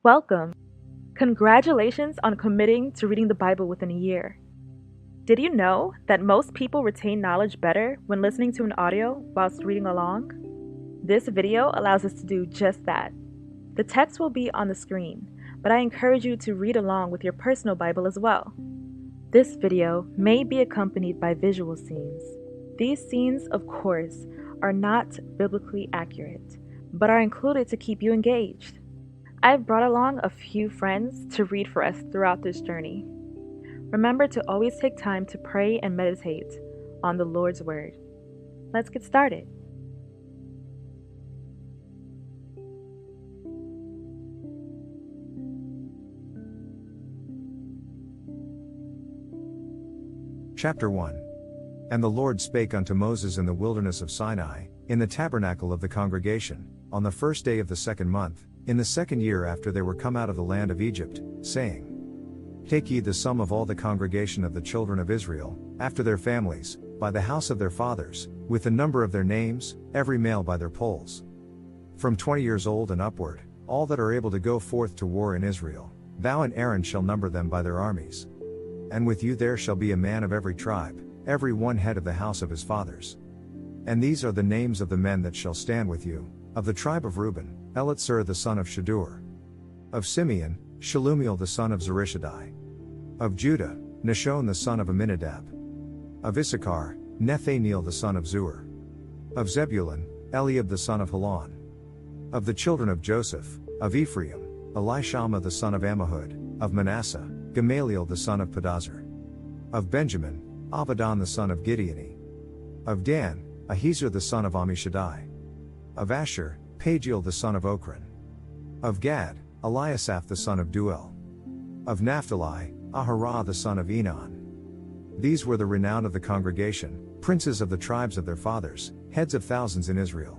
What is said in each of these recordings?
Welcome! Congratulations on committing to reading the Bible within a year. Did you know that most people retain knowledge better when listening to an audio whilst reading along? This video allows us to do just that. The text will be on the screen, but I encourage you to read along with your personal Bible as well. This video may be accompanied by visual scenes. These scenes, of course, are not biblically accurate, but are included to keep you engaged. I've brought along a few friends to read for us throughout this journey. Remember to always take time to pray and meditate on the Lord's Word. Let's get started. Chapter 1. And the Lord spake unto Moses in the wilderness of Sinai, in the tabernacle of the congregation, on the first day of the second month, in the second year after they were come out of the land of Egypt, saying, Take ye the sum of all the congregation of the children of Israel, after their families, by the house of their fathers, with the number of their names, every male by their polls. From 20 years old and upward, all that are able to go forth to war in Israel, thou and Aaron shall number them by their armies. And with you there shall be a man of every tribe, every one head of the house of his fathers. And these are the names of the men that shall stand with you: of the tribe of Reuben, Elitzur the son of Shadur. Of Simeon, Shalumiel the son of Zurishaddai. Of Judah, Nashon the son of Amminadab. Of Issachar, Nethaneel the son of Zur. Of Zebulun, Eliab the son of Helon. Of the children of Joseph, of Ephraim, Elishama the son of Ammihud. Of Manasseh, Gamaliel the son of Pedazur. Of Benjamin, Abidan the son of Gideoni. Of Dan, Ahiezer the son of Ammishaddai. Of Asher, Pagiel the son of Ochran. Of Gad, Eliasaph the son of Duel. Of Naphtali, Aharah the son of Enan. These were the renown of the congregation, princes of the tribes of their fathers, heads of thousands in Israel.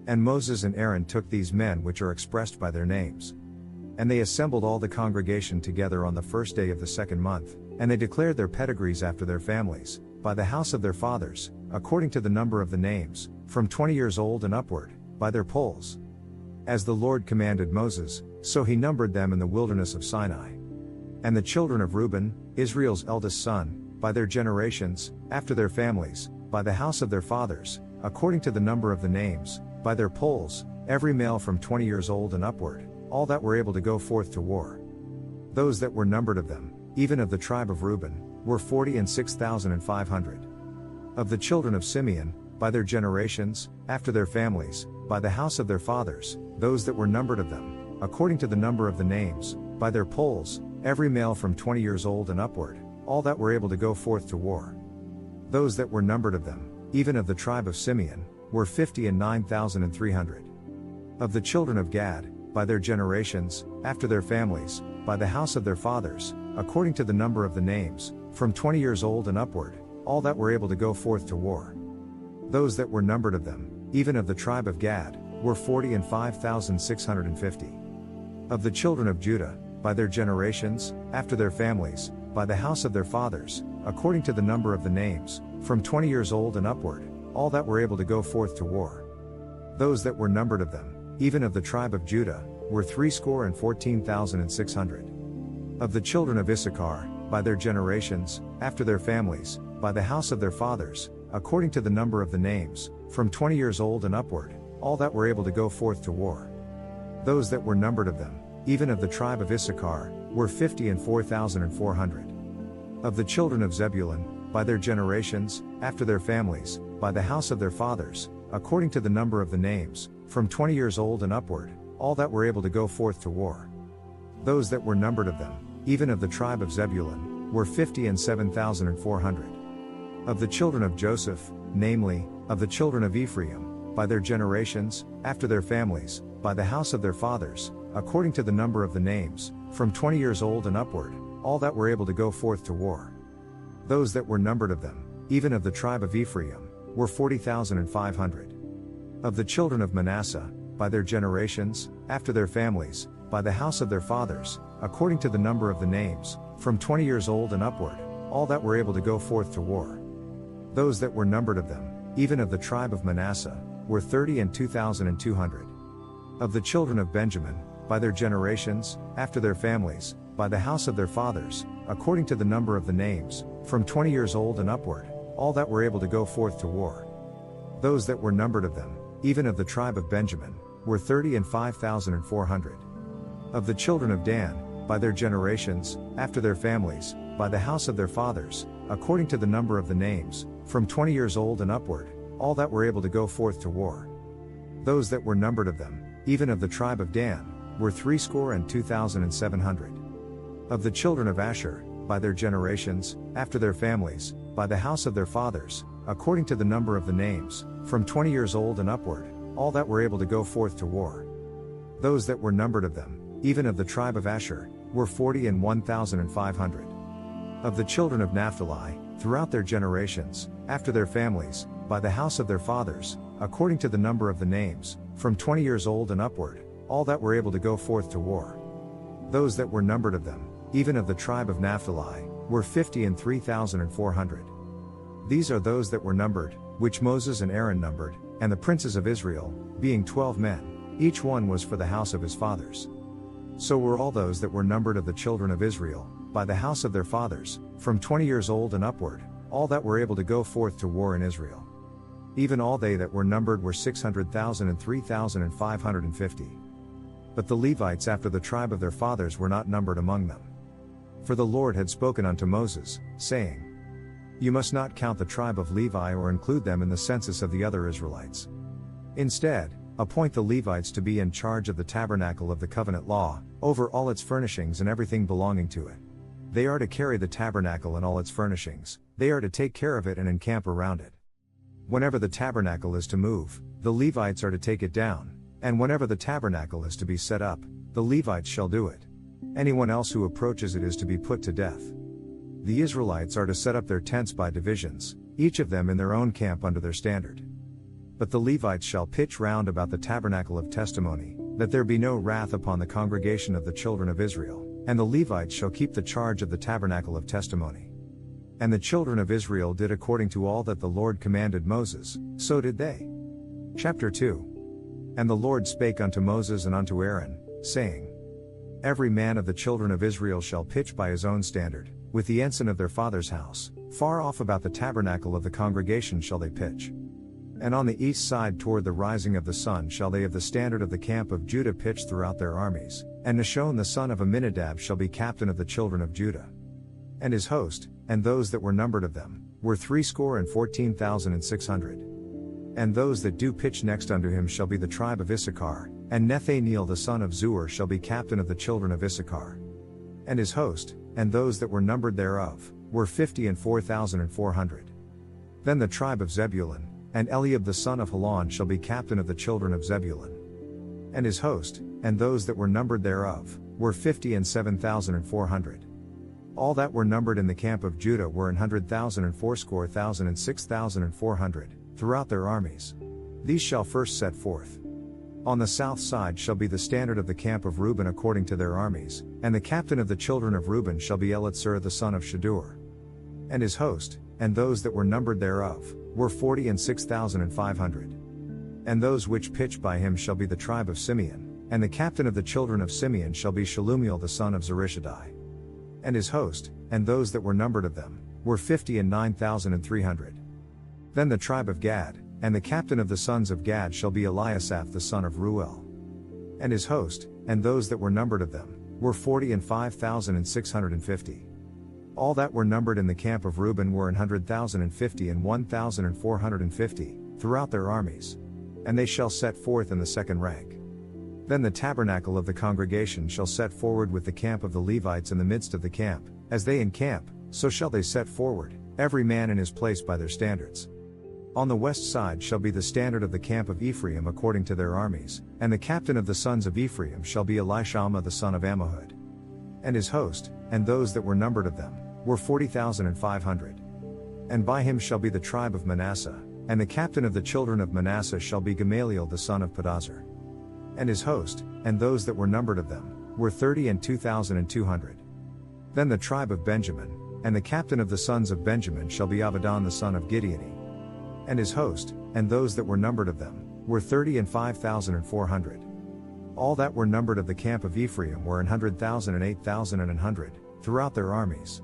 And Moses and Aaron took these men which are expressed by their names. And they assembled all the congregation together on the first day of the second month, and they declared their pedigrees after their families, by the house of their fathers, according to the number of the names, from 20 years old and upward, by their polls. As the Lord commanded Moses, so he numbered them in the wilderness of Sinai. And the children of Reuben, Israel's eldest son, by their generations, after their families, by the house of their fathers, according to the number of the names, by their polls, every male from 20 years old and upward, all that were able to go forth to war. Those that were numbered of them, even of the tribe of Reuben, were 46,500. Of the children of Simeon, by their generations, after their families, by the house of their fathers, those that were numbered of them, according to the number of the names, by their polls, every male from 20 years old and upward, all that were able to go forth to war. Those that were numbered of them, even of the tribe of Simeon, were 59,300. Of the children of Gad, by their generations, after their families, by the house of their fathers, according to the number of the names, from 20 years old and upward, all that were able to go forth to war. Those that were numbered of them, even of the tribe of Gad, were 45,650. Of the children of Judah, by their generations, after their families, by the house of their fathers, according to the number of the names, from 20 years old and upward, all that were able to go forth to war. Those that were numbered of them, even of the tribe of Judah, were 314,600. Of the children of Issachar, by their generations, after their families, by the house of their fathers, according to the number of the names, from 20 years old and upward, all that were able to go forth to war. Those that were numbered of them, even of the tribe of Issachar, were 54,400. Of the children of Zebulun, by their generations, after their families, by the house of their fathers, according to the number of the names, from 20 years old and upward, all that were able to go forth to war. Those that were numbered of them, even of the tribe of Zebulun, were 57,400. Of the children of Joseph, namely, of the children of Ephraim, by their generations, after their families, by the house of their fathers, according to the number of the names, from 20 years old and upward, all that were able to go forth to war. Those that were numbered of them, even of the tribe of Ephraim, were 40,500. Of the children of Manasseh, by their generations, after their families, by the house of their fathers, according to the number of the names, from 20 years old and upward, all that were able to go forth to war. Those that were numbered of them, even of the tribe of Manasseh, were 32,200. Of the children of Benjamin, by their generations, after their families, by the house of their fathers, according to the number of the names, from 20 years old and upward, all that were able to go forth to war. Those that were numbered of them, even of the tribe of Benjamin, were 35,400. Of the children of Dan, by their generations, after their families, by the house of their fathers, according to the number of the names, from 20 years old and upward, all that were able to go forth to war. Those that were numbered of them, even of the tribe of Dan, were 62,700. Of the children of Asher, by their generations, after their families, by the house of their fathers, according to the number of the names, from 20 years old and upward, all that were able to go forth to war. Those that were numbered of them, even of the tribe of Asher, were 41,500. Of the children of Naphtali, throughout their generations, after their families, by the house of their fathers, according to the number of the names, from 20 years old and upward, all that were able to go forth to war. Those that were numbered of them, even of the tribe of Naphtali, were 53,400. These are those that were numbered, which Moses and Aaron numbered, and the princes of Israel, being 12 men, each one was for the house of his fathers. So were all those that were numbered of the children of Israel, by the house of their fathers, from 20 years old and upward, all that were able to go forth to war in Israel. Even all they that were numbered were 600,000 and 3,550. But the Levites after the tribe of their fathers were not numbered among them. For the Lord had spoken unto Moses, saying, You must not count the tribe of Levi or include them in the census of the other Israelites. Instead, appoint the Levites to be in charge of the tabernacle of the covenant law, over all its furnishings and everything belonging to it. They are to carry the tabernacle and all its furnishings, they are to take care of it and encamp around it. Whenever the tabernacle is to move, the Levites are to take it down, and whenever the tabernacle is to be set up, the Levites shall do it. Anyone else who approaches it is to be put to death. The Israelites are to set up their tents by divisions, each of them in their own camp under their standard. But the Levites shall pitch round about the tabernacle of testimony, that there be no wrath upon the congregation of the children of Israel, and the Levites shall keep the charge of the tabernacle of testimony. And the children of Israel did according to all that the Lord commanded Moses, so did they. Chapter 2. And the Lord spake unto Moses and unto Aaron, saying, Every man of the children of Israel shall pitch by his own standard, with the ensign of their father's house, far off about the tabernacle of the congregation shall they pitch. And on the east side toward the rising of the sun shall they of the standard of the camp of Judah pitch throughout their armies, and Nashon the son of Amminadab shall be captain of the children of Judah. And his host, and those that were numbered of them, were 314,600. And those that do pitch next unto him shall be the tribe of Issachar, and Nethaneel the son of Zuar shall be captain of the children of Issachar. And his host, and those that were numbered thereof, were 54,400. Then the tribe of Zebulun, and Eliab the son of Helon shall be captain of the children of Zebulun. And his host, and those that were numbered thereof, were 57,400. All that were numbered in the camp of Judah were 100,000 and 80,000 and 6,400, throughout their armies. These shall first set forth. On the south side shall be the standard of the camp of Reuben according to their armies, and the captain of the children of Reuben shall be Elitzur the son of Shadur. And his host, and those that were numbered thereof, were 46,500. And those which pitch by him shall be the tribe of Simeon, and the captain of the children of Simeon shall be Shalumiel the son of Zurishaddai. And his host, and those that were numbered of them, were 59,300. Then the tribe of Gad, and the captain of the sons of Gad shall be Eliasaph the son of Ruel. And his host, and those that were numbered of them, were 45,650. All that were numbered in the camp of Reuben were 100,050 and 1,450, throughout their armies. And they shall set forth in the second rank. Then the tabernacle of the congregation shall set forward with the camp of the Levites in the midst of the camp, as they encamp, so shall they set forward, every man in his place by their standards. On the west side shall be the standard of the camp of Ephraim according to their armies, and the captain of the sons of Ephraim shall be Elishama the son of Ammihud. And his host, and those that were numbered of them, were 40,500. And by him shall be the tribe of Manasseh, and the captain of the children of Manasseh shall be Gamaliel the son of Pedazur. And his host, and those that were numbered of them, were 32,200. Then the tribe of Benjamin, and the captain of the sons of Benjamin shall be Abidan the son of Gideoni. And his host, and those that were numbered of them, were 35,400. All that were numbered of the camp of Ephraim were 100,000 and 8,000 and 100, throughout their armies.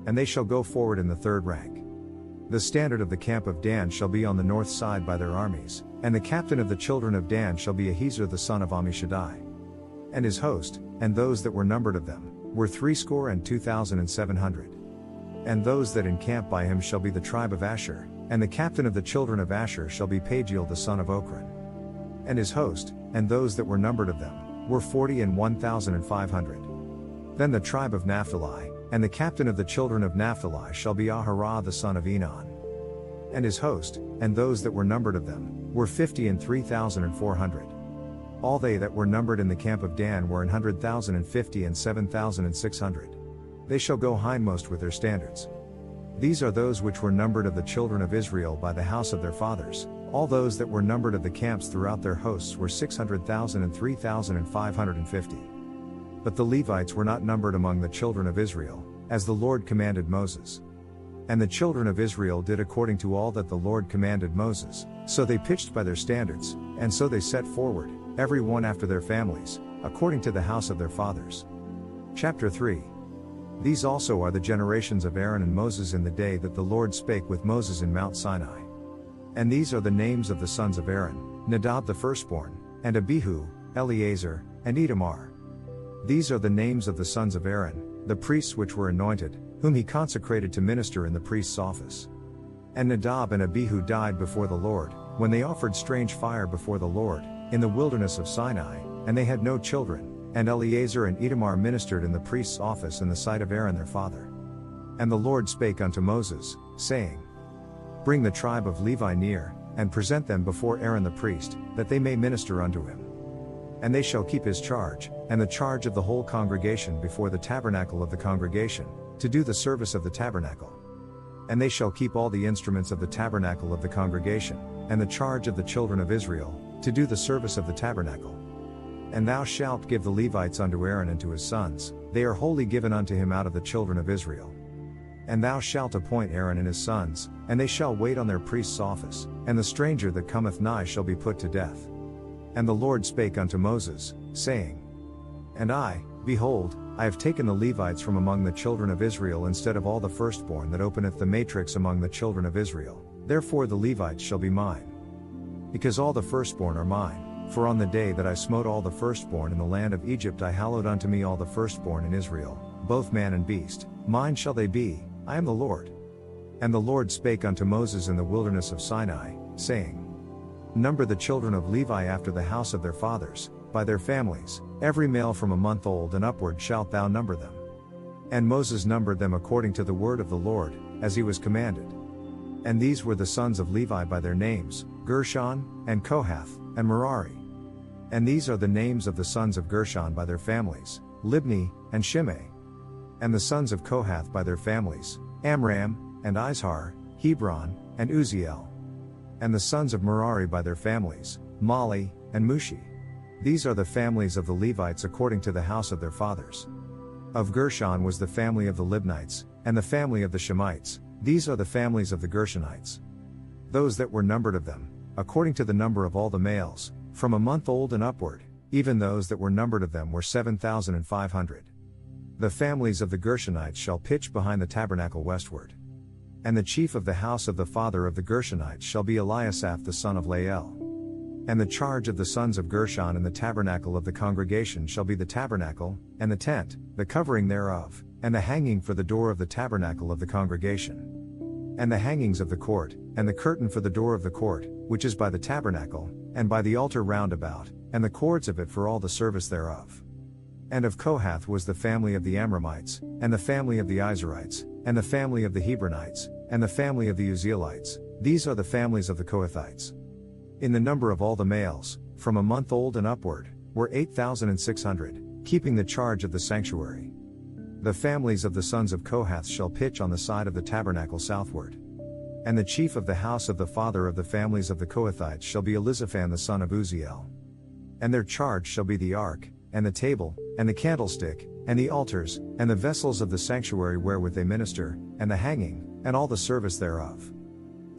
And they shall go forward in the third rank. The standard of the camp of Dan shall be on the north side by their armies, and the captain of the children of Dan shall be Ahiezer the son of Ammishaddai. And his host, and those that were numbered of them, were 62,700. And those that encamp by him shall be the tribe of Asher, and the captain of the children of Asher shall be Pagiel the son of Ochran. And his host, and those that were numbered of them, were 41,500. Then the tribe of Naphtali, and the captain of the children of Naphtali shall be Aharah the son of Enan. And his host, and those that were numbered of them, were 53,400. All they that were numbered in the camp of Dan were 100,050 and 7,600. They shall go hindmost with their standards. These are those which were numbered of the children of Israel by the house of their fathers. All those that were numbered of the camps throughout their hosts were 600,000 and 3,550. But the Levites were not numbered among the children of Israel, as the Lord commanded Moses. And the children of Israel did according to all that the Lord commanded Moses, so they pitched by their standards, and so they set forward, every one after their families, according to the house of their fathers. Chapter 3. These also are the generations of Aaron and Moses in the day that the Lord spake with Moses in Mount Sinai. And these are the names of the sons of Aaron: Nadab the firstborn, and Abihu, Eleazar, and Itamar. These are the names of the sons of Aaron, the priests which were anointed, whom he consecrated to minister in the priest's office. And Nadab and Abihu died before the Lord, when they offered strange fire before the Lord, in the wilderness of Sinai, and they had no children, and Eleazar and Itamar ministered in the priest's office in the sight of Aaron their father. And the Lord spake unto Moses, saying, Bring the tribe of Levi near, and present them before Aaron the priest, that they may minister unto him. And they shall keep his charge, and the charge of the whole congregation before the tabernacle of the congregation, to do the service of the tabernacle. And they shall keep all the instruments of the tabernacle of the congregation, and the charge of the children of Israel, to do the service of the tabernacle. And thou shalt give the Levites unto Aaron and to his sons, they are wholly given unto him out of the children of Israel. And thou shalt appoint Aaron and his sons, and they shall wait on their priest's office, and the stranger that cometh nigh shall be put to death. And the Lord spake unto Moses, saying, And I, behold, I have taken the Levites from among the children of Israel instead of all the firstborn that openeth the matrix among the children of Israel, therefore the Levites shall be mine. Because all the firstborn are mine, for on the day that I smote all the firstborn in the land of Egypt I hallowed unto me all the firstborn in Israel, both man and beast, mine shall they be, I am the Lord. And the Lord spake unto Moses in the wilderness of Sinai, saying, Number the children of Levi after the house of their fathers, by their families, every male from a month old and upward shalt thou number them. And Moses numbered them according to the word of the Lord, as he was commanded. And these were the sons of Levi by their names, Gershon, and Kohath, and Merari. And these are the names of the sons of Gershon by their families, Libni, and Shimei. And the sons of Kohath by their families, Amram, and Izhar, Hebron, and Uzziel. And the sons of Merari by their families, Mali, and Mushi. These are the families of the Levites according to the house of their fathers. Of Gershon was the family of the Libnites, and the family of the Shemites, these are the families of the Gershonites. Those that were numbered of them, according to the number of all the males, from a month old and upward, even those that were numbered of them were 7,500. The families of the Gershonites shall pitch behind the tabernacle westward. And the chief of the house of the father of the Gershonites shall be Eliasaph the son of Lael. And the charge of the sons of Gershon in the tabernacle of the congregation shall be the tabernacle, and the tent, the covering thereof, and the hanging for the door of the tabernacle of the congregation. And the hangings of the court, and the curtain for the door of the court, which is by the tabernacle, and by the altar round about, and the cords of it for all the service thereof. And of Kohath was the family of the Amramites, and the family of the Izharites, and the family of the Hebronites, and the family of the Uzzielites, these are the families of the Kohathites. In the number of all the males, from a month old and upward, were 8,600, keeping the charge of the sanctuary. The families of the sons of Kohath shall pitch on the side of the tabernacle southward. And the chief of the house of the father of the families of the Kohathites shall be Elizaphan the son of Uzziel. And their charge shall be the ark, and the table, and the candlestick, and the altars, and the vessels of the sanctuary wherewith they minister, and the hanging, and all the service thereof.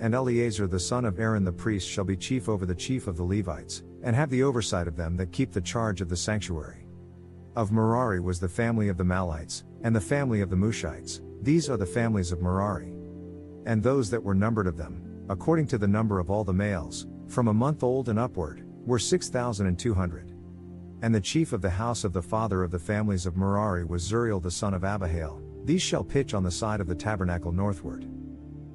And Eleazar the son of Aaron the priest shall be chief over the chief of the Levites, and have the oversight of them that keep the charge of the sanctuary. Of Merari was the family of the Malites, and the family of the Mushites. These are the families of Merari. And those that were numbered of them, according to the number of all the males, from a month old and upward, were 6,200. And the chief of the house of the father of the families of Merari was Zuriel the son of Abihail. These shall pitch on the side of the tabernacle northward.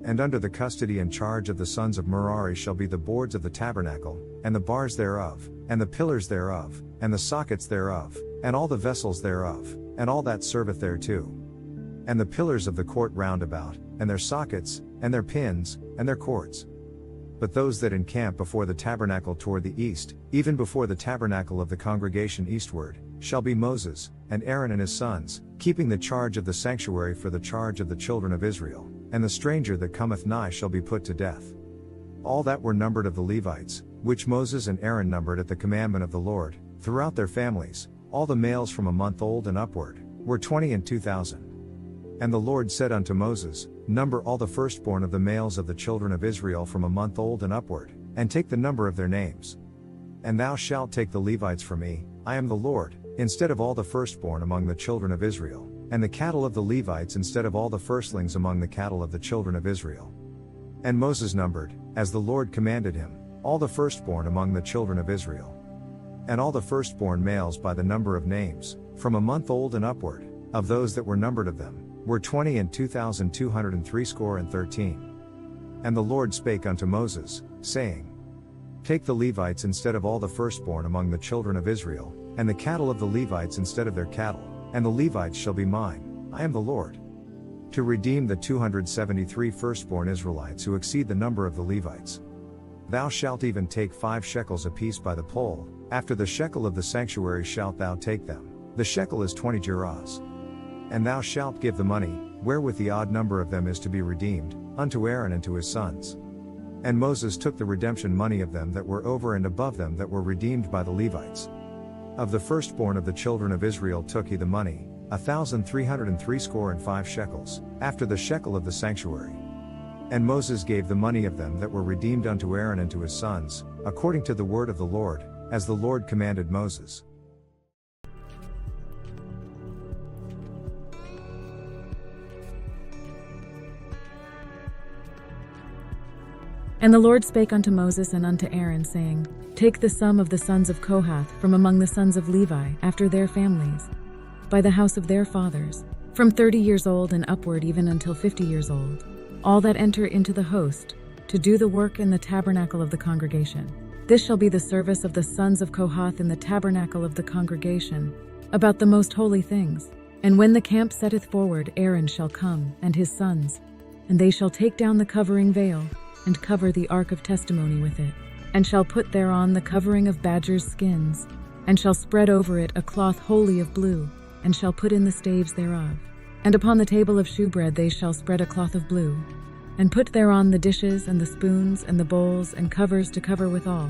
And under the custody and charge of the sons of Merari shall be the boards of the tabernacle, and the bars thereof, and the pillars thereof, and the sockets thereof, and all the vessels thereof, and all that serveth thereto. And the pillars of the court round about, and their sockets, and their pins, and their cords. But those that encamp before the tabernacle toward the east, even before the tabernacle of the congregation eastward, shall be Moses, and Aaron and his sons, keeping the charge of the sanctuary for the charge of the children of Israel, and the stranger that cometh nigh shall be put to death. All that were numbered of the Levites, which Moses and Aaron numbered at the commandment of the Lord, throughout their families, all the males from a month old and upward, were 22,000. And the Lord said unto Moses, Number all the firstborn of the males of the children of Israel from a month old and upward, and take the number of their names. And thou shalt take the Levites for me, I am the Lord, instead of all the firstborn among the children of Israel, and the cattle of the Levites instead of all the firstlings among the cattle of the children of Israel. And Moses numbered, as the Lord commanded him, all the firstborn among the children of Israel. And all the firstborn males by the number of names, from a month old and upward, of those that were numbered of them, were 22,213. And the Lord spake unto Moses, saying, Take the Levites instead of all the firstborn among the children of Israel, and the cattle of the Levites instead of their cattle, and the Levites shall be mine, I am the Lord. To redeem the 273 firstborn Israelites who exceed the number of the Levites. Thou shalt even take 5 shekels apiece by the poll, after the shekel of the sanctuary shalt thou take them, the shekel is 20 gerahs. And thou shalt give the money, wherewith the odd number of them is to be redeemed, unto Aaron and to his sons. And Moses took the redemption money of them that were over and above them that were redeemed by the Levites. Of the firstborn of the children of Israel took he the money, 1,365 shekels, after the shekel of the sanctuary. And Moses gave the money of them that were redeemed unto Aaron and to his sons, according to the word of the Lord, as the Lord commanded Moses. And the Lord spake unto Moses and unto Aaron, saying, Take the sum of the sons of Kohath from among the sons of Levi, after their families, by the house of their fathers, from 30 years old and upward even until 50 years old, all that enter into the host, to do the work in the tabernacle of the congregation. This shall be the service of the sons of Kohath in the tabernacle of the congregation, about the most holy things. And when the camp setteth forward, Aaron shall come, and his sons, and they shall take down the covering veil, and cover the ark of testimony with it, and shall put thereon the covering of badgers' skins, and shall spread over it a cloth wholly of blue, and shall put in the staves thereof. And upon the table of shewbread they shall spread a cloth of blue, and put thereon the dishes and the spoons and the bowls and covers to cover withal,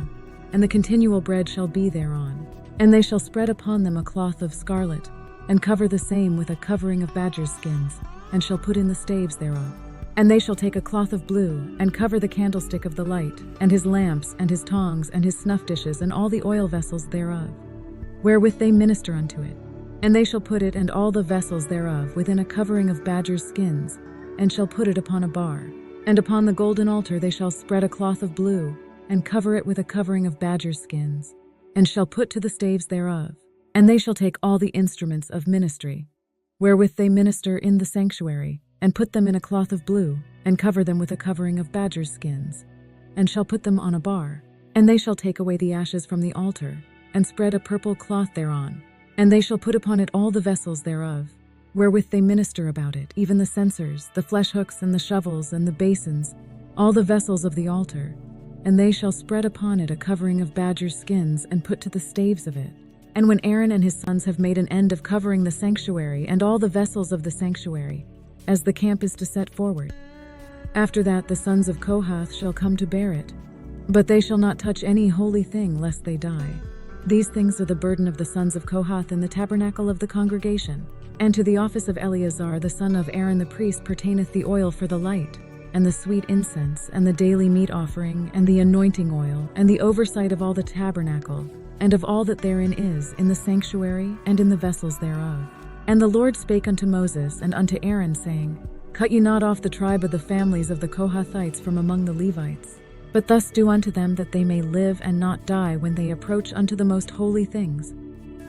and the continual bread shall be thereon. And they shall spread upon them a cloth of scarlet, and cover the same with a covering of badgers' skins, and shall put in the staves thereof. And they shall take a cloth of blue, and cover the candlestick of the light, and his lamps, and his tongs, and his snuff dishes, and all the oil vessels thereof, wherewith they minister unto it. And they shall put it and all the vessels thereof within a covering of badgers' skins, and shall put it upon a bar. And upon the golden altar they shall spread a cloth of blue, and cover it with a covering of badgers' skins, and shall put to the staves thereof. And they shall take all the instruments of ministry, wherewith they minister in the sanctuary, and put them in a cloth of blue, and cover them with a covering of badgers' skins, and shall put them on a bar. And they shall take away the ashes from the altar, and spread a purple cloth thereon. And they shall put upon it all the vessels thereof, wherewith they minister about it, even the censers, the flesh hooks, and the shovels, and the basins, all the vessels of the altar. And they shall spread upon it a covering of badgers' skins, and put to the staves of it. And when Aaron and his sons have made an end of covering the sanctuary, and all the vessels of the sanctuary, as the camp is to set forward, after that the sons of Kohath shall come to bear it, but they shall not touch any holy thing lest they die. These things are the burden of the sons of Kohath in the tabernacle of the congregation. And to the office of Eleazar the son of Aaron the priest pertaineth the oil for the light, and the sweet incense, and the daily meat offering, and the anointing oil, and the oversight of all the tabernacle, and of all that therein is, in the sanctuary, and in the vessels thereof. And the Lord spake unto Moses and unto Aaron, saying, Cut ye not off the tribe of the families of the Kohathites from among the Levites, but thus do unto them that they may live and not die when they approach unto the most holy things.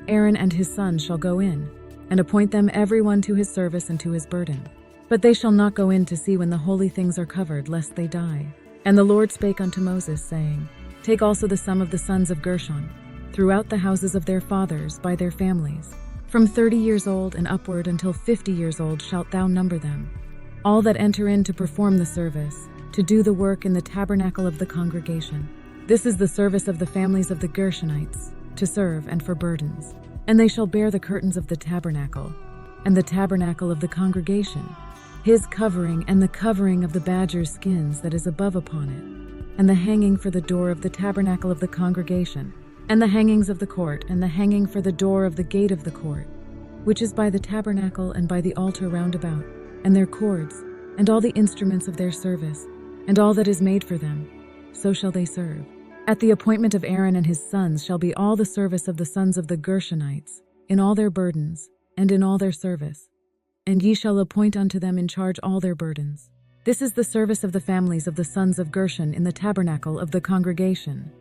Aaron and his sons shall go in, and appoint them every one to his service and to his burden. But they shall not go in to see when the holy things are covered, lest they die. And the Lord spake unto Moses, saying, Take also the sum of the sons of Gershon, throughout the houses of their fathers, by their families. From 30 years old and upward until 50 years old shalt thou number them. All that enter in to perform the service, to do the work in the tabernacle of the congregation. This is the service of the families of the Gershonites, to serve and for burdens. And they shall bear the curtains of the tabernacle, and the tabernacle of the congregation, his covering and the covering of the badger's skins that is above upon it, and the hanging for the door of the tabernacle of the congregation, and the hangings of the court, and the hanging for the door of the gate of the court, which is by the tabernacle and by the altar round about, and their cords, and all the instruments of their service, and all that is made for them, so shall they serve. At the appointment of Aaron and his sons shall be all the service of the sons of the Gershonites, in all their burdens, and in all their service. And ye shall appoint unto them in charge all their burdens. This is the service of the families of the sons of Gershon in the tabernacle of the congregation.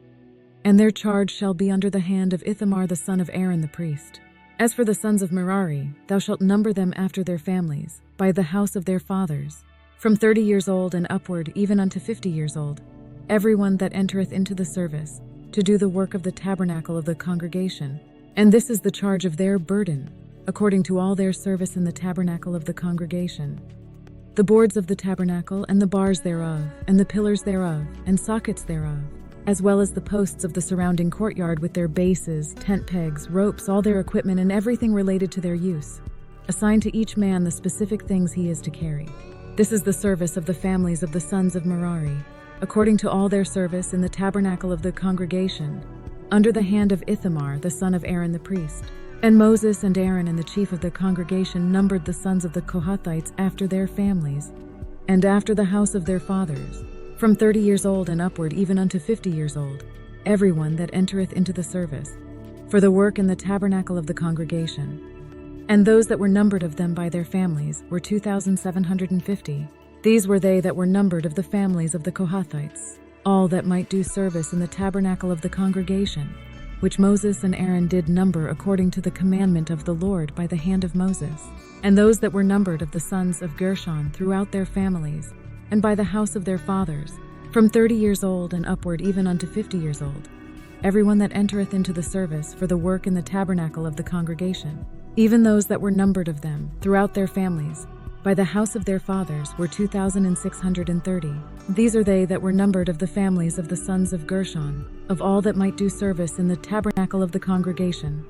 And their charge shall be under the hand of Ithamar the son of Aaron the priest. As for the sons of Merari, thou shalt number them after their families, by the house of their fathers, from 30 years old and upward even unto 50 years old, every one that entereth into the service, to do the work of the tabernacle of the congregation. And this is the charge of their burden, according to all their service in the tabernacle of the congregation. The boards of the tabernacle, and the bars thereof, and the pillars thereof, and sockets thereof, as well as the posts of the surrounding courtyard with their bases, tent pegs, ropes, all their equipment, and everything related to their use. Assign to each man the specific things he is to carry. This is the service of the families of the sons of Merari, according to all their service in the tabernacle of the congregation, under the hand of Ithamar the son of Aaron the priest. And Moses and Aaron and the chief of the congregation numbered the sons of the Kohathites after their families, and after the house of their fathers, from 30 years old and upward even unto 50 years old, every one that entereth into the service, for the work in the tabernacle of the congregation. And those that were numbered of them by their families were 2,750. These were they that were numbered of the families of the Kohathites, all that might do service in the tabernacle of the congregation, which Moses and Aaron did number according to the commandment of the Lord by the hand of Moses. And those that were numbered of the sons of Gershon throughout their families, and by the house of their fathers, from 30 years old and upward even unto 50 years old, every one that entereth into the service for the work in the tabernacle of the congregation, even those that were numbered of them throughout their families, by the house of their fathers were 2,630. These are they that were numbered of the families of the sons of Gershon, of all that might do service in the tabernacle of the congregation,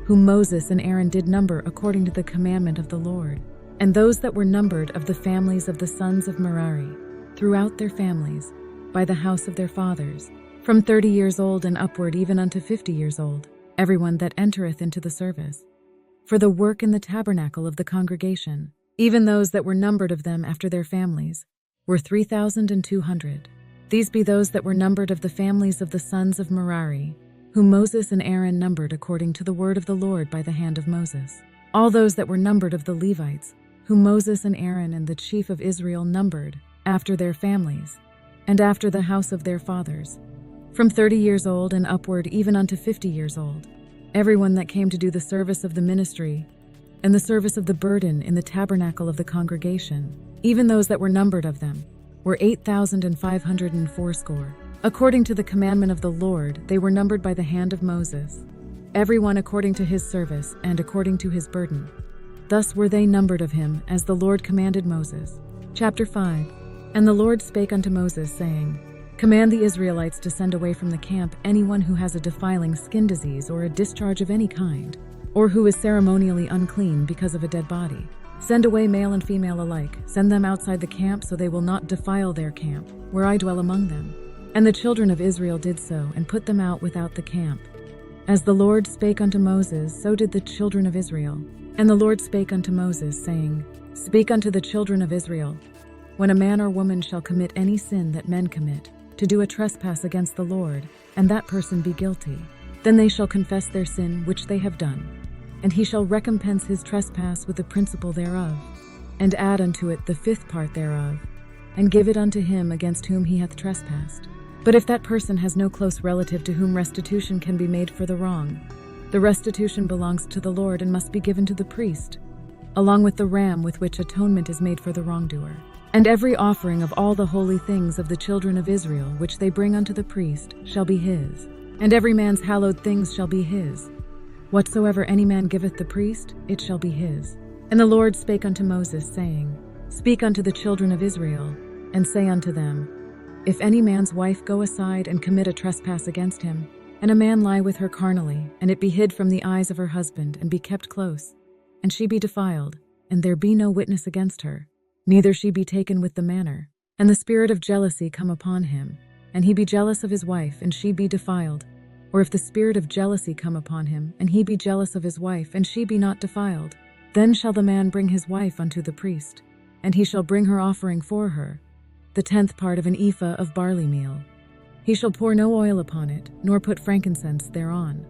whom Moses and Aaron did number according to the commandment of the Lord. And those that were numbered of the families of the sons of Merari, throughout their families, by the house of their fathers, from 30 years old and upward even unto 50 years old, every one that entereth into the service, for the work in the tabernacle of the congregation, even those that were numbered of them after their families, were 3,200. These be those that were numbered of the families of the sons of Merari, whom Moses and Aaron numbered according to the word of the Lord by the hand of Moses. All those that were numbered of the Levites, whom Moses and Aaron and the chief of Israel numbered, after their families, and after the house of their fathers, from 30 years old and upward even unto 50 years old, every one that came to do the service of the ministry, and the service of the burden in the tabernacle of the congregation, even those that were numbered of them, were 8,580. According to the commandment of the Lord, they were numbered by the hand of Moses, every one according to his service and according to his burden. Thus were they numbered of him, as the Lord commanded Moses. Chapter 5. And the Lord spake unto Moses, saying, Command the Israelites to send away from the camp anyone who has a defiling skin disease or a discharge of any kind, or who is ceremonially unclean because of a dead body. Send away male and female alike. Send them outside the camp, so they will not defile their camp, where I dwell among them. And the children of Israel did so, and put them out without the camp. As the Lord spake unto Moses, so did the children of Israel. And the Lord spake unto Moses, saying, Speak unto the children of Israel, when a man or woman shall commit any sin that men commit, to do a trespass against the Lord, and that person be guilty, then they shall confess their sin which they have done, and he shall recompense his trespass with the principal thereof, and add unto it the fifth part thereof, and give it unto him against whom he hath trespassed. But if that person has no close relative to whom restitution can be made for the wrong, the restitution belongs to the Lord and must be given to the priest, along with the ram with which atonement is made for the wrongdoer. And every offering of all the holy things of the children of Israel which they bring unto the priest shall be his, and every man's hallowed things shall be his. Whatsoever any man giveth the priest, it shall be his. And the Lord spake unto Moses, saying, Speak unto the children of Israel, and say unto them, If any man's wife go aside and commit a trespass against him, and a man lie with her carnally, and it be hid from the eyes of her husband, and be kept close, and she be defiled, and there be no witness against her, neither she be taken with the manner, and the spirit of jealousy come upon him, and he be jealous of his wife, and she be defiled, or if the spirit of jealousy come upon him, and he be jealous of his wife, and she be not defiled, then shall the man bring his wife unto the priest, and he shall bring her offering for her, the 10th part of an ephah of barley meal. He shall pour no oil upon it, nor put frankincense thereon.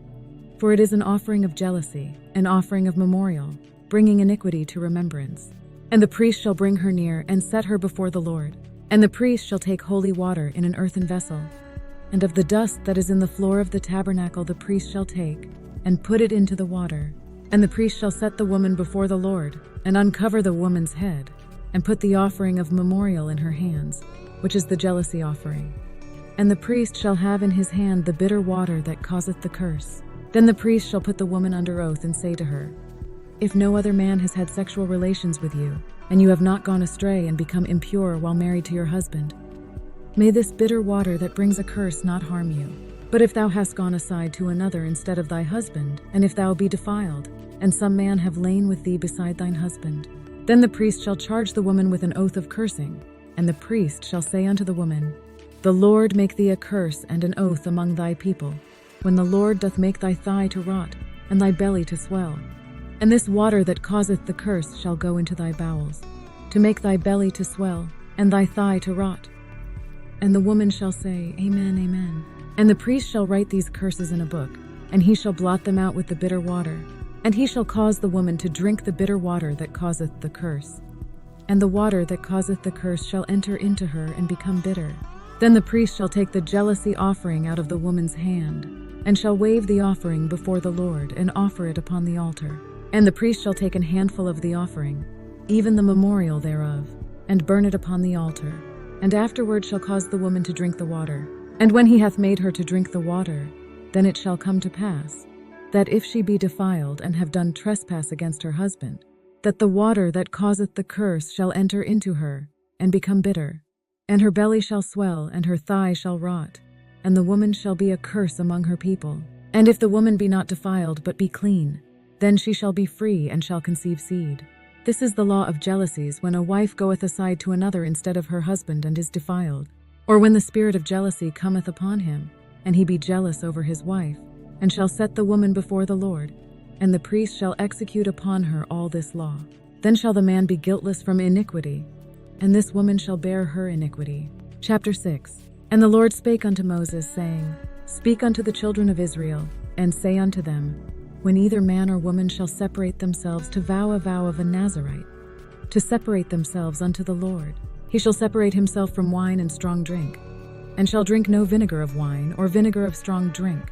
For it is an offering of jealousy, an offering of memorial, bringing iniquity to remembrance. And the priest shall bring her near, and set her before the Lord. And the priest shall take holy water in an earthen vessel, and of the dust that is in the floor of the tabernacle the priest shall take, and put it into the water. And the priest shall set the woman before the Lord, and uncover the woman's head, and put the offering of memorial in her hands, which is the jealousy offering. And the priest shall have in his hand the bitter water that causeth the curse. Then the priest shall put the woman under oath, and say to her, If no other man has had sexual relations with you, and you have not gone astray and become impure while married to your husband, may this bitter water that brings a curse not harm you. But if thou hast gone aside to another instead of thy husband, and if thou be defiled, and some man have lain with thee beside thine husband, then the priest shall charge the woman with an oath of cursing, and the priest shall say unto the woman, The Lord make thee a curse and an oath among thy people, when the Lord doth make thy thigh to rot, and thy belly to swell. And this water that causeth the curse shall go into thy bowels, to make thy belly to swell, and thy thigh to rot. And the woman shall say, Amen, amen. And the priest shall write these curses in a book, and he shall blot them out with the bitter water. And he shall cause the woman to drink the bitter water that causeth the curse. And the water that causeth the curse shall enter into her and become bitter. Then the priest shall take the jealousy offering out of the woman's hand, and shall wave the offering before the Lord, and offer it upon the altar. And the priest shall take an handful of the offering, even the memorial thereof, and burn it upon the altar. And afterward shall cause the woman to drink the water. And when he hath made her to drink the water, then it shall come to pass, that if she be defiled and have done trespass against her husband, that the water that causeth the curse shall enter into her, and become bitter. And her belly shall swell, and her thigh shall rot, and the woman shall be a curse among her people. And if the woman be not defiled, but be clean, then she shall be free, and shall conceive seed. This is the law of jealousies, when a wife goeth aside to another instead of her husband, and is defiled, or when the spirit of jealousy cometh upon him, and he be jealous over his wife, and shall set the woman before the Lord, and the priest shall execute upon her all this law. Then shall the man be guiltless from iniquity, and this woman shall bear her iniquity. Chapter 6. And the Lord spake unto Moses, saying, Speak unto the children of Israel, and say unto them, When either man or woman shall separate themselves to vow a vow of a Nazarite, to separate themselves unto the Lord, he shall separate himself from wine and strong drink, and shall drink no vinegar of wine or vinegar of strong drink,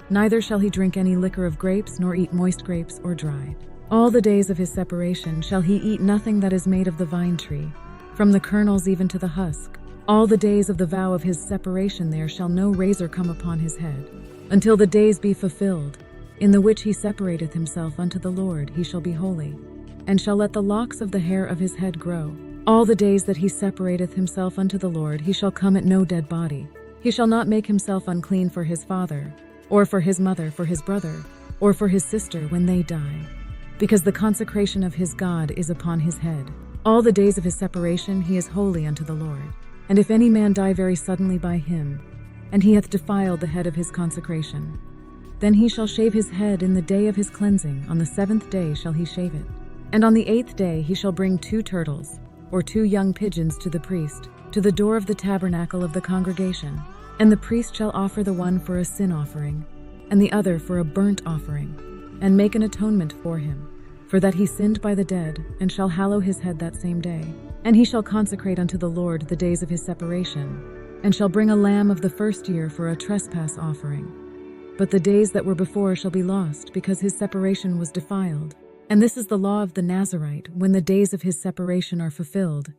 neither shall he drink any liquor of grapes, nor eat moist grapes or dried. All the days of his separation shall he eat nothing that is made of the vine tree, from the kernels even to the husk. All the days of the vow of his separation there shall no razor come upon his head, until the days be fulfilled, in the which he separateth himself unto the Lord. He shall be holy, and shall let the locks of the hair of his head grow. All the days that he separateth himself unto the Lord, he shall come at no dead body. He shall not make himself unclean for his father, or for his mother, for his brother, or for his sister when they die, because the consecration of his God is upon his head. All the days of his separation he is holy unto the Lord. And if any man die very suddenly by him, and he hath defiled the head of his consecration, then he shall shave his head in the day of his cleansing. On the 7th day shall he shave it. And on the 8th day he shall bring 2 turtles, or 2 young pigeons to the priest, to the door of the tabernacle of the congregation. And the priest shall offer the one for a sin offering, and the other for a burnt offering, and make an atonement for him, for that he sinned by the dead, and shall hallow his head that same day. And he shall consecrate unto the Lord the days of his separation, and shall bring a lamb of the first year for a trespass offering. But the days that were before shall be lost, because his separation was defiled. And this is the law of the Nazarite, when the days of his separation are fulfilled.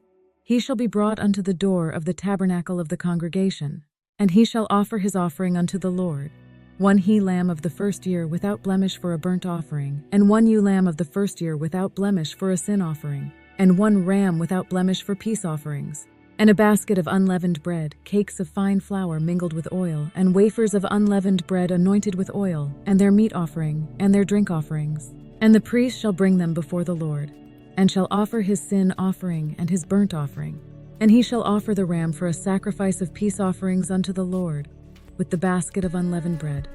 He shall be brought unto the door of the tabernacle of the congregation, and he shall offer his offering unto the Lord, 1 he-lamb of the first year without blemish for a burnt offering, and 1 ewe-lamb of the first year without blemish for a sin offering, and 1 ram without blemish for peace offerings, and a basket of unleavened bread, cakes of fine flour mingled with oil, and wafers of unleavened bread anointed with oil, and their meat offering, and their drink offerings. And the priest shall bring them before the Lord, and shall offer his sin offering and his burnt offering. And he shall offer the ram for a sacrifice of peace offerings unto the Lord, with the basket of unleavened bread.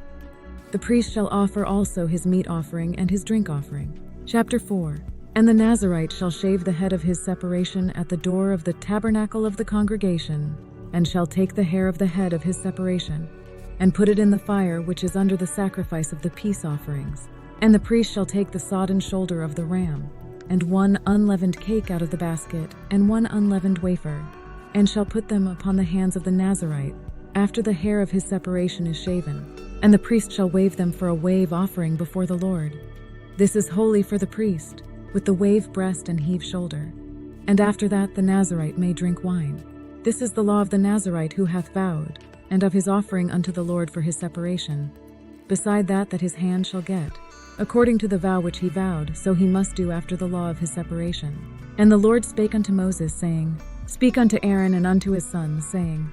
The priest shall offer also his meat offering and his drink offering. Chapter 4. And the Nazarite shall shave the head of his separation at the door of the tabernacle of the congregation, and shall take the hair of the head of his separation, and put it in the fire which is under the sacrifice of the peace offerings. And the priest shall take the sodden shoulder of the ram, and 1 unleavened cake out of the basket, and 1 unleavened wafer, and shall put them upon the hands of the Nazarite, after the hair of his separation is shaven. And the priest shall wave them for a wave offering before the Lord. This is holy for the priest, with the wave breast and heave shoulder. And after that the Nazarite may drink wine. This is the law of the Nazarite who hath vowed, and of his offering unto the Lord for his separation. Beside that his hand shall get, according to the vow which he vowed, so he must do after the law of his separation. And the Lord spake unto Moses, saying, Speak unto Aaron and unto his sons, saying,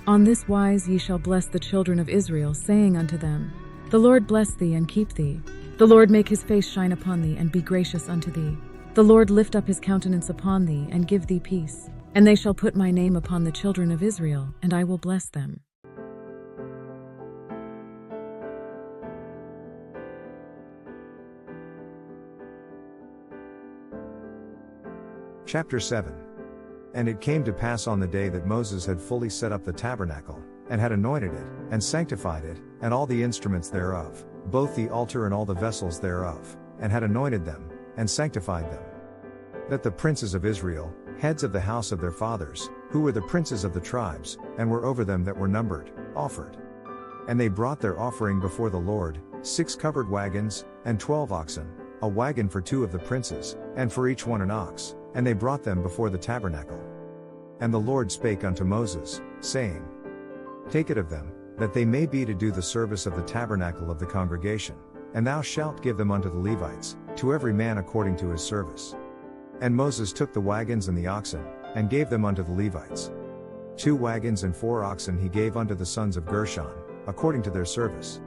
On this wise ye shall bless the children of Israel, saying unto them, The Lord bless thee and keep thee. The Lord make his face shine upon thee and be gracious unto thee. The Lord lift up his countenance upon thee and give thee peace. And they shall put my name upon the children of Israel, and I will bless them. Chapter 7. And it came to pass on the day that Moses had fully set up the tabernacle, and had anointed it, and sanctified it, and all the instruments thereof, both the altar and all the vessels thereof, and had anointed them, and sanctified them. That the princes of Israel, heads of the house of their fathers, who were the princes of the tribes, and were over them that were numbered, offered. And they brought their offering before the Lord, 6 covered wagons, and 12 oxen, a wagon for 2 of the princes, and for each one an ox, and they brought them before the tabernacle. And the Lord spake unto Moses, saying, Take it of them, that they may be to do the service of the tabernacle of the congregation, and thou shalt give them unto the Levites, to every man according to his service. And Moses took the wagons and the oxen, and gave them unto the Levites. 2 wagons and 4 oxen he gave unto the sons of Gershon, according to their service.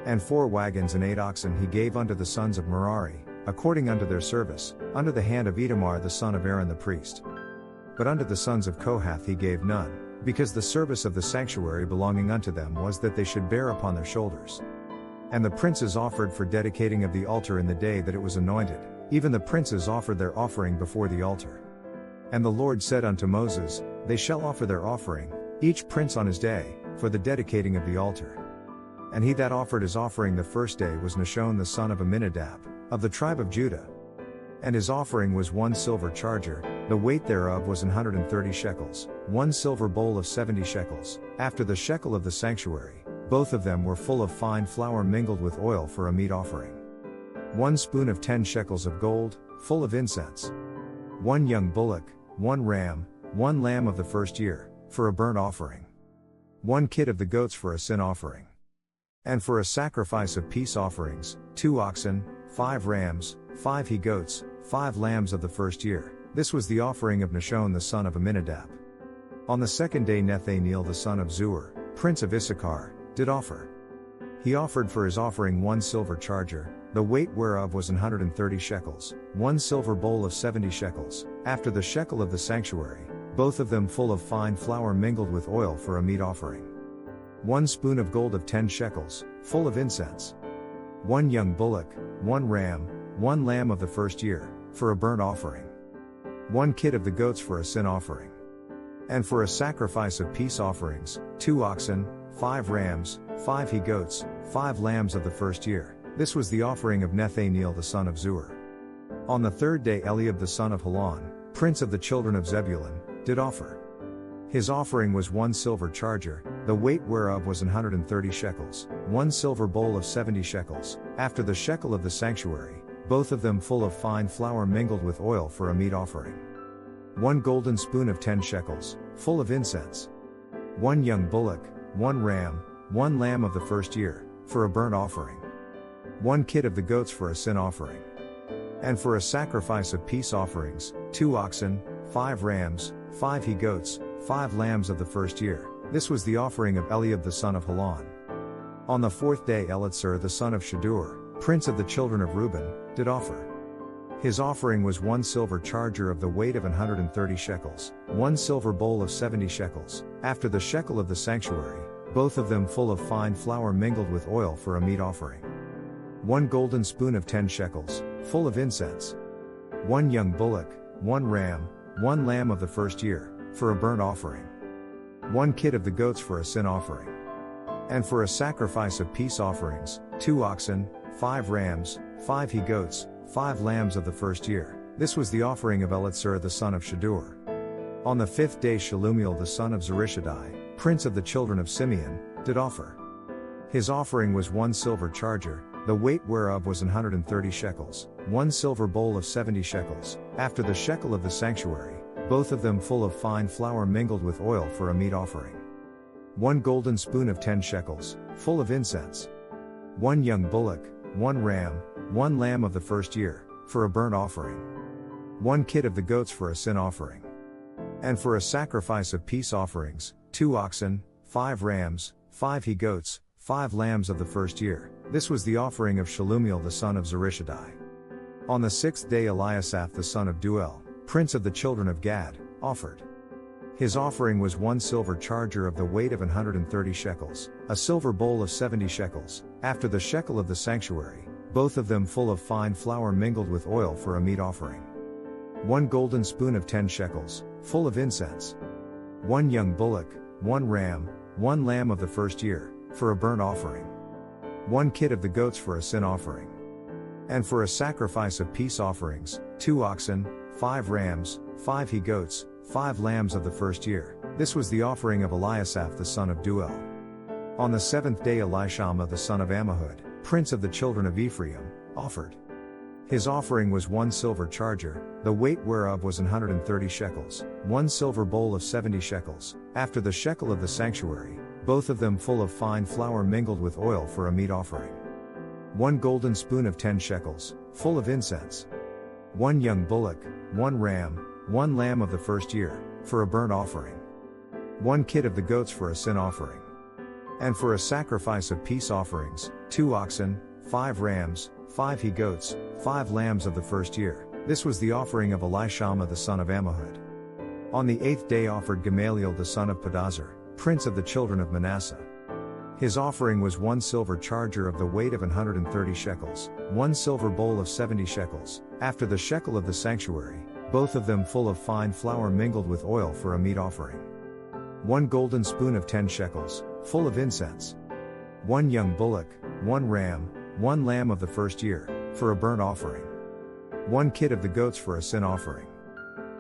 And 4 wagons and 8 oxen he gave unto the sons of Merari, according unto their service, under the hand of Itamar the son of Aaron the priest. But unto the sons of Kohath he gave none, because the service of the sanctuary belonging unto them was that they should bear upon their shoulders. And the princes offered for dedicating of the altar in the day that it was anointed, even the princes offered their offering before the altar. And the Lord said unto Moses, They shall offer their offering, each prince on his day, for the dedicating of the altar. And he that offered his offering the first day was Nashon the son of Amminadab, of the tribe of Judah. And his offering was 1 silver charger, the weight thereof was 130 shekels, 1 silver bowl of 70 shekels, after the shekel of the sanctuary, both of them were full of fine flour mingled with oil for a meat offering. 1 spoon of 10 shekels of gold, full of incense. 1 young bullock, 1 ram, 1 lamb of the first year, for a burnt offering. 1 kid of the goats for a sin offering. And for a sacrifice of peace offerings, 2 oxen, 5 rams, 5 he-goats, 5 lambs of the first year. This was the offering of Nashon the son of Amminadab. On the second day Nethaneel the son of Zuar, prince of Issachar, did offer. He offered for his offering 1 silver charger, the weight whereof was 130 shekels, 1 silver bowl of 70 shekels, after the shekel of the sanctuary, both of them full of fine flour mingled with oil for a meat offering. 1 spoon of gold of 10 shekels, full of incense. 1 young bullock, 1 ram, 1 lamb of the first year, for a burnt offering. 1 kid of the goats for a sin offering. And for a sacrifice of peace offerings, 2 oxen, 5 rams, 5 he-goats, 5 lambs of the first year. This was the offering of Nathaniel the son of Zuar. On the third day Eliab the son of Helon, prince of the children of Zebulun, did offer. His offering was 1 silver charger, the weight whereof was 130 shekels, 1 silver bowl of 70 shekels, after the shekel of the sanctuary, both of them full of fine flour mingled with oil for a meat offering. 1 golden spoon of 10 shekels, full of incense. 1 young bullock, 1 ram, 1 lamb of the first year, for a burnt offering. 1 kid of the goats for a sin offering. And for a sacrifice of peace offerings, 2 oxen, 5 rams, 5 he-goats, 5 lambs of the first year. This was the offering of Eliab the son of Helon. On the fourth day Elitzur the son of Shadur, prince of the children of Reuben, did offer. His offering was 1 silver charger of the weight of 130 shekels, 1 silver bowl of 70 shekels, after the shekel of the sanctuary, both of them full of fine flour mingled with oil for a meat offering. 1 golden spoon of 10 shekels, full of incense. 1 young bullock, 1 ram, 1 lamb of the first year, for a burnt offering. 1 kid of the goats for a sin offering. And for a sacrifice of peace offerings, 2 oxen, 5 rams, 5 he-goats, 5 lambs of the first year. This was the offering of Elitzur the son of Shadur. On the fifth day Shelumiel the son of Zurishaddai, prince of the children of Simeon, did offer. His offering was 1 silver charger, the weight whereof was 130 shekels, 1 silver bowl of 70 shekels, after the shekel of the sanctuary, both of them full of fine flour mingled with oil for a meat offering. 1 golden spoon of 10 shekels, full of incense. 1 young bullock, 1 ram, 1 lamb of the first year, for a burnt offering. 1 kid of the goats for a sin offering. And for a sacrifice of peace offerings, 2 oxen, 5 rams, 5 he-goats, 5 lambs of the first year. This was the offering of Shelumiel the son of Zurishaddai. On the sixth day Eliasaph the son of Duel, prince of the children of Gad, offered. His offering was 1 silver charger of the weight of 130 shekels, a silver bowl of 70 shekels, after the shekel of the sanctuary, both of them full of fine flour mingled with oil for a meat offering. 1 golden spoon of 10 shekels, full of incense. 1 young bullock, 1 ram, 1 lamb of the first year, for a burnt offering. 1 kid of the goats for a sin offering. And for a sacrifice of peace offerings, 2 oxen, 5 rams, 5 he-goats, 5 lambs of the first year. This was the offering of Eliasaph the son of Duel. On the seventh day Elishama the son of Ammihud, prince of the children of Ephraim, offered. His offering was 1 silver charger, the weight whereof was 130 shekels, 1 silver bowl of 70 shekels, after the shekel of the sanctuary, both of them full of fine flour mingled with oil for a meat offering. 1 golden spoon of 10 shekels, full of incense. 1 young bullock, 1 ram, 1 lamb of the first year, for a burnt offering. 1 kid of the goats for a sin offering. And for a sacrifice of peace offerings, 2 oxen, 5 rams, 5 he-goats, 5 lambs of the first year. This was the offering of Elishama the son of Ammihud. On the eighth day offered Gamaliel the son of Pedazur, prince of the children of Manasseh. His offering was 1 silver charger of the weight of 130 shekels, 1 silver bowl of 70 shekels, after the shekel of the sanctuary, both of them full of fine flour mingled with oil for a meat offering. 1 golden spoon of 10 shekels, full of incense. 1 young bullock, 1 ram, 1 lamb of the first year, for a burnt offering. 1 kid of the goats for a sin offering.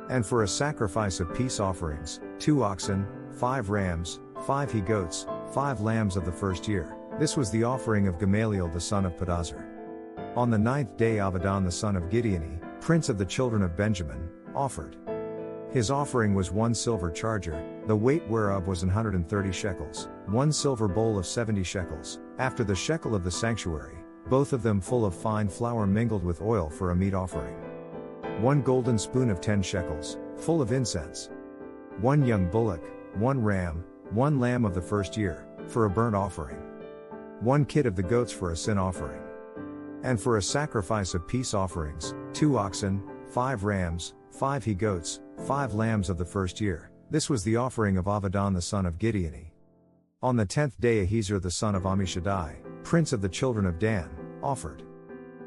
And for a sacrifice of peace offerings, 2 oxen, 5 rams, 5 he-goats, 5 lambs of the first year. This was the offering of Gamaliel the son of Pedazur. On the ninth day Abidan the son of Gideoni, prince of the children of Benjamin, offered. His offering was 1 silver charger, the weight whereof was 130 shekels, 1 silver bowl of 70 shekels, after the shekel of the sanctuary, both of them full of fine flour mingled with oil for a meat offering. 1 golden spoon of 10 shekels, full of incense. 1 young bullock, 1 ram, 1 lamb of the first year, for a burnt offering. 1 kid of the goats for a sin offering. And for a sacrifice of peace offerings, 2 oxen, 5 rams, 5 he-goats, 5 lambs of the first year. This was the offering of Abidan the son of Gideoni. On the 10th day Ahiezer the son of Ammishaddai, prince of the children of Dan, offered.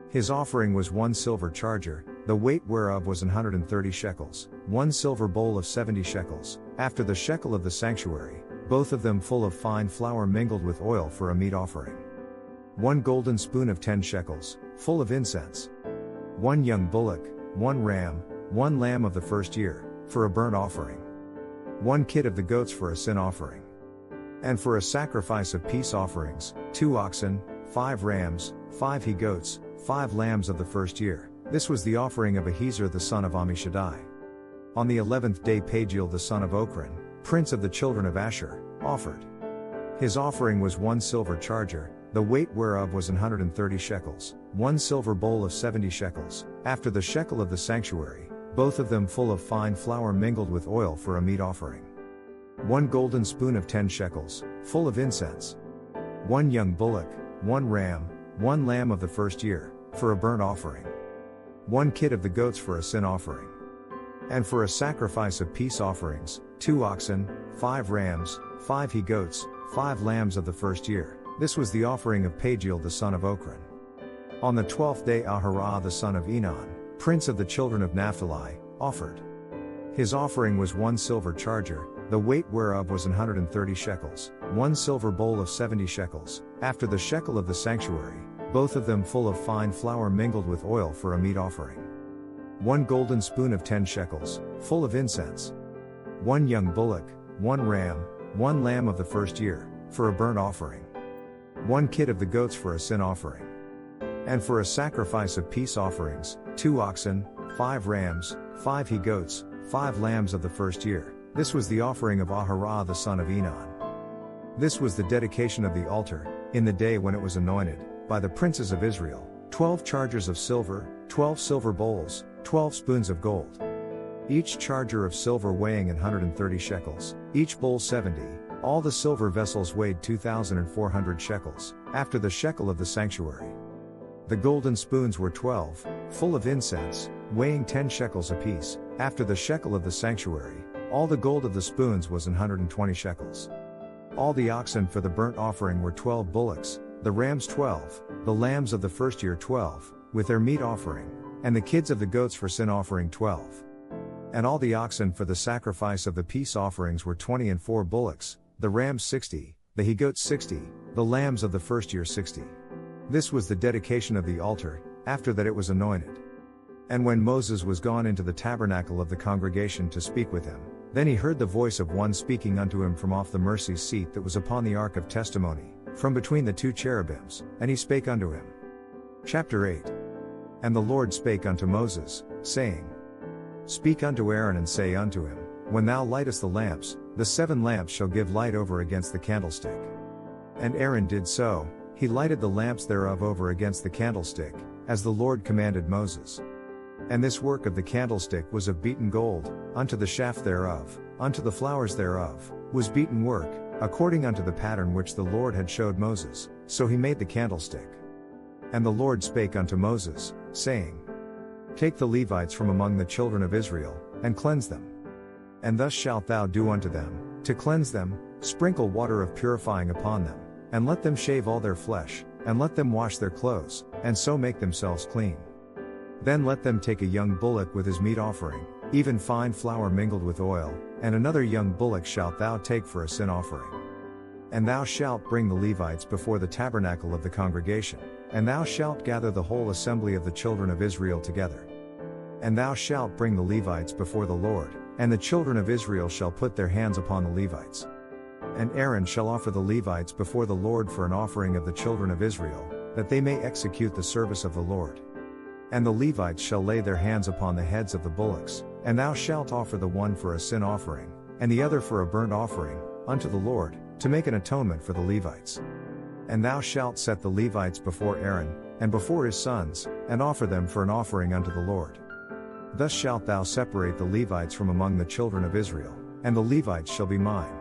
His offering was 1 silver charger, the weight whereof was 130 shekels, 1 silver bowl of 70 shekels, after the shekel of the sanctuary, both of them full of fine flour mingled with oil for a meat offering. 1 golden spoon of 10 shekels, full of incense. 1 young bullock, 1 ram, 1 lamb of the first year, for a burnt offering. 1 kid of the goats for a sin offering. And for a sacrifice of peace offerings, 2 oxen, 5 rams, 5 he-goats, 5 lambs of the first year. This was the offering of Ahiezer the son of Ammishaddai. On the 11th day Pagiel the son of Ochran, prince of the children of Asher, offered. His offering was 1 silver charger, the weight whereof was 130 shekels, 1 silver bowl of 70 shekels, after the shekel of the sanctuary, both of them full of fine flour mingled with oil for a meat offering. 1 golden spoon of 10 shekels, full of incense. 1 young bullock, 1 ram, 1 lamb of the first year, for a burnt offering. 1 kid of the goats for a sin offering. And for a sacrifice of peace offerings, 2 oxen, 5 rams, 5 he-goats, 5 lambs of the first year. This was the offering of Pagiel the son of Ochran. On the 12th day Ahirah the son of Enan, prince of the children of Naphtali, offered. His offering was 1 silver charger, the weight whereof was 130 shekels, 1 silver bowl of 70 shekels, after the shekel of the sanctuary, both of them full of fine flour mingled with oil for a meat offering. 1 golden spoon of 10 shekels, full of incense. 1 young bullock, 1 ram, 1 lamb of the first year, for a burnt offering. 1 kid of the goats for a sin offering. And for a sacrifice of peace offerings, 2 oxen, 5 rams, 5 he-goats, 5 lambs of the first year. This was the offering of Ahirah the son of Enan. This was the dedication of the altar, in the day when it was anointed, by the princes of Israel, 12 chargers of silver, 12 silver bowls, 12 spoons of gold. Each charger of silver weighing 130 shekels, each bowl 70, all the silver vessels weighed 2,400 shekels, after the shekel of the sanctuary. The golden spoons were 12, full of incense, weighing 10 shekels apiece, after the shekel of the sanctuary. All the gold of the spoons was 120 shekels. All the oxen for the burnt offering were 12 bullocks, the rams 12, the lambs of the first year 12, with their meat offering, and the kids of the goats for sin offering 12. And all the oxen for the sacrifice of the peace offerings were 20 and 4 bullocks, the rams 60, the he-goats 60, the lambs of the first year 60. This was the dedication of the altar, after that it was anointed. And when Moses was gone into the tabernacle of the congregation to speak with him, then he heard the voice of one speaking unto him from off the mercy seat that was upon the ark of testimony, from between the 2 cherubims, and he spake unto him. Chapter 8. And the Lord spake unto Moses, saying, Speak unto Aaron and say unto him, When thou lightest the lamps, the 7 lamps shall give light over against the candlestick. And Aaron did so, he lighted the lamps thereof over against the candlestick, as the Lord commanded Moses. And this work of the candlestick was of beaten gold, unto the shaft thereof, unto the flowers thereof, was beaten work, according unto the pattern which the Lord had showed Moses, so he made the candlestick. And the Lord spake unto Moses, saying, Take the Levites from among the children of Israel, and cleanse them. And thus shalt thou do unto them, to cleanse them, sprinkle water of purifying upon them, and let them shave all their flesh, and let them wash their clothes, and so make themselves clean. Then let them take a young bullock with his meat offering, even fine flour mingled with oil, and another young bullock shalt thou take for a sin offering. And thou shalt bring the Levites before the tabernacle of the congregation, and thou shalt gather the whole assembly of the children of Israel together. And thou shalt bring the Levites before the Lord, and the children of Israel shall put their hands upon the Levites. And Aaron shall offer the Levites before the Lord for an offering of the children of Israel, that they may execute the service of the Lord. And the Levites shall lay their hands upon the heads of the bullocks, and thou shalt offer the one for a sin offering, and the other for a burnt offering, unto the Lord, to make an atonement for the Levites. And thou shalt set the Levites before Aaron, and before his sons, and offer them for an offering unto the Lord. Thus shalt thou separate the Levites from among the children of Israel, and the Levites shall be mine.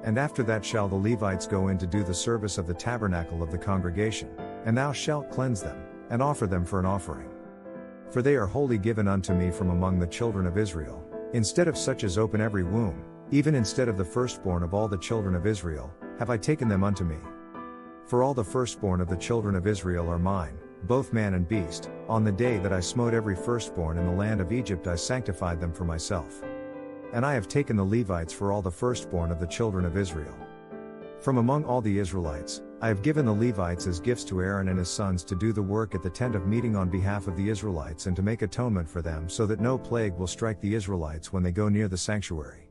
And after that shall the Levites go in to do the service of the tabernacle of the congregation, and thou shalt cleanse them, and offer them for an offering. For they are wholly given unto me from among the children of Israel, instead of such as open every womb, even instead of the firstborn of all the children of Israel, have I taken them unto me. For all the firstborn of the children of Israel are mine, both man and beast, on the day that I smote every firstborn in the land of Egypt I sanctified them for myself. And I have taken the Levites for all the firstborn of the children of Israel. From among all the Israelites, I have given the Levites as gifts to Aaron and his sons to do the work at the tent of meeting on behalf of the Israelites and to make atonement for them so that no plague will strike the Israelites when they go near the sanctuary.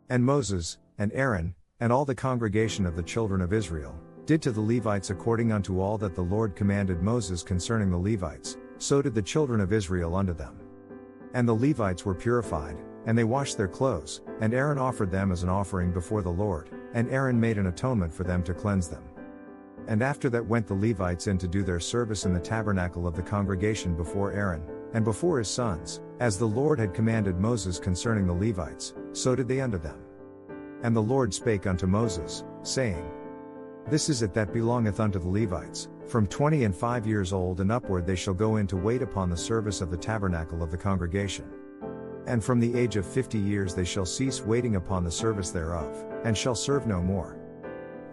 And Moses, and Aaron, and all the congregation of the children of Israel, did to the Levites according unto all that the Lord commanded Moses concerning the Levites, so did the children of Israel unto them. And the Levites were purified, and they washed their clothes, and Aaron offered them as an offering before the Lord, and Aaron made an atonement for them to cleanse them. And after that went the Levites in to do their service in the tabernacle of the congregation before Aaron, and before his sons, as the Lord had commanded Moses concerning the Levites, so did they unto them. And the Lord spake unto Moses, saying, This is it that belongeth unto the Levites, from 25 years old and upward they shall go in to wait upon the service of the tabernacle of the congregation. And from the age of 50 years they shall cease waiting upon the service thereof, and shall serve no more,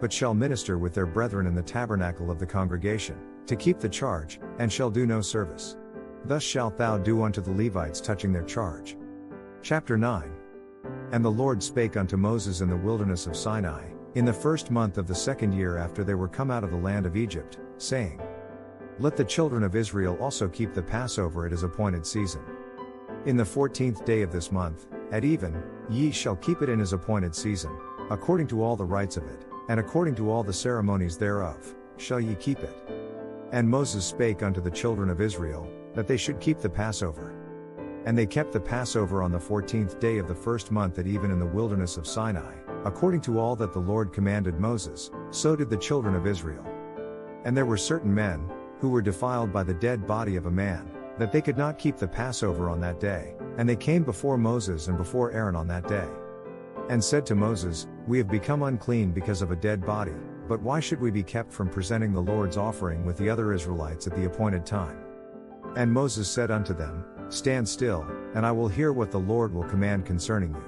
but shall minister with their brethren in the tabernacle of the congregation, to keep the charge, and shall do no service. Thus shalt thou do unto the Levites touching their charge. Chapter 9. And the Lord spake unto Moses in the wilderness of Sinai, in the first month of the second year after they were come out of the land of Egypt, saying, Let the children of Israel also keep the Passover at his appointed season. In the 14th day of this month, at even, ye shall keep it in his appointed season, according to all the rites of it, and according to all the ceremonies thereof, shall ye keep it. And Moses spake unto the children of Israel, that they should keep the Passover. And they kept the Passover on the 14th day of the first month at even in the wilderness of Sinai, according to all that the Lord commanded Moses, so did the children of Israel. And there were certain men, who were defiled by the dead body of a man, that they could not keep the Passover on that day, and they came before Moses and before Aaron on that day. And said to Moses, We have become unclean because of a dead body, but why should we be kept from presenting the Lord's offering with the other Israelites at the appointed time? And Moses said unto them, Stand still, and I will hear what the Lord will command concerning you.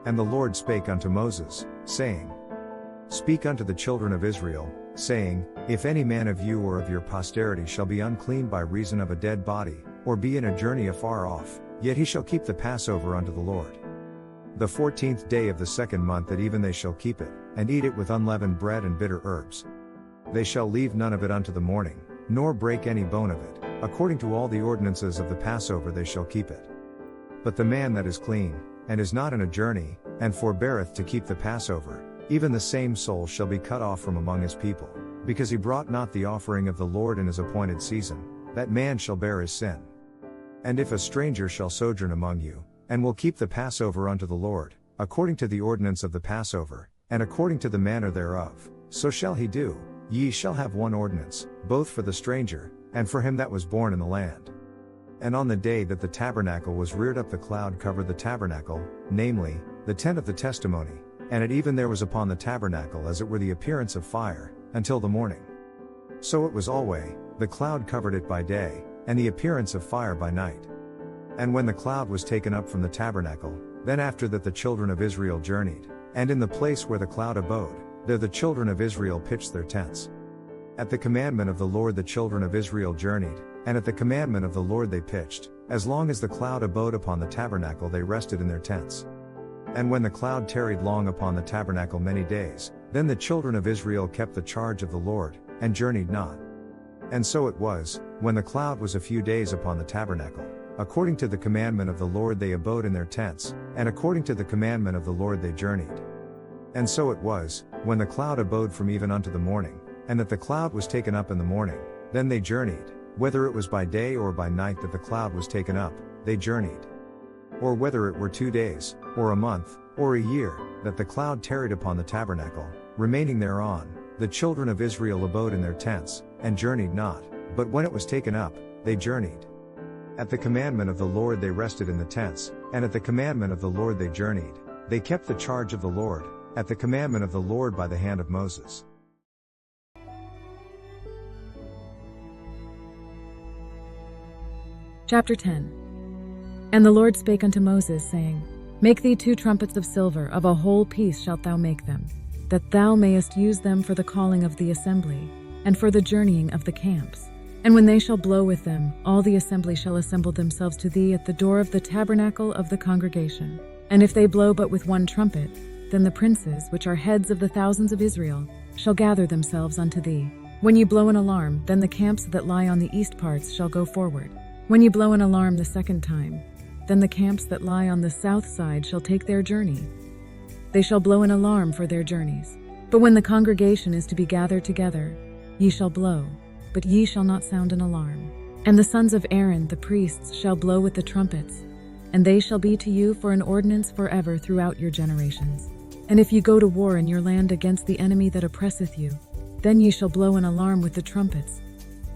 And the Lord spake unto Moses, saying, Speak unto the children of Israel, saying, If any man of you or of your posterity shall be unclean by reason of a dead body, or be in a journey afar off, yet he shall keep the Passover unto the Lord. The 14th day of the second month at even they shall keep it, and eat it with unleavened bread and bitter herbs. They shall leave none of it unto the morning, nor break any bone of it, according to all the ordinances of the Passover they shall keep it. But the man that is clean, and is not in a journey, and forbeareth to keep the Passover, even the same soul shall be cut off from among his people, because he brought not the offering of the Lord in his appointed season, that man shall bear his sin. And if a stranger shall sojourn among you, and will keep the Passover unto the Lord, according to the ordinance of the Passover, and according to the manner thereof, so shall he do. Ye shall have one ordinance, both for the stranger, and for him that was born in the land. And on the day that the tabernacle was reared up the cloud covered the tabernacle, namely, the tent of the testimony, and at even there was upon the tabernacle as it were the appearance of fire, until the morning. So it was alway, the cloud covered it by day, and the appearance of fire by night. And when the cloud was taken up from the tabernacle, then after that the children of Israel journeyed, and in the place where the cloud abode, there the children of Israel pitched their tents. At the commandment of the Lord the children of Israel journeyed, and at the commandment of the Lord they pitched, as long as the cloud abode upon the tabernacle they rested in their tents. And when the cloud tarried long upon the tabernacle many days, then the children of Israel kept the charge of the Lord, and journeyed not. And so it was, when the cloud was a few days upon the tabernacle, according to the commandment of the Lord they abode in their tents, and according to the commandment of the Lord they journeyed. And so it was, when the cloud abode from even unto the morning, and that the cloud was taken up in the morning, then they journeyed, whether it was by day or by night that the cloud was taken up, they journeyed. Or whether it were 2 days, or a month, or a year, that the cloud tarried upon the tabernacle, remaining thereon, the children of Israel abode in their tents, and journeyed not, but when it was taken up, they journeyed. At the commandment of the Lord they rested in the tents, and at the commandment of the Lord they journeyed. They kept the charge of the Lord, at the commandment of the Lord by the hand of Moses. Chapter 10. And the Lord spake unto Moses, saying, Make thee 2 trumpets of silver, of a whole piece shalt thou make them, that thou mayest use them for the calling of the assembly, and for the journeying of the camps. And when they shall blow with them, all the assembly shall assemble themselves to thee at the door of the tabernacle of the congregation. And if they blow but with one trumpet, then the princes, which are heads of the thousands of Israel, shall gather themselves unto thee. When ye blow an alarm, then the camps that lie on the east parts shall go forward. When ye blow an alarm the second time, then the camps that lie on the south side shall take their journey. They shall blow an alarm for their journeys. But when the congregation is to be gathered together, ye shall blow, but ye shall not sound an alarm. And the sons of Aaron the priests shall blow with the trumpets, and they shall be to you for an ordinance forever throughout your generations. And if ye go to war in your land against the enemy that oppresseth you, then ye shall blow an alarm with the trumpets,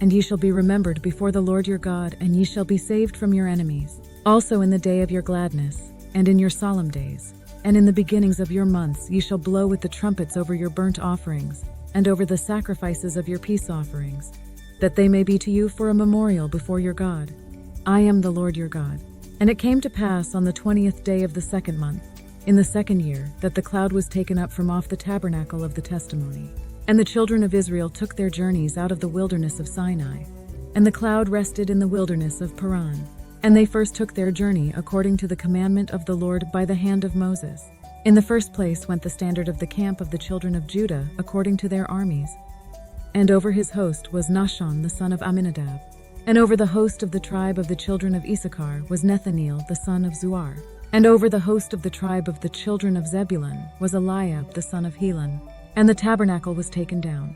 and ye shall be remembered before the Lord your God, and ye shall be saved from your enemies. Also in the day of your gladness, and in your solemn days, and in the beginnings of your months ye shall blow with the trumpets over your burnt offerings, and over the sacrifices of your peace offerings, that they may be to you for a memorial before your God. I am the Lord your God. And it came to pass on the 20th day of the second month, in the second year, that the cloud was taken up from off the tabernacle of the testimony. And the children of Israel took their journeys out of the wilderness of Sinai, and the cloud rested in the wilderness of Paran. And they first took their journey according to the commandment of the Lord by the hand of Moses. In the first place went the standard of the camp of the children of Judah according to their armies. And over his host was Nahshon the son of Amminadab. And over the host of the tribe of the children of Issachar was Nethaneel the son of Zuar. And over the host of the tribe of the children of Zebulun was Eliab the son of Helon. And the tabernacle was taken down.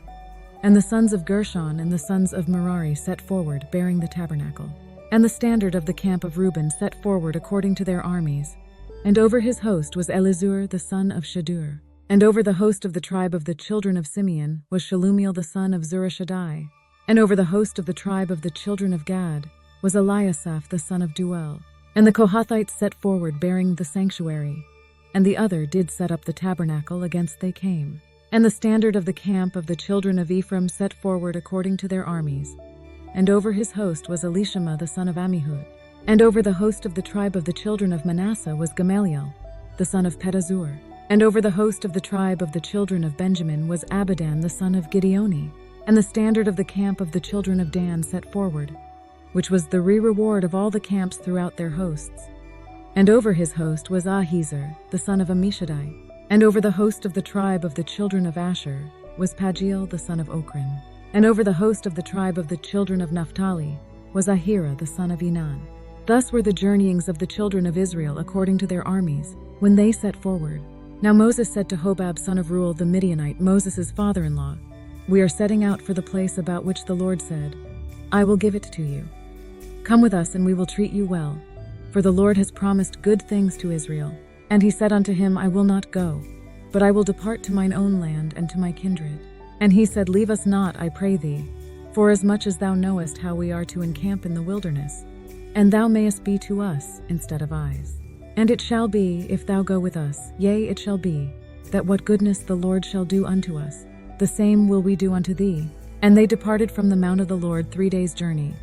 And the sons of Gershon and the sons of Merari set forward, bearing the tabernacle. And the standard of the camp of Reuben set forward according to their armies. And over his host was Elizur the son of Shadur. And over the host of the tribe of the children of Simeon was Shalumiel the son of Zurishaddai. And over the host of the tribe of the children of Gad was Eliasaph the son of Duel. And the Kohathites set forward, bearing the sanctuary. And the other did set up the tabernacle against they came. And the standard of the camp of the children of Ephraim set forward according to their armies. And over his host was Elishama the son of Ammihud. And over the host of the tribe of the children of Manasseh was Gamaliel, the son of Pedazur. And over the host of the tribe of the children of Benjamin was Abidan the son of Gideoni. And the standard of the camp of the children of Dan set forward, which was the reward of all the camps throughout their hosts. And over his host was Ahiezer, the son of Ammishaddai. And over the host of the tribe of the children of Asher was Pagiel, the son of Ochran. And over the host of the tribe of the children of Naphtali was Ahira, the son of Enan. Thus were the journeyings of the children of Israel according to their armies, when they set forward. Now Moses said to Hobab, son of Reuel the Midianite, Moses' father-in-law, We are setting out for the place about which the Lord said, I will give it to you. Come with us, and we will treat you well, for the Lord has promised good things to Israel. And he said unto him, I will not go, but I will depart to mine own land and to my kindred. And he said, Leave us not, I pray thee, forasmuch as thou knowest how we are to encamp in the wilderness, and thou mayest be to us instead of eyes. And it shall be, if thou go with us, yea, it shall be, that what goodness the Lord shall do unto us, the same will we do unto thee. And they departed from the mount of the Lord 3 days' journey,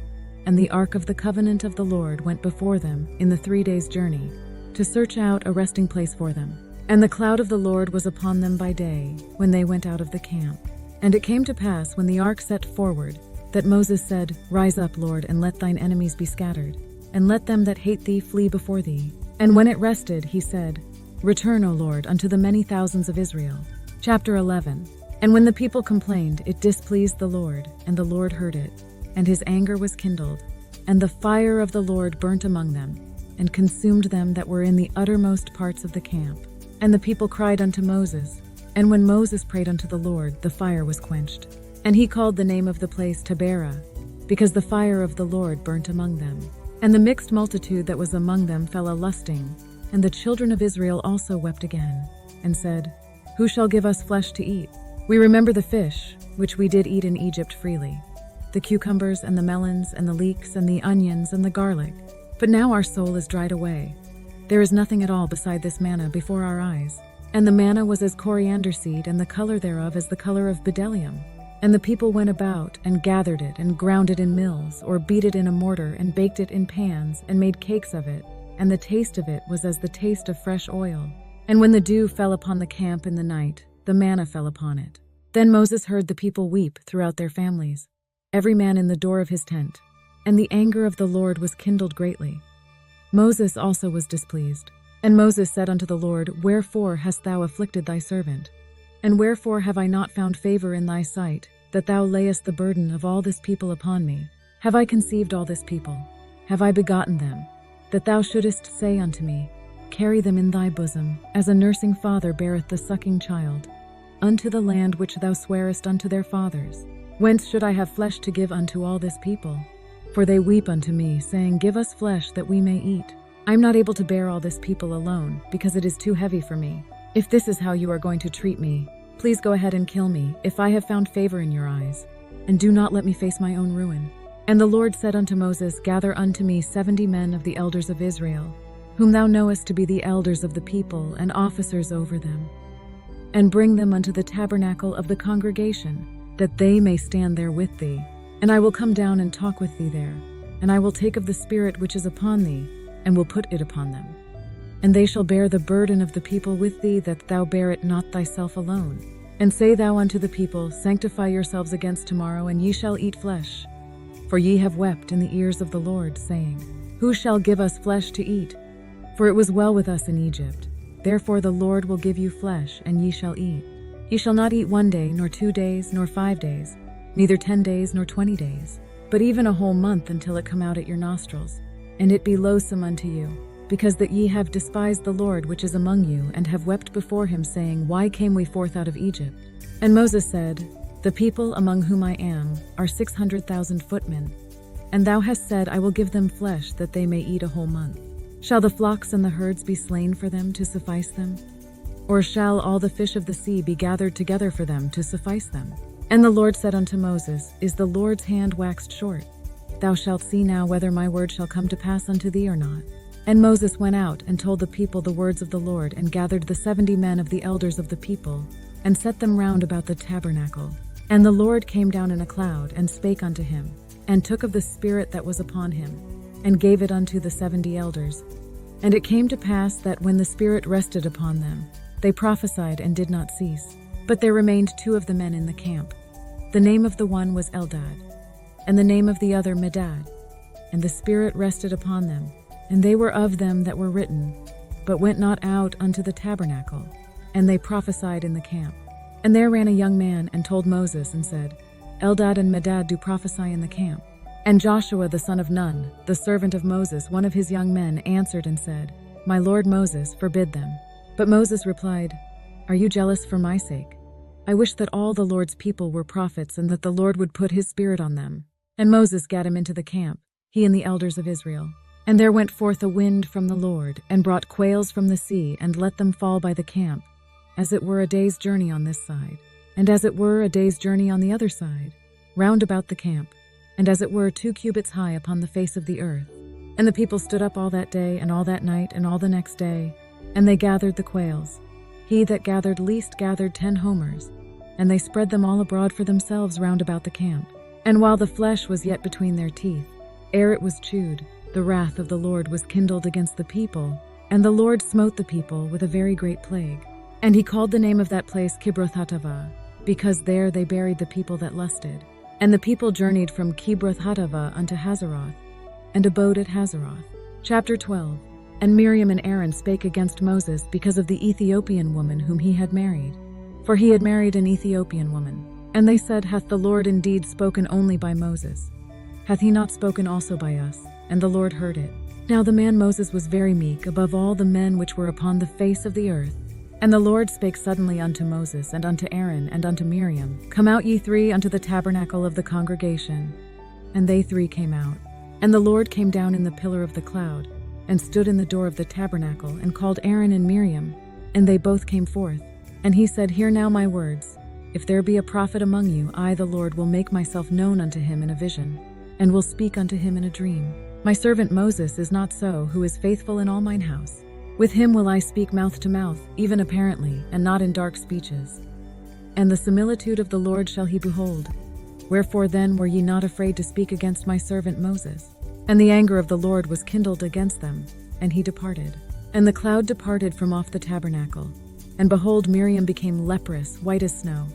and the ark of the covenant of the Lord went before them in the 3 days' journey, to search out a resting place for them. And the cloud of the Lord was upon them by day, when they went out of the camp. And it came to pass, when the ark set forward, that Moses said, Rise up, Lord, and let thine enemies be scattered, and let them that hate thee flee before thee. And when it rested, he said, Return, O Lord, unto the many thousands of Israel. Chapter 11. And when the people complained, it displeased the Lord, and the Lord heard it, and his anger was kindled, and the fire of the Lord burnt among them, and consumed them that were in the uttermost parts of the camp. And the people cried unto Moses. And when Moses prayed unto the Lord, the fire was quenched. And he called the name of the place Taberah, because the fire of the Lord burnt among them. And the mixed multitude that was among them fell a-lusting, and the children of Israel also wept again, and said, Who shall give us flesh to eat? We remember the fish, which we did eat in Egypt freely, the cucumbers and the melons and the leeks and the onions and the garlic. But now our soul is dried away. There is nothing at all beside this manna before our eyes. And the manna was as coriander seed, and the color thereof as the color of bdellium. And the people went about, and gathered it, and ground it in mills, or beat it in a mortar, and baked it in pans, and made cakes of it. And the taste of it was as the taste of fresh oil. And when the dew fell upon the camp in the night, the manna fell upon it. Then Moses heard the people weep throughout their families, every man in the door of his tent. And the anger of the Lord was kindled greatly. Moses also was displeased. And Moses said unto the Lord, Wherefore hast thou afflicted thy servant? And wherefore have I not found favor in thy sight, that thou layest the burden of all this people upon me? Have I conceived all this people? Have I begotten them? That thou shouldest say unto me, Carry them in thy bosom, as a nursing father beareth the sucking child, unto the land which thou swarest unto their fathers. Whence should I have flesh to give unto all this people? For they weep unto me, saying, Give us flesh that we may eat. I am not able to bear all this people alone, because it is too heavy for me. If this is how you are going to treat me, please go ahead and kill me, if I have found favor in your eyes, and do not let me face my own ruin. And the Lord said unto Moses, Gather unto me 70 men of the elders of Israel, whom thou knowest to be the elders of the people and officers over them, and bring them unto the tabernacle of the congregation, that they may stand there with thee. And I will come down and talk with thee there, and I will take of the Spirit which is upon thee, and will put it upon them. And they shall bear the burden of the people with thee, that thou bear it not thyself alone. And say thou unto the people, Sanctify yourselves against tomorrow, and ye shall eat flesh. For ye have wept in the ears of the Lord, saying, Who shall give us flesh to eat? For it was well with us in Egypt. Therefore the Lord will give you flesh, and ye shall eat. Ye shall not eat 1 day, nor 2 days, nor 5 days, neither 10 days, nor 20 days, but even a whole month, until it come out at your nostrils, and it be loathsome unto you, because that ye have despised the Lord which is among you, and have wept before him, saying, Why came we forth out of Egypt? And Moses said, The people among whom I am are 600,000 footmen, and thou hast said, I will give them flesh, that they may eat a whole month. Shall the flocks and the herds be slain for them to suffice them? Or shall all the fish of the sea be gathered together for them to suffice them? And the Lord said unto Moses, Is the Lord's hand waxed short? Thou shalt see now whether my word shall come to pass unto thee or not. And Moses went out and told the people the words of the Lord, and gathered the 70 men of the elders of the people, and set them round about the tabernacle. And the Lord came down in a cloud, and spake unto him, and took of the Spirit that was upon him, and gave it unto the 70 elders. And it came to pass that when the Spirit rested upon them, they prophesied and did not cease. But there remained 2 of the men in the camp. The name of the one was Eldad, and the name of the other Medad. And the Spirit rested upon them, and they were of them that were written, but went not out unto the tabernacle, and they prophesied in the camp. And there ran a young man, and told Moses, and said, Eldad and Medad do prophesy in the camp. And Joshua the son of Nun, the servant of Moses, one of his young men, answered and said, My lord Moses, forbid them. But Moses replied, Are you jealous for my sake? I wish that all the Lord's people were prophets, and that the Lord would put his Spirit on them. And Moses gat him into the camp, he and the elders of Israel. And there went forth a wind from the Lord, and brought quails from the sea, and let them fall by the camp, as it were a day's journey on this side, and as it were a day's journey on the other side, round about the camp, and as it were 2 cubits high upon the face of the earth. And the people stood up all that day, and all that night, and all the next day, and they gathered the quails. He that gathered least gathered 10 homers, and they spread them all abroad for themselves round about the camp. And while the flesh was yet between their teeth, ere it was chewed, the wrath of the Lord was kindled against the people, and the Lord smote the people with a very great plague. And he called the name of that place Kibroth-Hattaavah, because there they buried the people that lusted. And the people journeyed from Kibroth-Hattaavah unto Hazeroth, and abode at Hazeroth. Chapter 12. And Miriam and Aaron spake against Moses because of the Ethiopian woman whom he had married. For he had married an Ethiopian woman. And they said, Hath the Lord indeed spoken only by Moses? Hath he not spoken also by us? And the Lord heard it. Now the man Moses was very meek above all the men which were upon the face of the earth. And the Lord spake suddenly unto Moses, and unto Aaron, and unto Miriam, Come out ye 3 unto the tabernacle of the congregation. And they 3 came out. And the Lord came down in the pillar of the cloud, and stood in the door of the tabernacle, and called Aaron and Miriam, and they both came forth. And he said, Hear now my words. If there be a prophet among you, I the Lord will make myself known unto him in a vision, and will speak unto him in a dream. My servant Moses is not so, who is faithful in all mine house. With him will I speak mouth to mouth, even apparently, and not in dark speeches. And the similitude of the Lord shall he behold. Wherefore then were ye not afraid to speak against my servant Moses? And the anger of the Lord was kindled against them, and he departed. And the cloud departed from off the tabernacle. And behold, Miriam became leprous, white as snow.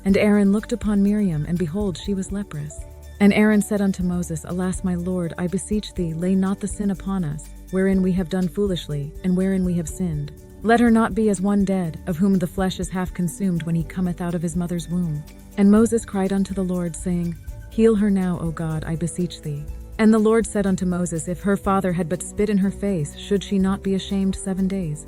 And Aaron looked upon Miriam, and behold, she was leprous. And Aaron said unto Moses, Alas, my Lord, I beseech thee, lay not the sin upon us, wherein we have done foolishly, and wherein we have sinned. Let her not be as one dead, of whom the flesh is half consumed when he cometh out of his mother's womb. And Moses cried unto the Lord, saying, Heal her now, O God, I beseech thee. And the Lord said unto Moses, If her father had but spit in her face, should she not be ashamed 7 days?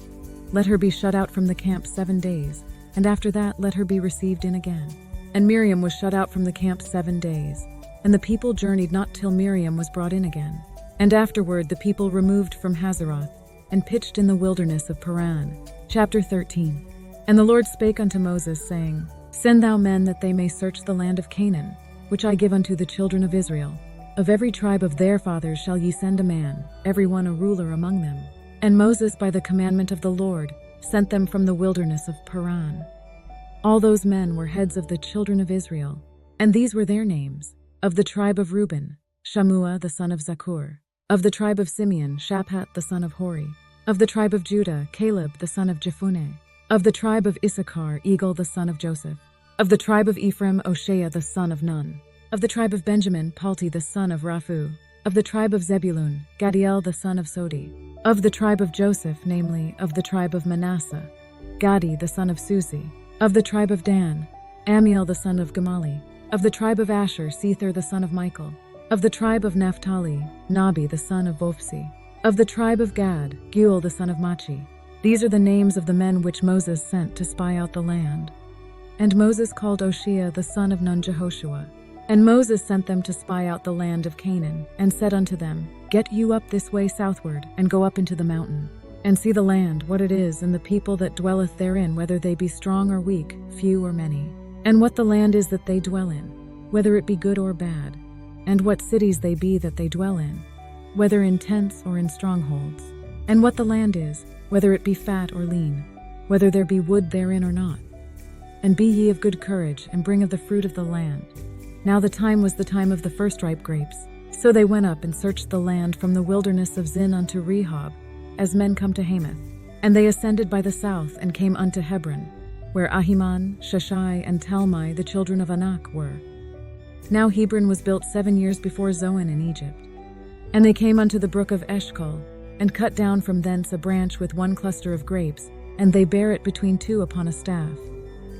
Let her be shut out from the camp 7 days, and after that let her be received in again. And Miriam was shut out from the camp 7 days. And the people journeyed not till Miriam was brought in again. And afterward the people removed from Hazeroth, and pitched in the wilderness of Paran. Chapter 13. And the Lord spake unto Moses, saying, Send thou men that they may search the land of Canaan, which I give unto the children of Israel. Of every tribe of their fathers shall ye send a man, every one a ruler among them. And Moses, by the commandment of the Lord, sent them from the wilderness of Paran. All those men were heads of the children of Israel, and these were their names. Of the tribe of Reuben, Shammua the son of Zakur. Of the tribe of Simeon, Shaphat the son of Hori. Of the tribe of Judah, Caleb the son of Jephunneh. Of the tribe of Issachar, Egal the son of Joseph. Of the tribe of Ephraim, Oshea the son of Nun. Of the tribe of Benjamin, Palti the son of Raphu. Of the tribe of Zebulun, Gadiel the son of Sodi. Of the tribe of Joseph, namely, of the tribe of Manasseh, Gadi the son of Susi. Of the tribe of Dan, Amiel the son of Gamali. Of the tribe of Asher, Sethur the son of Michael. Of the tribe of Naphtali, Nabi the son of Vophsi. Of the tribe of Gad, Geuel the son of Machi. These are the names of the men which Moses sent to spy out the land. And Moses called Oshea the son of Nun Jehoshua. And Moses sent them to spy out the land of Canaan, and said unto them, Get you up this way southward, and go up into the mountain, and see the land, what it is, and the people that dwelleth therein, whether they be strong or weak, few or many. And what the land is that they dwell in, whether it be good or bad, and what cities they be that they dwell in, whether in tents or in strongholds, and what the land is, whether it be fat or lean, whether there be wood therein or not. And be ye of good courage, and bring of the fruit of the land. Now the time was the time of the first ripe grapes. So they went up and searched the land from the wilderness of Zin unto Rehob, as men come to Hamath. And they ascended by the south, and came unto Hebron, where Ahiman, Shashai, and Talmai, the children of Anak, were. Now Hebron was built 7 years before Zoan in Egypt. And they came unto the brook of Eshcol, and cut down from thence a branch with one cluster of grapes, and they bare it between two upon a staff.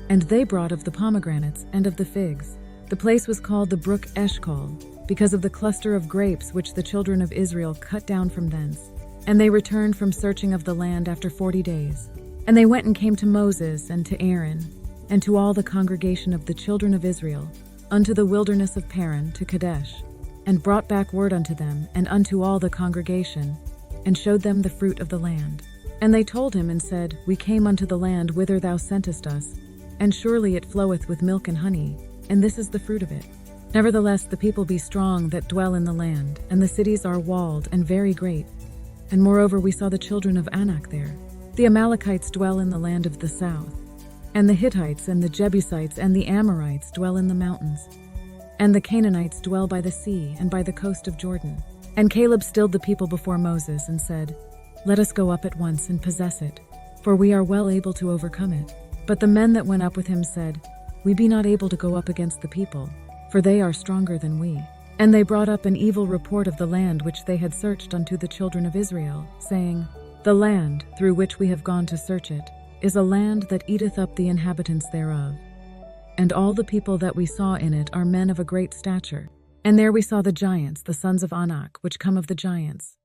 And they brought of the pomegranates and of the figs. The place was called the brook Eshcol, because of the cluster of grapes which the children of Israel cut down from thence. And they returned from searching of the land after 40 days. And they went and came to Moses and to Aaron, and to all the congregation of the children of Israel, unto the wilderness of Paran, to Kadesh, and brought back word unto them, and unto all the congregation, and showed them the fruit of the land. And they told him and said, We came unto the land whither thou sentest us, and surely it floweth with milk and honey, and this is the fruit of it. Nevertheless the people be strong that dwell in the land, and the cities are walled and very great. And moreover we saw the children of Anak there. The Amalekites dwell in the land of the south, and the Hittites and the Jebusites and the Amorites dwell in the mountains, and the Canaanites dwell by the sea and by the coast of Jordan. And Caleb stilled the people before Moses and said, Let us go up at once and possess it, for we are well able to overcome it. But the men that went up with him said, We be not able to go up against the people, for they are stronger than we. And they brought up an evil report of the land which they had searched unto the children of Israel, saying, The land, through which we have gone to search it, is a land that eateth up the inhabitants thereof. And all the people that we saw in it are men of a great stature. And there we saw the giants, the sons of Anak, which come of the giants.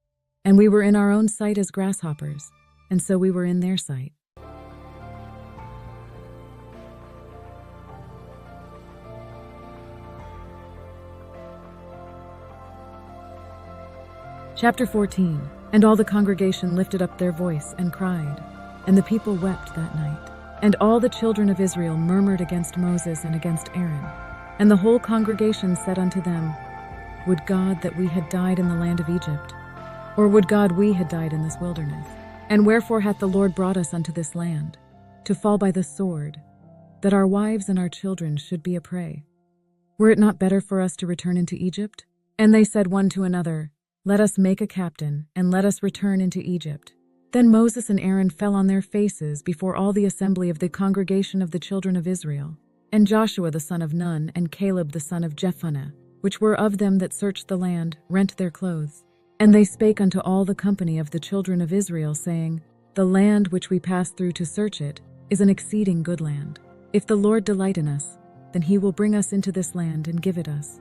And we were in our own sight as grasshoppers, and so we were in their sight. Chapter 14. And all the congregation lifted up their voice and cried, and the people wept that night. And all the children of Israel murmured against Moses and against Aaron. And the whole congregation said unto them, Would God that we had died in the land of Egypt, or would God we had died in this wilderness? And wherefore hath the Lord brought us unto this land, to fall by the sword, that our wives and our children should be a prey? Were it not better for us to return into Egypt? And they said one to another, Let us make a captain, and let us return into Egypt. Then Moses and Aaron fell on their faces before all the assembly of the congregation of the children of Israel. And Joshua the son of Nun, and Caleb the son of Jephunneh, which were of them that searched the land, rent their clothes. And they spake unto all the company of the children of Israel, saying, The land which we passed through to search it is an exceeding good land. If the Lord delight in us, then he will bring us into this land and give it us,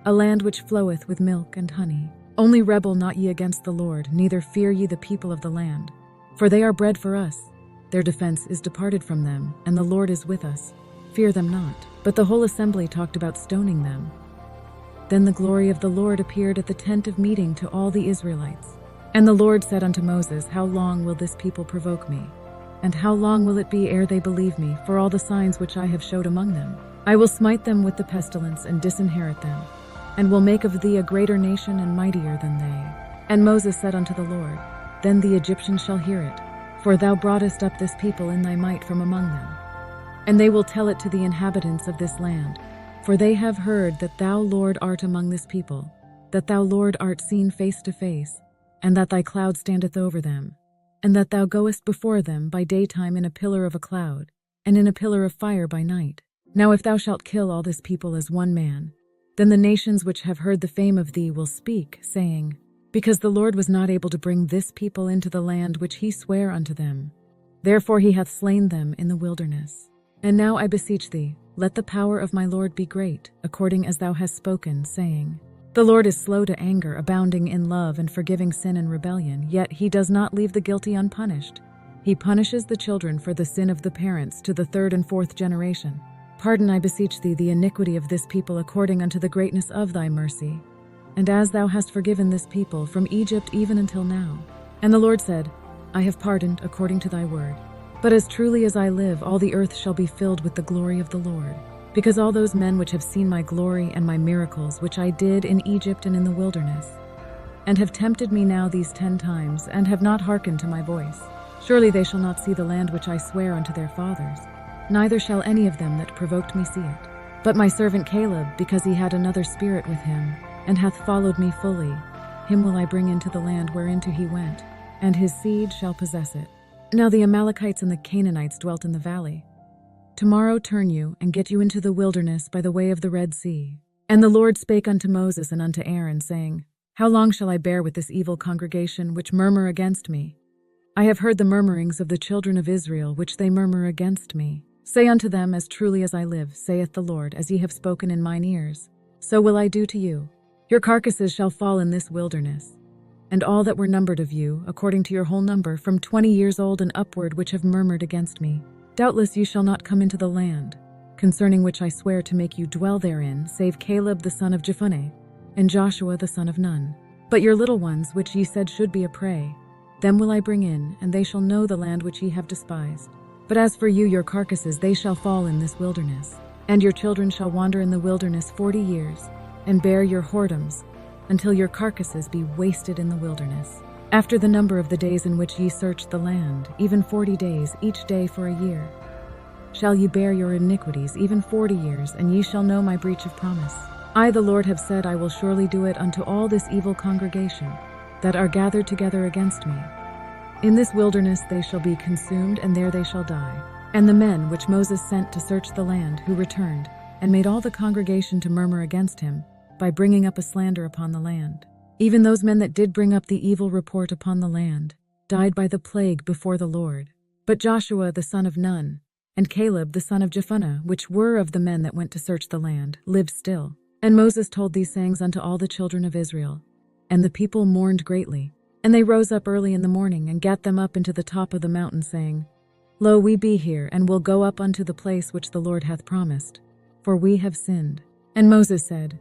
a land which floweth with milk and honey. Only rebel not ye against the Lord, neither fear ye the people of the land. For they are bread for us, their defense is departed from them, and the Lord is with us. Fear them not. But the whole assembly talked about stoning them. Then the glory of the Lord appeared at the tent of meeting to all the Israelites. And the Lord said unto Moses, How long will this people provoke me? And how long will it be ere they believe me, for all the signs which I have showed among them? I will smite them with the pestilence, and disinherit them, and will make of thee a greater nation and mightier than they. And Moses said unto the Lord, Then the Egyptians shall hear it, for thou broughtest up this people in thy might from among them. And they will tell it to the inhabitants of this land, for they have heard that thou, Lord, art among this people, that thou, Lord, art seen face to face, and that thy cloud standeth over them, and that thou goest before them by daytime in a pillar of a cloud, and in a pillar of fire by night. Now if thou shalt kill all this people as one man, then the nations which have heard the fame of thee will speak, saying, Because the Lord was not able to bring this people into the land which he sware unto them, therefore he hath slain them in the wilderness. And now I beseech thee, let the power of my Lord be great, according as thou hast spoken, saying, The Lord is slow to anger, abounding in love, and forgiving sin and rebellion, yet he does not leave the guilty unpunished. He punishes the children for the sin of the parents to the third and fourth generation. Pardon, I beseech thee, the iniquity of this people according unto the greatness of thy mercy, and as thou hast forgiven this people from Egypt even until now. And the Lord said, I have pardoned according to thy word. But as truly as I live, all the earth shall be filled with the glory of the Lord. Because all those men which have seen my glory and my miracles, which I did in Egypt and in the wilderness, and have tempted me now these 10 times, and have not hearkened to my voice, surely they shall not see the land which I swear unto their fathers, neither shall any of them that provoked me see it. But my servant Caleb, because he had another spirit with him, and hath followed me fully, him will I bring into the land whereinto he went, and his seed shall possess it. Now the Amalekites and the Canaanites dwelt in the valley. Tomorrow turn you, and get you into the wilderness by the way of the Red Sea. And the Lord spake unto Moses and unto Aaron, saying, How long shall I bear with this evil congregation which murmur against me? I have heard the murmurings of the children of Israel, which they murmur against me. Say unto them, As truly as I live, saith the Lord, as ye have spoken in mine ears, so will I do to you. Your carcasses shall fall in this wilderness, and all that were numbered of you, according to your whole number, from 20 years old and upward, which have murmured against me. Doubtless you shall not come into the land, concerning which I swear to make you dwell therein, save Caleb the son of Jephunneh, and Joshua the son of Nun. But your little ones, which ye said should be a prey, them will I bring in, and they shall know the land which ye have despised. But as for you, your carcasses, they shall fall in this wilderness, and your children shall wander in the wilderness 40 years, and bear your whoredoms, until your carcasses be wasted in the wilderness. After the number of the days in which ye searched the land, even 40 days, each day for a year, shall ye bear your iniquities, even 40 years, and ye shall know my breach of promise. I, the Lord, have said, I will surely do it unto all this evil congregation that are gathered together against me. In this wilderness they shall be consumed, and there they shall die. And the men which Moses sent to search the land, who returned, and made all the congregation to murmur against him, by bringing up a slander upon the land. Even those men that did bring up the evil report upon the land, died by the plague before the Lord. But Joshua the son of Nun, and Caleb the son of Jephunneh, which were of the men that went to search the land, lived still. And Moses told these sayings unto all the children of Israel. And the people mourned greatly. And they rose up early in the morning, and gat them up into the top of the mountain, saying, Lo, we be here, and will go up unto the place which the Lord hath promised, for we have sinned. And Moses said,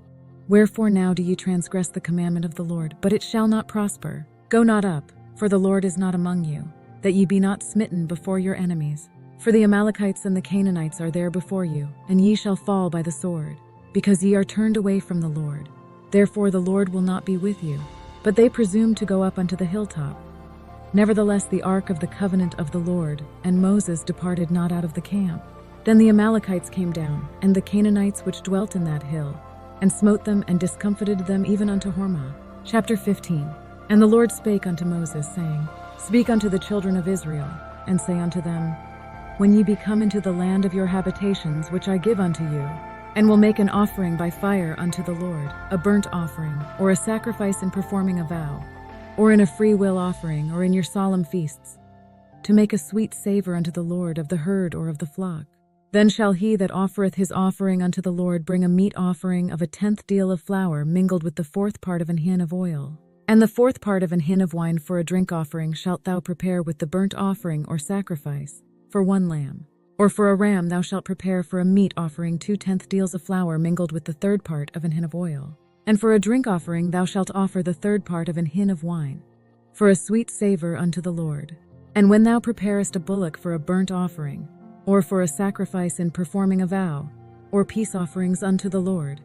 Wherefore now do ye transgress the commandment of the Lord? But it shall not prosper. Go not up, for the Lord is not among you, that ye be not smitten before your enemies. For the Amalekites and the Canaanites are there before you, and ye shall fall by the sword, because ye are turned away from the Lord. Therefore the Lord will not be with you. But they presumed to go up unto the hilltop. Nevertheless the ark of the covenant of the Lord, and Moses departed not out of the camp. Then the Amalekites came down, and the Canaanites which dwelt in that hill, and smote them, and discomfited them even unto Hormah. Chapter 15. And the Lord spake unto Moses, saying, Speak unto the children of Israel, and say unto them, When ye be come into the land of your habitations, which I give unto you, and will make an offering by fire unto the Lord, a burnt offering, or a sacrifice in performing a vow, or in a free will offering, or in your solemn feasts, to make a sweet savor unto the Lord of the herd or of the flock. Then shall he that offereth his offering unto the Lord bring a meat offering of a 10th deal of flour mingled with the 4th part of an hin of oil. And the 4th part of an hin of wine for a drink offering shalt thou prepare with the burnt offering or sacrifice, for 1 lamb. Or for a ram thou shalt prepare for a meat offering 2 tenth deals of flour mingled with the 3rd part of an hin of oil. And for a drink offering thou shalt offer the 3rd part of an hin of wine, for a sweet savor unto the Lord. And when thou preparest a bullock for a burnt offering, or for a sacrifice in performing a vow, or peace offerings unto the Lord,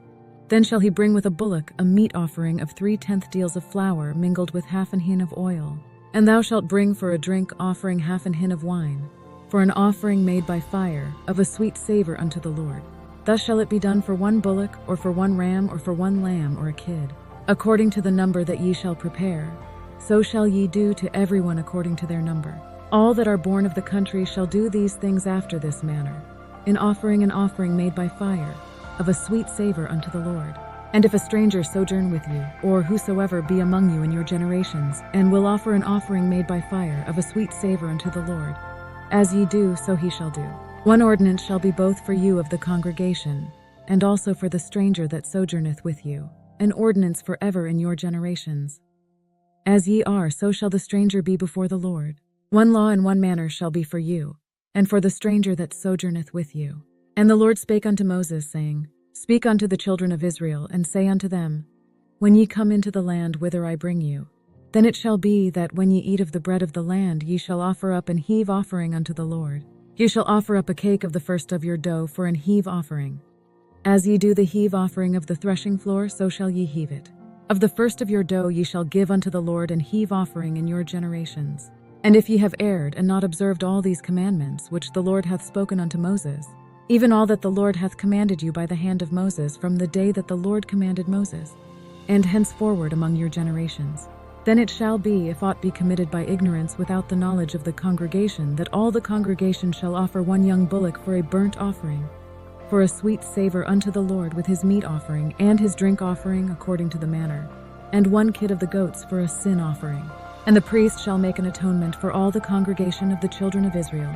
then shall he bring with a bullock a meat offering of 3 tenth deals of flour mingled with half an hin of oil. And thou shalt bring for a drink offering half an hin of wine, for an offering made by fire, of a sweet savor unto the Lord. Thus shall it be done for 1 bullock, or for 1 ram, or for 1 lamb, or a kid, according to the number that ye shall prepare. So shall ye do to everyone according to their number. All that are born of the country shall do these things after this manner, in offering an offering made by fire, of a sweet savor unto the Lord. And if a stranger sojourn with you, or whosoever be among you in your generations, and will offer an offering made by fire, of a sweet savor unto the Lord, as ye do, so he shall do. 1 ordinance shall be both for you of the congregation, and also for the stranger that sojourneth with you, an ordinance for ever in your generations. As ye are, so shall the stranger be before the Lord. 1 law and 1 manner shall be for you, and for the stranger that sojourneth with you. And the Lord spake unto Moses, saying, Speak unto the children of Israel, and say unto them, When ye come into the land whither I bring you, then it shall be that when ye eat of the bread of the land, ye shall offer up an heave offering unto the Lord. Ye shall offer up a cake of the first of your dough for an heave offering. As ye do the heave offering of the threshing floor, so shall ye heave it. Of the first of your dough ye shall give unto the Lord an heave offering in your generations. And if ye have erred, and not observed all these commandments, which the Lord hath spoken unto Moses, even all that the Lord hath commanded you by the hand of Moses from the day that the Lord commanded Moses, and henceforward among your generations, then it shall be, if aught be committed by ignorance without the knowledge of the congregation, that all the congregation shall offer 1 young bullock for a burnt offering, for a sweet savor unto the Lord, with his meat offering and his drink offering according to the manner, and 1 kid of the goats for a sin offering. And the priest shall make an atonement for all the congregation of the children of Israel,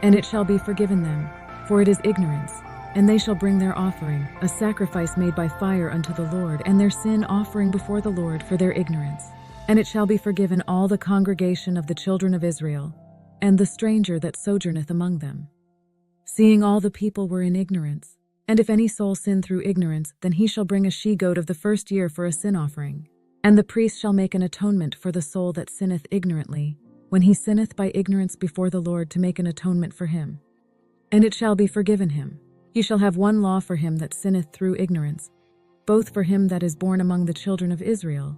and it shall be forgiven them, for it is ignorance. And they shall bring their offering, a sacrifice made by fire unto the Lord, and their sin offering before the Lord for their ignorance. And it shall be forgiven all the congregation of the children of Israel, and the stranger that sojourneth among them, seeing all the people were in ignorance. And if any soul sin through ignorance, then he shall bring a she-goat of the first year for a sin offering. And the priest shall make an atonement for the soul that sinneth ignorantly, when he sinneth by ignorance before the Lord, to make an atonement for him. And it shall be forgiven him. Ye shall have 1 law for him that sinneth through ignorance, both for him that is born among the children of Israel,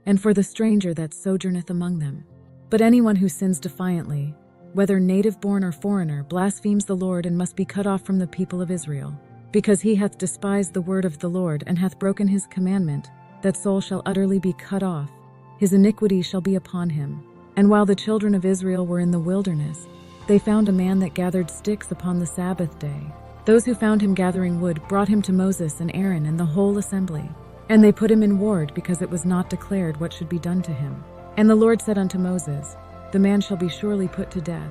and for the stranger that sojourneth among them. But anyone who sins defiantly, whether native born or foreigner, blasphemes the Lord, and must be cut off from the people of Israel. Because he hath despised the word of the Lord, and hath broken his commandment, that soul shall utterly be cut off. His iniquity shall be upon him. And while the children of Israel were in the wilderness, they found a man that gathered sticks upon the Sabbath day. Those who found him gathering wood brought him to Moses and Aaron and the whole assembly. And they put him in ward, because it was not declared what should be done to him. And the Lord said unto Moses, The man shall be surely put to death.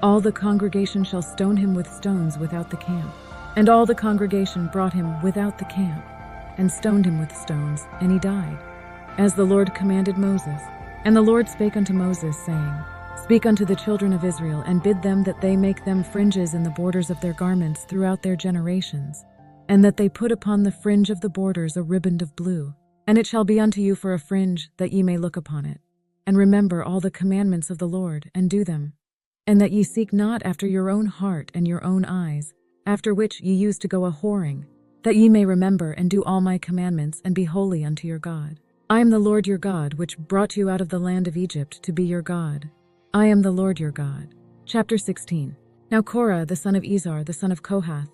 All the congregation shall stone him with stones without the camp. And all the congregation brought him without the camp, and stoned him with stones, and he died, as the Lord commanded Moses. And the Lord spake unto Moses, saying, Speak unto the children of Israel, and bid them that they make them fringes in the borders of their garments throughout their generations, and that they put upon the fringe of the borders a riband of blue. And it shall be unto you for a fringe, that ye may look upon it, and remember all the commandments of the Lord, and do them, and that ye seek not after your own heart and your own eyes, after which ye used to go a-whoring, that ye may remember and do all my commandments, and be holy unto your God. I am the Lord your God, which brought you out of the land of Egypt to be your God. I am the Lord your God. Chapter 16. Now Korah, the son of Izhar, the son of Kohath,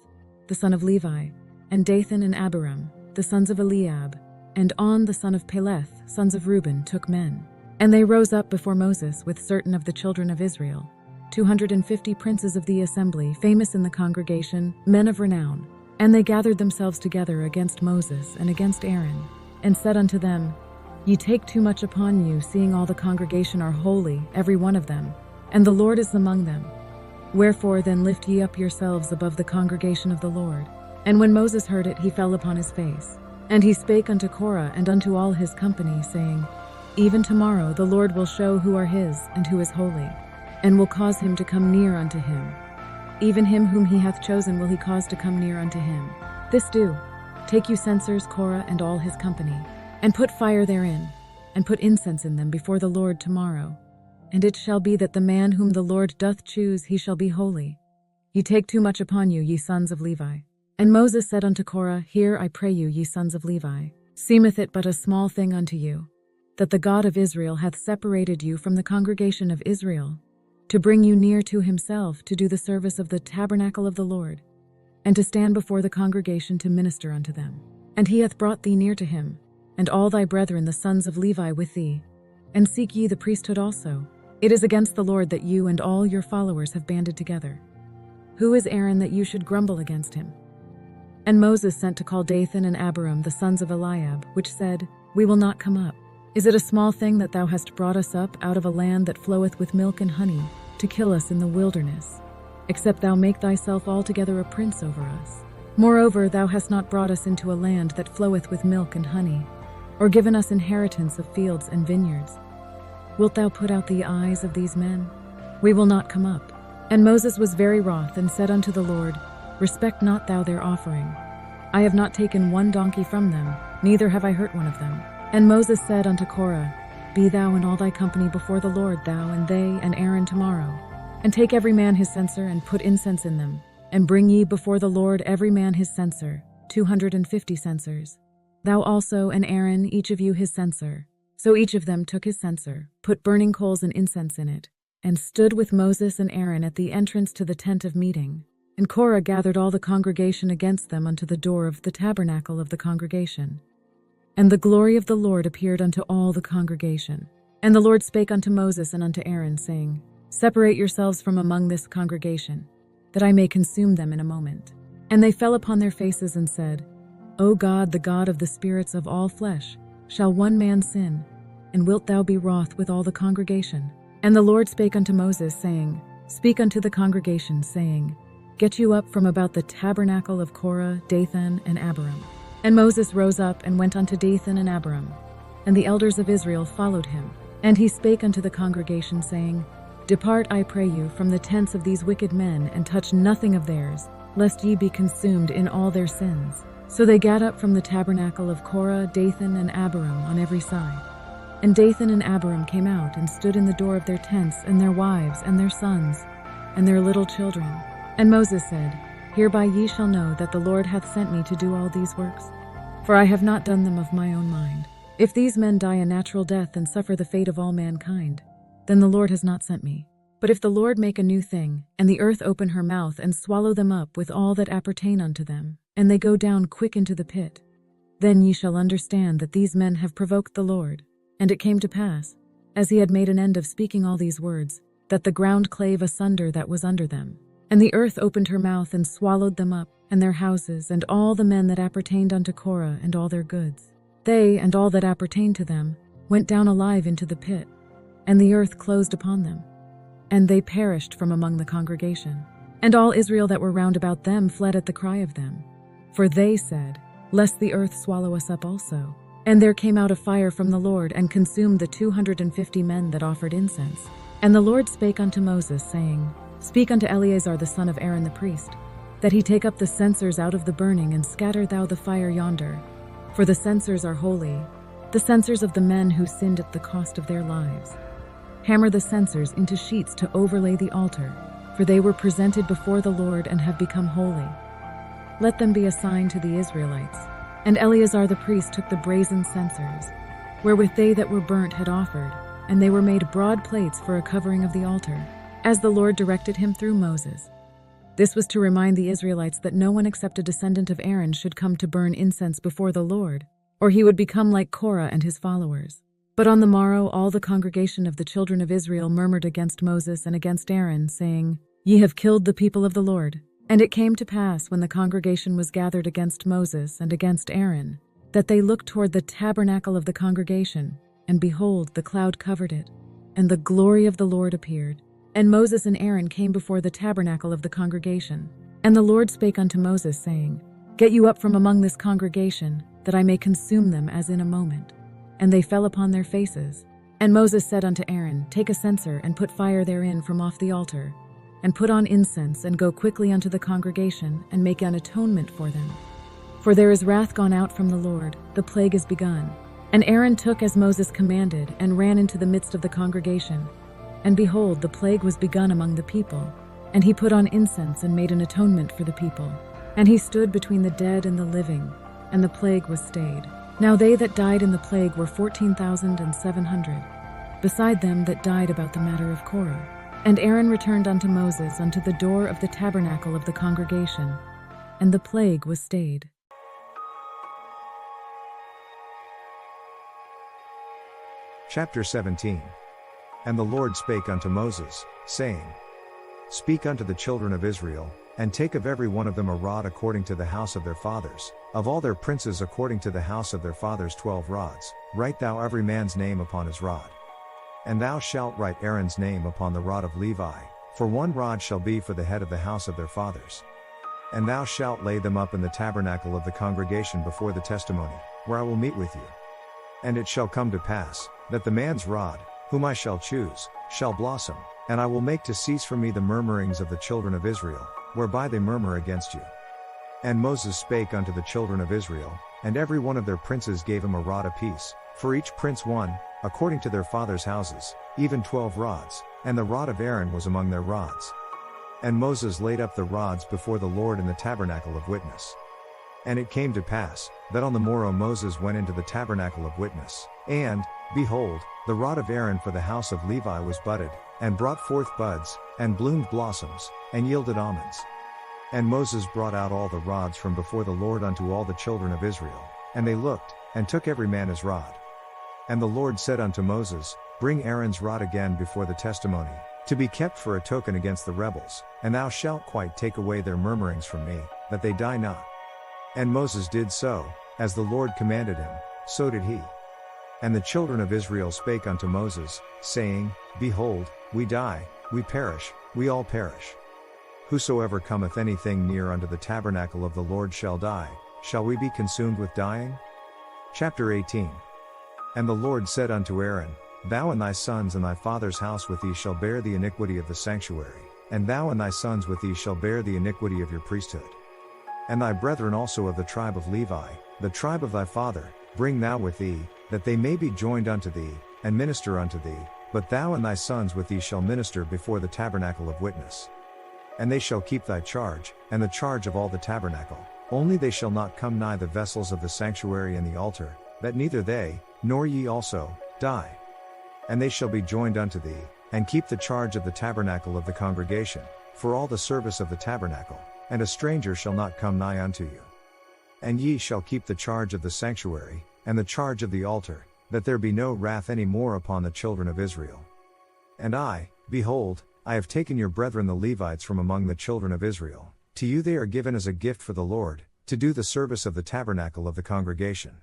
the son of Levi, and Dathan and Abiram, the sons of Eliab, and On, the son of Peleth, sons of Reuben, took men. And they rose up before Moses with certain of the children of Israel, 250 princes of the assembly, famous in the congregation, men of renown. And they gathered themselves together against Moses and against Aaron, and said unto them, Ye take too much upon you, seeing all the congregation are holy, every one of them, and the Lord is among them. Wherefore then lift ye up yourselves above the congregation of the Lord. And when Moses heard it, he fell upon his face. And he spake unto Korah and unto all his company, saying, Even tomorrow the Lord will show who are his, and who is holy, and will cause him to come near unto him. Even him whom he hath chosen will he cause to come near unto him. This do, take you censers, Korah and all his company, and put fire therein, and put incense in them before the Lord tomorrow. And it shall be that the man whom the Lord doth choose, he shall be holy. Ye take too much upon you, ye sons of Levi. And Moses said unto Korah, Hear, I pray you, ye sons of Levi, seemeth it but a small thing unto you, that the God of Israel hath separated you from the congregation of Israel, to bring you near to himself, to do the service of the tabernacle of the Lord, and to stand before the congregation to minister unto them. And he hath brought thee near to him, and all thy brethren the sons of Levi with thee. And seek ye the priesthood also. It is against the Lord that you and all your followers have banded together. Who is Aaron that you should grumble against him? And Moses sent to call Dathan and Abiram the sons of Eliab, which said, We will not come up. Is it a small thing that thou hast brought us up out of a land that floweth with milk and honey, to kill us in the wilderness, except thou make thyself altogether a prince over us? Moreover, thou hast not brought us into a land that floweth with milk and honey, or given us inheritance of fields and vineyards. Wilt thou put out the eyes of these men? We will not come up. And Moses was very wroth, and said unto the Lord, Respect not thou their offering. I have not taken one donkey from them, neither have I hurt one of them. And Moses said unto Korah, Be thou and all thy company before the Lord, thou and they and Aaron tomorrow, and take every man his censer, and put incense in them, and bring ye before the Lord every man his censer, 250 censers. Thou also and Aaron, each of you his censer. So each of them took his censer, put burning coals and incense in it, and stood with Moses and Aaron at the entrance to the tent of meeting. And Korah gathered all the congregation against them unto the door of the tabernacle of the congregation. And the glory of the Lord appeared unto all the congregation. And the Lord spake unto Moses and unto Aaron, saying, Separate yourselves from among this congregation, that I may consume them in a moment. And they fell upon their faces and said, O God, the God of the spirits of all flesh, shall one man sin, and wilt thou be wroth with all the congregation? And the Lord spake unto Moses, saying, Speak unto the congregation, saying, Get you up from about the tabernacle of Korah, Dathan, and Abiram. And Moses rose up and went unto Dathan and Abiram, and the elders of Israel followed him. And he spake unto the congregation, saying, Depart, I pray you, from the tents of these wicked men, and touch nothing of theirs, lest ye be consumed in all their sins. So they gat up from the tabernacle of Korah, Dathan, and Abiram on every side. And Dathan and Abiram came out and stood in the door of their tents, and their wives, and their sons, and their little children. And Moses said, Hereby ye shall know that the Lord hath sent me to do all these works. For I have not done them of my own mind. If these men die a natural death and suffer the fate of all mankind, then the Lord has not sent me. But if the Lord make a new thing, and the earth open her mouth and swallow them up with all that appertain unto them, and they go down quick into the pit, then ye shall understand that these men have provoked the Lord. And it came to pass, as he had made an end of speaking all these words, that the ground clave asunder that was under them. And the earth opened her mouth and swallowed them up, and their houses, and all the men that appertained unto Korah, and all their goods. They, and all that appertained to them, went down alive into the pit, and the earth closed upon them. And they perished from among the congregation. And all Israel that were round about them fled at the cry of them. For they said, Lest the earth swallow us up also. And there came out a fire from the Lord, and consumed the 250 men that offered incense. And the Lord spake unto Moses, saying, Speak unto Eleazar the son of Aaron the priest, that he take up the censers out of the burning, and scatter thou the fire yonder. For the censers are holy, the censers of the men who sinned at the cost of their lives. Hammer the censers into sheets to overlay the altar, for they were presented before the Lord and have become holy. Let them be a sign to the Israelites. And Eleazar the priest took the brazen censers, wherewith they that were burnt had offered, and they were made broad plates for a covering of the altar, as the Lord directed him through Moses. This was to remind the Israelites that no one except a descendant of Aaron should come to burn incense before the Lord, or he would become like Korah and his followers. But on the morrow all the congregation of the children of Israel murmured against Moses and against Aaron, saying, Ye have killed the people of the Lord. And it came to pass, when the congregation was gathered against Moses and against Aaron, that they looked toward the tabernacle of the congregation, and behold, the cloud covered it, and the glory of the Lord appeared. And Moses and Aaron came before the tabernacle of the congregation. And the Lord spake unto Moses, saying, Get you up from among this congregation, that I may consume them as in a moment. And they fell upon their faces. And Moses said unto Aaron, Take a censer, and put fire therein from off the altar, and put on incense, and go quickly unto the congregation, and make an atonement for them. For there is wrath gone out from the Lord, the plague is begun. And Aaron took as Moses commanded, and ran into the midst of the congregation. And behold, the plague was begun among the people. And he put on incense, and made an atonement for the people. And he stood between the dead and the living, and the plague was stayed. Now they that died in the plague were 14,700, beside them that died about the matter of Korah. And Aaron returned unto Moses unto the door of the tabernacle of the congregation, and the plague was stayed. Chapter 17. And the Lord spake unto Moses, saying, Speak unto the children of Israel, and take of every one of them a rod according to the house of their fathers, of all their princes according to the house of their fathers 12 rods. Write thou every man's name upon his rod. And thou shalt write Aaron's name upon the rod of Levi, for 1 rod shall be for the head of the house of their fathers. And thou shalt lay them up in the tabernacle of the congregation before the testimony, where I will meet with you. And it shall come to pass, that the man's rod, whom I shall choose, shall blossom, and I will make to cease from me the murmurings of the children of Israel, whereby they murmur against you. And Moses spake unto the children of Israel, and every one of their princes gave him a rod apiece, for each prince 1, according to their fathers' houses, even 12 rods, and the rod of Aaron was among their rods. And Moses laid up the rods before the Lord in the tabernacle of witness. And it came to pass, that on the morrow Moses went into the tabernacle of witness, and, behold, the rod of Aaron for the house of Levi was budded, and brought forth buds, and bloomed blossoms, and yielded almonds. And Moses brought out all the rods from before the Lord unto all the children of Israel, and they looked, and took every man his rod. And the Lord said unto Moses, Bring Aaron's rod again before the testimony, to be kept for a token against the rebels, and thou shalt quite take away their murmurings from me, that they die not. And Moses did so, as the Lord commanded him, so did he. And the children of Israel spake unto Moses, saying, Behold, we die, we perish, we all perish. Whosoever cometh anything near unto the tabernacle of the Lord shall die. Shall we be consumed with dying? Chapter 18. And the Lord said unto Aaron, Thou and thy sons and thy father's house with thee shall bear the iniquity of the sanctuary, and thou and thy sons with thee shall bear the iniquity of your priesthood. And thy brethren also of the tribe of Levi, the tribe of thy father, bring thou with thee, that they may be joined unto thee, and minister unto thee, but thou and thy sons with thee shall minister before the tabernacle of witness. And they shall keep thy charge, and the charge of all the tabernacle, only they shall not come nigh the vessels of the sanctuary and the altar, that neither they, nor ye also, die. And they shall be joined unto thee, and keep the charge of the tabernacle of the congregation, for all the service of the tabernacle, and a stranger shall not come nigh unto you. And ye shall keep the charge of the sanctuary, and the charge of the altar, that there be no wrath any more upon the children of Israel. And I, behold, I have taken your brethren the Levites from among the children of Israel. To you they are given as a gift for the Lord, to do the service of the tabernacle of the congregation.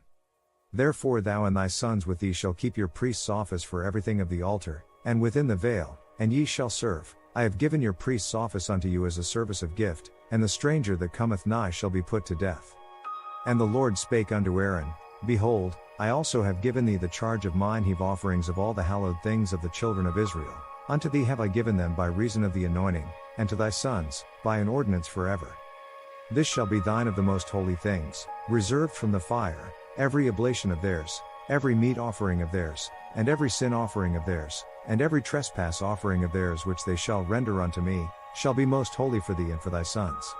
Therefore thou and thy sons with thee shall keep your priest's office for everything of the altar, and within the veil, and ye shall serve. I have given your priest's office unto you as a service of gift, and the stranger that cometh nigh shall be put to death. And the Lord spake unto Aaron, Behold, I also have given thee the charge of mine heave offerings of all the hallowed things of the children of Israel. Unto thee have I given them by reason of the anointing, and to thy sons, by an ordinance forever. This shall be thine of the most holy things, reserved from the fire, every oblation of theirs, every meat offering of theirs, and every sin offering of theirs, and every trespass offering of theirs which they shall render unto me, shall be most holy for thee and for thy sons.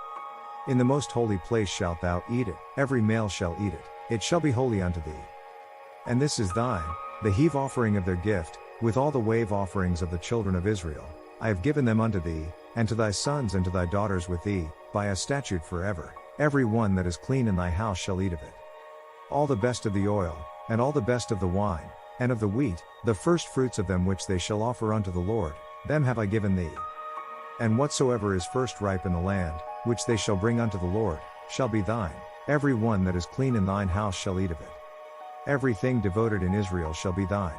In the most holy place shalt thou eat it, every male shall eat it, it shall be holy unto thee. And this is thine, the heave offering of their gift, with all the wave offerings of the children of Israel. I have given them unto thee, and to thy sons and to thy daughters with thee, by a statute forever. Every one that is clean in thy house shall eat of it. All the best of the oil, and all the best of the wine, and of the wheat, the first fruits of them which they shall offer unto the Lord, them have I given thee. And whatsoever is first ripe in the land, which they shall bring unto the Lord, shall be thine. Every one that is clean in thine house shall eat of it. Everything devoted in Israel shall be thine.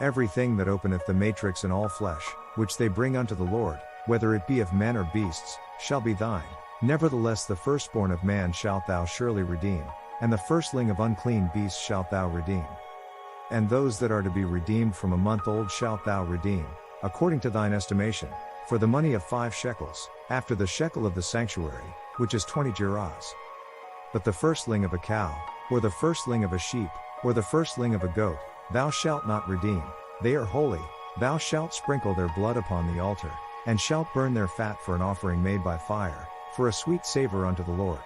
Everything that openeth the matrix in all flesh, which they bring unto the Lord, whether it be of men or beasts, shall be thine. Nevertheless the firstborn of man shalt thou surely redeem, and the firstling of unclean beasts shalt thou redeem. And those that are to be redeemed from a month old shalt thou redeem, according to thine estimation, for the money of 5 shekels, after the shekel of the sanctuary, which is 20 gerahs. But the firstling of a cow, or the firstling of a sheep, or the firstling of a goat, thou shalt not redeem, they are holy. Thou shalt sprinkle their blood upon the altar, and shalt burn their fat for an offering made by fire, for a sweet savor unto the Lord.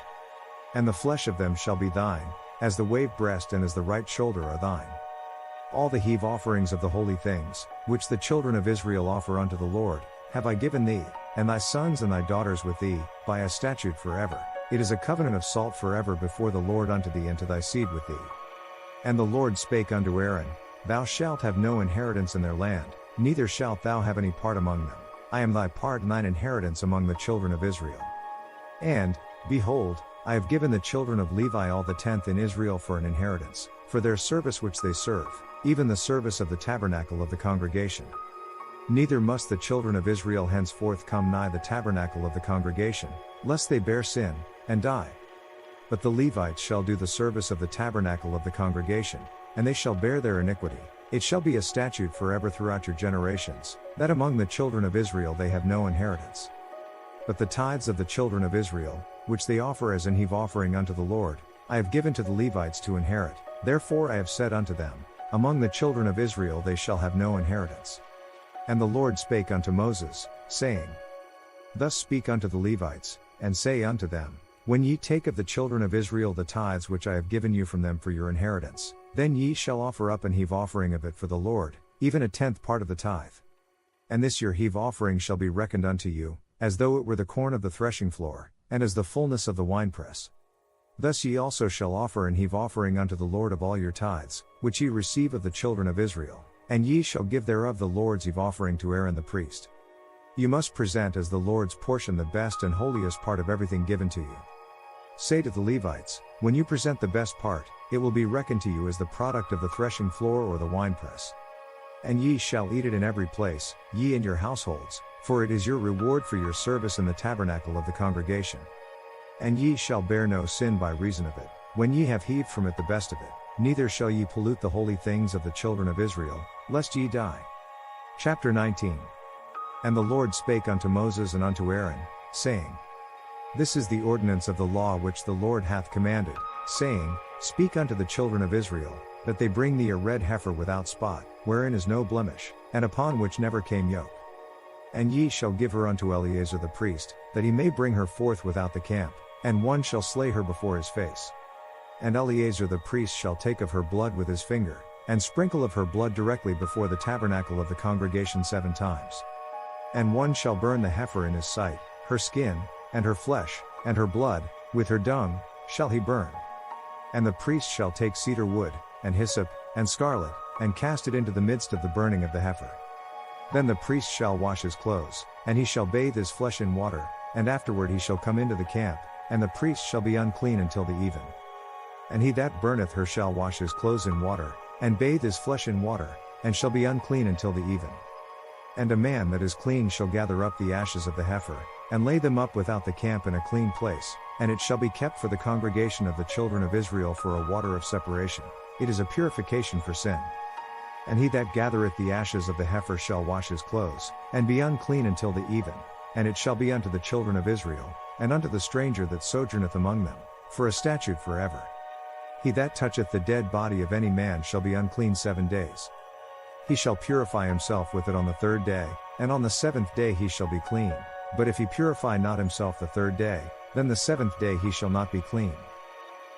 And the flesh of them shall be thine, as the wave breast and as the right shoulder are thine. All the heave offerings of the holy things, which the children of Israel offer unto the Lord, have I given thee, and thy sons and thy daughters with thee, by a statute forever. It is a covenant of salt forever before the Lord unto thee and to thy seed with thee. And the Lord spake unto Aaron, Thou shalt have no inheritance in their land, neither shalt thou have any part among them. I am thy part and thine inheritance among the children of Israel. And, behold, I have given the children of Levi all the 10th in Israel for an inheritance, for their service which they serve, even the service of the tabernacle of the congregation. Neither must the children of Israel henceforth come nigh the tabernacle of the congregation, lest they bear sin, and die. But the Levites shall do the service of the tabernacle of the congregation, and they shall bear their iniquity. It shall be a statute forever throughout your generations, that among the children of Israel they have no inheritance. But the tithes of the children of Israel, which they offer as an heave offering unto the Lord, I have given to the Levites to inherit. Therefore I have said unto them, Among the children of Israel they shall have no inheritance. And the Lord spake unto Moses, saying, Thus speak unto the Levites, and say unto them, When ye take of the children of Israel the tithes which I have given you from them for your inheritance, then ye shall offer up an heave offering of it for the Lord, even a 10th part of the tithe. And this your heave offering shall be reckoned unto you, as though it were the corn of the threshing floor, and as the fullness of the winepress. Thus ye also shall offer an heave offering unto the Lord of all your tithes, which ye receive of the children of Israel, and ye shall give thereof the Lord's heave offering to Aaron the priest. You must present as the Lord's portion the best and holiest part of everything given to you. Say to the Levites, When you present the best part, it will be reckoned to you as the product of the threshing floor or the winepress. And ye shall eat it in every place, ye and your households, for it is your reward for your service in the tabernacle of the congregation. And ye shall bear no sin by reason of it, when ye have heaved from it the best of it, neither shall ye pollute the holy things of the children of Israel, lest ye die. Chapter 19. And the Lord spake unto Moses and unto Aaron, saying, This is the ordinance of the law which the Lord hath commanded, saying, Speak unto the children of Israel, that they bring thee a red heifer without spot, wherein is no blemish, and upon which never came yoke. And ye shall give her unto Eleazar the priest, that he may bring her forth without the camp, and one shall slay her before his face. And Eleazar the priest shall take of her blood with his finger, and sprinkle of her blood directly before the tabernacle of the congregation 7 times. And one shall burn the heifer in his sight, her skin, and her flesh, and her blood, with her dung, shall he burn. And the priest shall take cedar wood, and hyssop, and scarlet, and cast it into the midst of the burning of the heifer. Then the priest shall wash his clothes, and he shall bathe his flesh in water, and afterward he shall come into the camp, and the priest shall be unclean until the even. And he that burneth her shall wash his clothes in water, and bathe his flesh in water, and shall be unclean until the even. And a man that is clean shall gather up the ashes of the heifer, and lay them up without the camp in a clean place, and it shall be kept for the congregation of the children of Israel for a water of separation. It is a purification for sin. And he that gathereth the ashes of the heifer shall wash his clothes, and be unclean until the even, and it shall be unto the children of Israel, and unto the stranger that sojourneth among them, for a statute forever. He that toucheth the dead body of any man shall be unclean 7 days. He shall purify himself with it on the 3rd day, and on the 7th day he shall be clean. But if he purify not himself the 3rd day, then the 7th day he shall not be clean.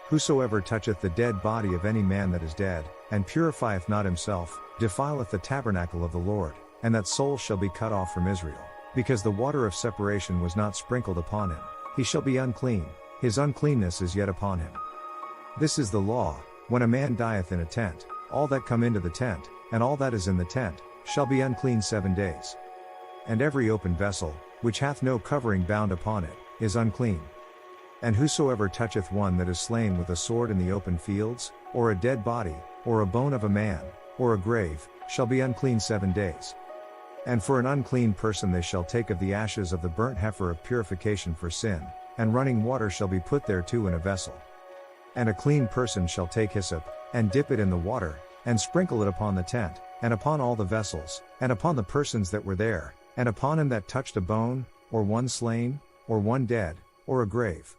Whosoever toucheth the dead body of any man that is dead, and purifieth not himself, defileth the tabernacle of the Lord, and that soul shall be cut off from Israel, because the water of separation was not sprinkled upon him. He shall be unclean, his uncleanness is yet upon him. This is the law, when a man dieth in a tent, all that come into the tent, and all that is in the tent, shall be unclean 7 days. And every open vessel, which hath no covering bound upon it, is unclean. And whosoever toucheth one that is slain with a sword in the open fields, or a dead body, or a bone of a man, or a grave, shall be unclean 7 days. And for an unclean person they shall take of the ashes of the burnt heifer of purification for sin, and running water shall be put thereto in a vessel. And a clean person shall take hyssop, and dip it in the water, and sprinkle it upon the tent, and upon all the vessels, and upon the persons that were there, and upon him that touched a bone, or one slain, or one dead, or a grave.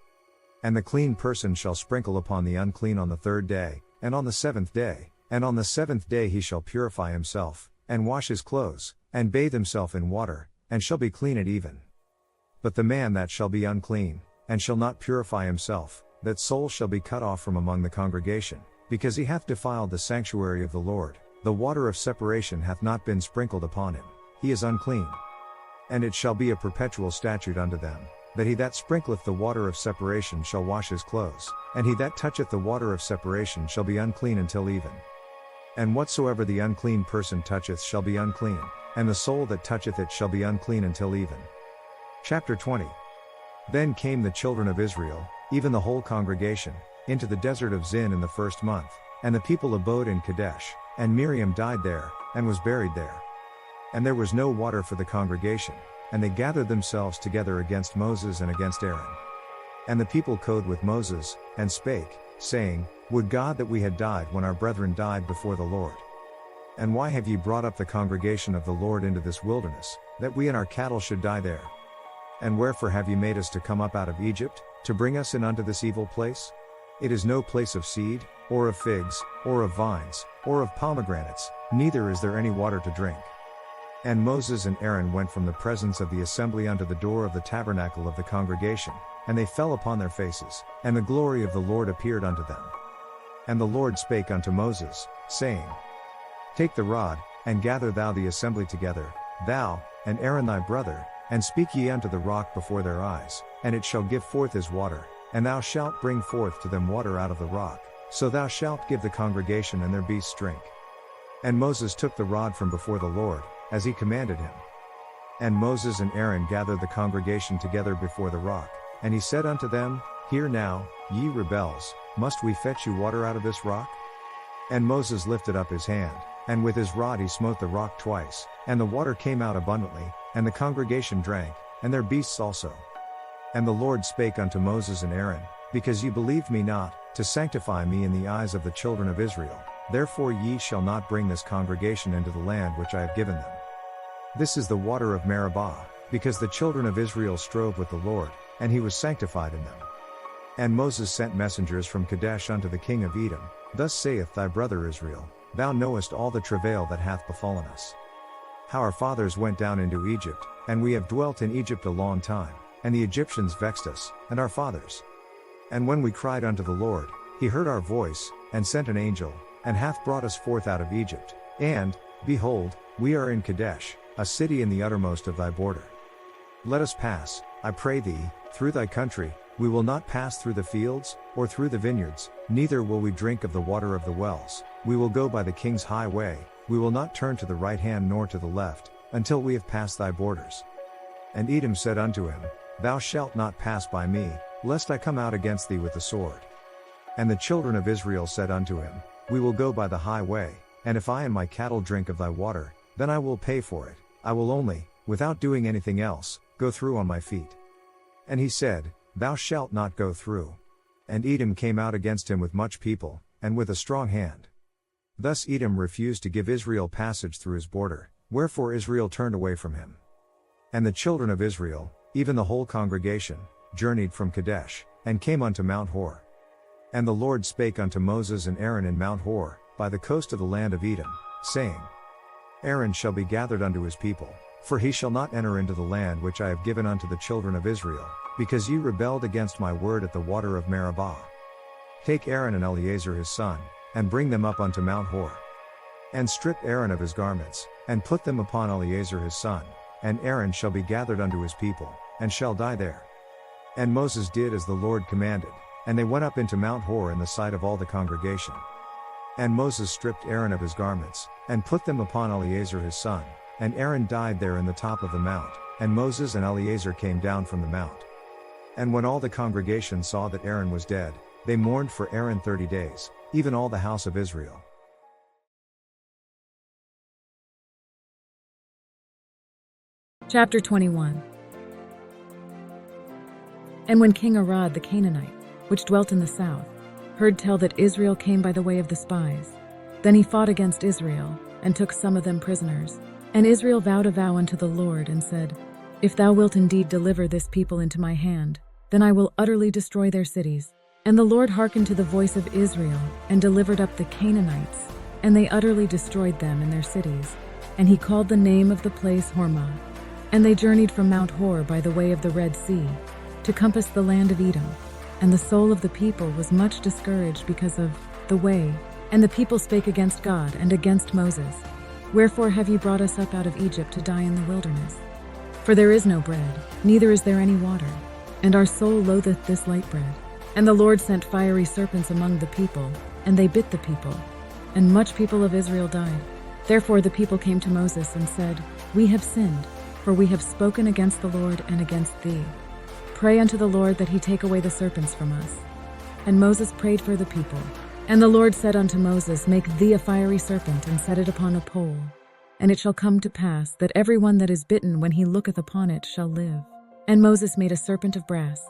And the clean person shall sprinkle upon the unclean on the 3rd day, and on the 7th day, and on the 7th day he shall purify himself, and wash his clothes, and bathe himself in water, and shall be clean at even. But the man that shall be unclean, and shall not purify himself, that soul shall be cut off from among the congregation, because he hath defiled the sanctuary of the Lord, the water of separation hath not been sprinkled upon him, he is unclean. And it shall be a perpetual statute unto them, that he that sprinkleth the water of separation shall wash his clothes, and he that toucheth the water of separation shall be unclean until even. And whatsoever the unclean person toucheth shall be unclean, and the soul that toucheth it shall be unclean until even. Chapter 20. Then came the children of Israel, even the whole congregation, into the desert of Zin in the 1st month, and the people abode in Kadesh, and Miriam died there, and was buried there. And there was no water for the congregation, and they gathered themselves together against Moses and against Aaron. And the people code with Moses, and spake, saying, Would God that we had died when our brethren died before the Lord. And why have ye brought up the congregation of the Lord into this wilderness, that we and our cattle should die there? And wherefore have ye made us to come up out of Egypt, to bring us in unto this evil place? It is no place of seed, or of figs, or of vines, or of pomegranates, neither is there any water to drink. And Moses and Aaron went from the presence of the assembly unto the door of the tabernacle of the congregation, and they fell upon their faces, and the glory of the Lord appeared unto them. And the Lord spake unto Moses, saying, Take the rod, and gather thou the assembly together, thou, and Aaron thy brother, and speak ye unto the rock before their eyes, and it shall give forth his water, and thou shalt bring forth to them water out of the rock, so thou shalt give the congregation and their beasts drink. And Moses took the rod from before the Lord, as he commanded him. And Moses and Aaron gathered the congregation together before the rock, and he said unto them, Hear now, ye rebels, must we fetch you water out of this rock? And Moses lifted up his hand, and with his rod he smote the rock twice, and the water came out abundantly, and the congregation drank, and their beasts also. And the Lord spake unto Moses and Aaron, Because ye believed me not, to sanctify me in the eyes of the children of Israel, therefore ye shall not bring this congregation into the land which I have given them. This is the water of Meribah, because the children of Israel strove with the Lord, and he was sanctified in them. And Moses sent messengers from Kadesh unto the king of Edom, Thus saith thy brother Israel, Thou knowest all the travail that hath befallen us. How our fathers went down into Egypt, and we have dwelt in Egypt a long time, and the Egyptians vexed us, and our fathers. And when we cried unto the Lord, he heard our voice, and sent an angel, and hath brought us forth out of Egypt, and, behold, we are in Kadesh, a city in the uttermost of thy border. Let us pass, I pray thee, through thy country, we will not pass through the fields, or through the vineyards, neither will we drink of the water of the wells, we will go by the king's highway, we will not turn to the right hand nor to the left, until we have passed thy borders. And Edom said unto him, Thou shalt not pass by me, lest I come out against thee with the sword. And the children of Israel said unto him, We will go by the highway, and if I and my cattle drink of thy water, then I will pay for it, I will only, without doing anything else, go through on my feet. And he said, Thou shalt not go through. And Edom came out against him with much people, and with a strong hand. Thus Edom refused to give Israel passage through his border, wherefore Israel turned away from him. And the children of Israel, even the whole congregation, journeyed from Kadesh, and came unto Mount Hor. And the Lord spake unto Moses and Aaron in Mount Hor, by the coast of the land of Edom, saying, Aaron shall be gathered unto his people, for he shall not enter into the land which I have given unto the children of Israel, because ye rebelled against my word at the water of Meribah. Take Aaron and Eleazar his son, and bring them up unto Mount Hor. And strip Aaron of his garments, and put them upon Eleazar his son, and Aaron shall be gathered unto his people, and shall die there. And Moses did as the Lord commanded, and they went up into Mount Hor in the sight of all the congregation. And Moses stripped Aaron of his garments, and put them upon Eleazar his son, and Aaron died there in the top of the mount, and Moses and Eleazar came down from the mount. And when all the congregation saw that Aaron was dead, they mourned for Aaron 30 days, even all the house of Israel. Chapter 21. And when King Arad the Canaanite, which dwelt in the south, heard tell that Israel came by the way of the spies, then he fought against Israel, and took some of them prisoners. And Israel vowed a vow unto the Lord, and said, If thou wilt indeed deliver this people into my hand, then I will utterly destroy their cities. And the Lord hearkened to the voice of Israel, and delivered up the Canaanites, and they utterly destroyed them and their cities. And he called the name of the place Hormah. And they journeyed from Mount Hor by the way of the Red Sea, to compass the land of Edom. And the soul of the people was much discouraged because of the way. And the people spake against God and against Moses. Wherefore have ye brought us up out of Egypt to die in the wilderness? For there is no bread, neither is there any water, and our soul loatheth this light bread. And the Lord sent fiery serpents among the people, and they bit the people, and much people of Israel died. Therefore the people came to Moses and said, We have sinned, for we have spoken against the Lord and against thee. Pray unto the Lord that he take away the serpents from us. And Moses prayed for the people. And the Lord said unto Moses, Make thee a fiery serpent, and set it upon a pole. And it shall come to pass, that every one that is bitten when he looketh upon it shall live. And Moses made a serpent of brass,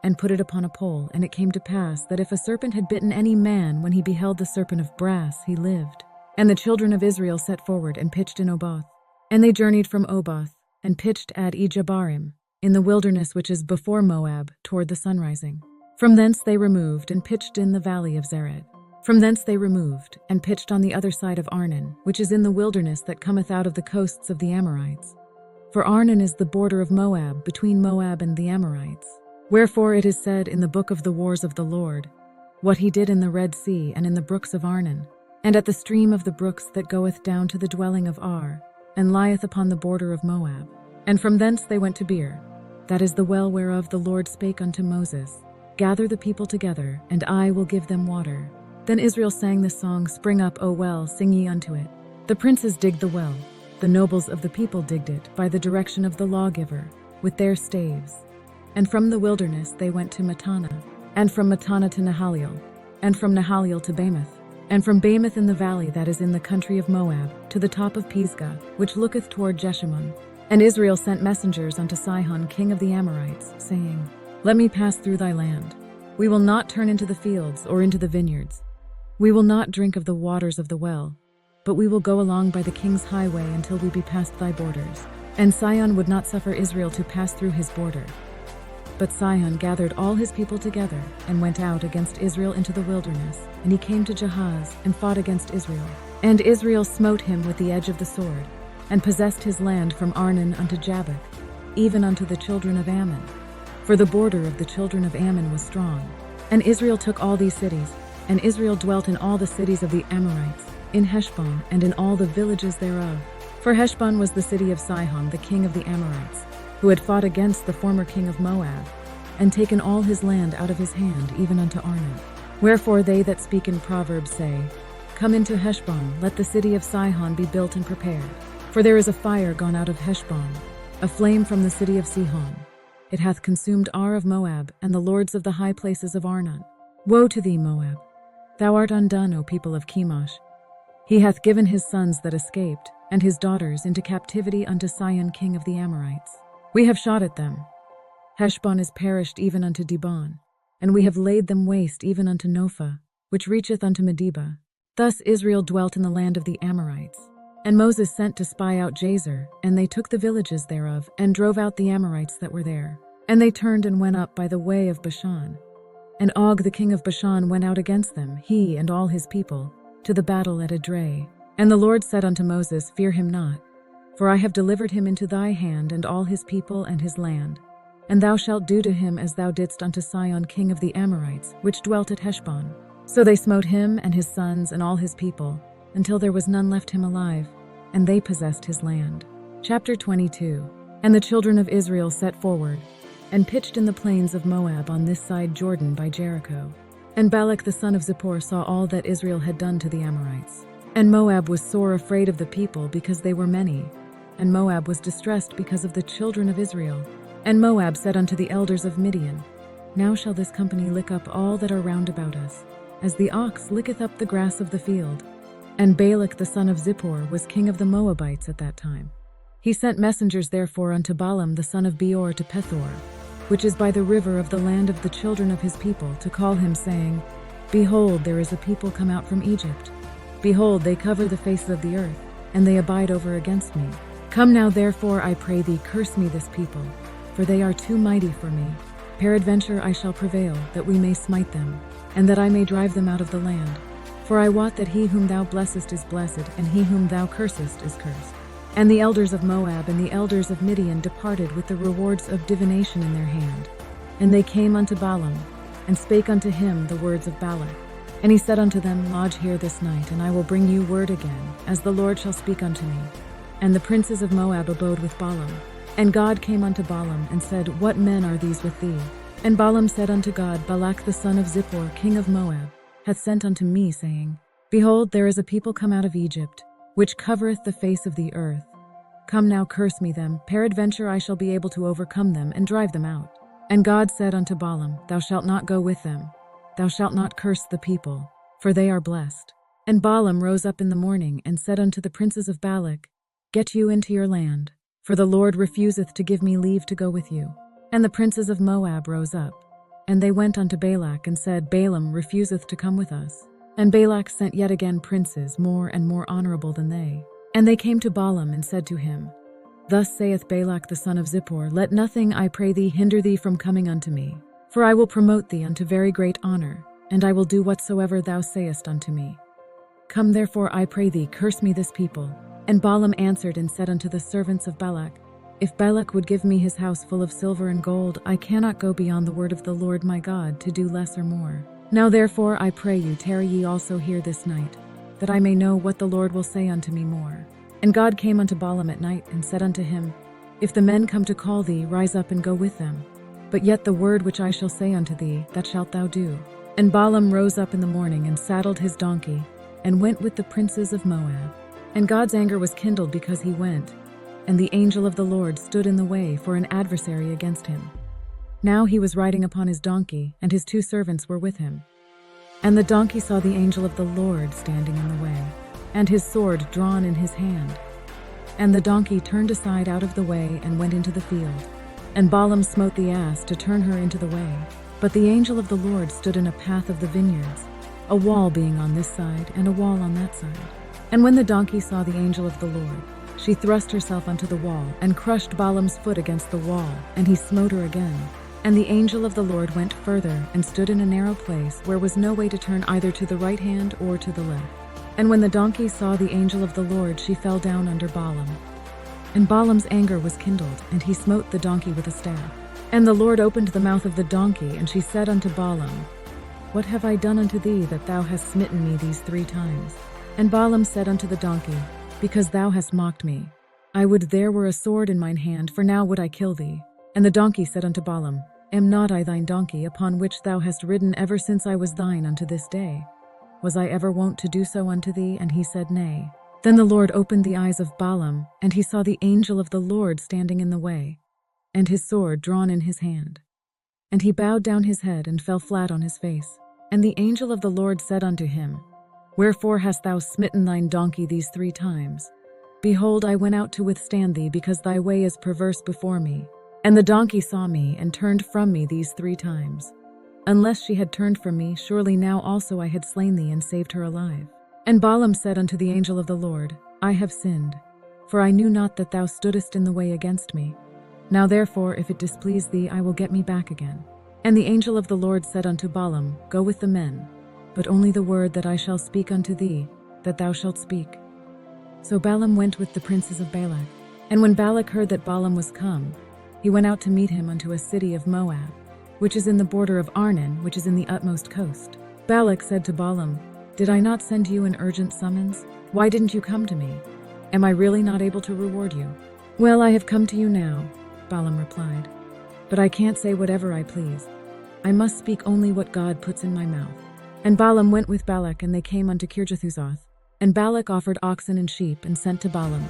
and put it upon a pole. And it came to pass, that if a serpent had bitten any man, when he beheld the serpent of brass, he lived. And the children of Israel set forward, and pitched in Oboth. And they journeyed from Oboth, and pitched at Ijebarim, in the wilderness which is before Moab, toward the sunrising. From thence they removed, and pitched in the valley of Zered. From thence they removed, and pitched on the other side of Arnon, which is in the wilderness that cometh out of the coasts of the Amorites. For Arnon is the border of Moab, between Moab and the Amorites. Wherefore it is said in the book of the wars of the Lord, what he did in the Red Sea and in the brooks of Arnon, and at the stream of the brooks that goeth down to the dwelling of Ar, and lieth upon the border of Moab. And from thence they went to Peor, that is the well whereof the Lord spake unto Moses, Gather the people together, and I will give them water. Then Israel sang this song, Spring up, O well, sing ye unto it. The princes digged the well, the nobles of the people digged it, by the direction of the lawgiver, with their staves. And from the wilderness they went to Mattanah, and from Mattanah to Nahaliel, and from Nahaliel to Bamoth, and from Bamoth in the valley that is in the country of Moab, to the top of Pisgah, which looketh toward Jeshimon. And Israel sent messengers unto Sihon king of the Amorites, saying, Let me pass through thy land. We will not turn into the fields or into the vineyards. We will not drink of the waters of the well, but we will go along by the king's highway until we be past thy borders. And Sihon would not suffer Israel to pass through his border. But Sihon gathered all his people together, and went out against Israel into the wilderness, and he came to Jahaz, and fought against Israel. And Israel smote him with the edge of the sword, and possessed his land from Arnon unto Jabbok, even unto the children of Ammon. For the border of the children of Ammon was strong. And Israel took all these cities, and Israel dwelt in all the cities of the Amorites, in Heshbon, and in all the villages thereof. For Heshbon was the city of Sihon, the king of the Amorites, who had fought against the former king of Moab, and taken all his land out of his hand, even unto Arnon. Wherefore they that speak in Proverbs say, Come into Heshbon, let the city of Sihon be built and prepared. For there is a fire gone out of Heshbon, a flame from the city of Sihon. It hath consumed Ar of Moab, and the lords of the high places of Arnon. Woe to thee, Moab! Thou art undone, O people of Chemosh. He hath given his sons that escaped, and his daughters into captivity unto Sihon king of the Amorites. We have shot at them. Heshbon is perished even unto Dibon, and we have laid them waste even unto Nophah, which reacheth unto Medeba. Thus Israel dwelt in the land of the Amorites. And Moses sent to spy out Jazer, and they took the villages thereof, and drove out the Amorites that were there. And they turned and went up by the way of Bashan. And Og the king of Bashan went out against them, he and all his people, to the battle at Edrei. And the Lord said unto Moses, Fear him not, for I have delivered him into thy hand, and all his people and his land. And thou shalt do to him as thou didst unto Sihon king of the Amorites, which dwelt at Heshbon. So they smote him and his sons and all his people, until there was none left him alive, and they possessed his land. Chapter 22. And the children of Israel set forward, and pitched in the plains of Moab on this side Jordan by Jericho. And Balak the son of Zippor saw all that Israel had done to the Amorites. And Moab was sore afraid of the people, because they were many. And Moab was distressed because of the children of Israel. And Moab said unto the elders of Midian, Now shall this company lick up all that are round about us, as the ox licketh up the grass of the field. And Balak the son of Zippor was king of the Moabites at that time. He sent messengers therefore unto Balaam the son of Peor to Peor, which is by the river of the land of the children of his people, to call him, saying, Behold, there is a people come out from Egypt. Behold, they cover the face of the earth, and they abide over against me. Come now therefore, I pray thee, curse me this people, for they are too mighty for me. Peradventure I shall prevail, that we may smite them, and that I may drive them out of the land. For I wot that he whom thou blessest is blessed, and he whom thou cursest is cursed. And the elders of Moab and the elders of Midian departed with the rewards of divination in their hand. And they came unto Balaam, and spake unto him the words of Balak. And he said unto them, Lodge here this night, and I will bring you word again, as the Lord shall speak unto me. And the princes of Moab abode with Balaam. And God came unto Balaam, and said, What men are these with thee? And Balaam said unto God, Balak the son of Zippor, king of Moab, hath sent unto me, saying, Behold, there is a people come out of Egypt, which covereth the face of the earth. Come now, curse me them, peradventure I shall be able to overcome them, and drive them out. And God said unto Balaam, Thou shalt not go with them. Thou shalt not curse the people, for they are blessed. And Balaam rose up in the morning, and said unto the princes of Balak, Get you into your land, for the Lord refuseth to give me leave to go with you. And the princes of Moab rose up, and they went unto Balak, and said, Balaam refuseth to come with us. And Balak sent yet again princes more and more honorable than they. And they came to Balaam, and said to him, Thus saith Balak the son of Zippor, Let nothing, I pray thee, hinder thee from coming unto me. For I will promote thee unto very great honor, and I will do whatsoever thou sayest unto me. Come therefore, I pray thee, curse me this people. And Balaam answered and said unto the servants of Balak, If Balak would give me his house full of silver and gold, I cannot go beyond the word of the Lord my God, to do less or more. Now therefore, I pray you, tarry ye also here this night, that I may know what the Lord will say unto me more. And God came unto Balaam at night, and said unto him, If the men come to call thee, rise up and go with them. But yet the word which I shall say unto thee, that shalt thou do. And Balaam rose up in the morning, and saddled his donkey, and went with the princes of Moab. And God's anger was kindled because he went, and the angel of the Lord stood in the way for an adversary against him. Now he was riding upon his donkey, and his 2 servants were with him. And the donkey saw the angel of the Lord standing in the way, and his sword drawn in his hand. And the donkey turned aside out of the way, and went into the field. And Balaam smote the ass to turn her into the way. But the angel of the Lord stood in a path of the vineyards, a wall being on this side, and a wall on that side. And when the donkey saw the angel of the Lord, she thrust herself unto the wall, and crushed Balaam's foot against the wall, and he smote her again. And the angel of the Lord went further, and stood in a narrow place, where was no way to turn either to the right hand or to the left. And when the donkey saw the angel of the Lord, she fell down under Balaam. And Balaam's anger was kindled, and he smote the donkey with a staff. And the Lord opened the mouth of the donkey, and she said unto Balaam, What have I done unto thee, that thou hast smitten me these 3 times? And Balaam said unto the donkey, Because thou hast mocked me. I would there were a sword in mine hand, for now would I kill thee. And the donkey said unto Balaam, Am not I thine donkey, upon which thou hast ridden ever since I was thine unto this day? Was I ever wont to do so unto thee? And he said, Nay. Then the Lord opened the eyes of Balaam, and he saw the angel of the Lord standing in the way, and his sword drawn in his hand. And he bowed down his head, and fell flat on his face. And the angel of the Lord said unto him, Wherefore hast thou smitten thine donkey these 3 times? Behold, I went out to withstand thee, because thy way is perverse before me. And the donkey saw me, and turned from me these 3 times. Unless she had turned from me, surely now also I had slain thee, and saved her alive. And Balaam said unto the angel of the Lord, I have sinned, for I knew not that thou stoodest in the way against me. Now therefore, if it displease thee, I will get me back again. And the angel of the Lord said unto Balaam, Go with the men, but only the word that I shall speak unto thee, that thou shalt speak. So Balaam went with the princes of Balak. And when Balak heard that Balaam was come, he went out to meet him unto a city of Moab, which is in the border of Arnon, which is in the utmost coast. Balak said to Balaam, Did I not send you an urgent summons? Why didn't you come to me? Am I really not able to reward you? Well, I have come to you now, Balaam replied. But I can't say whatever I please. I must speak only what God puts in my mouth. And Balaam went with Balak, and they came unto Kirjathuzoth. And Balak offered oxen and sheep, and sent to Balaam,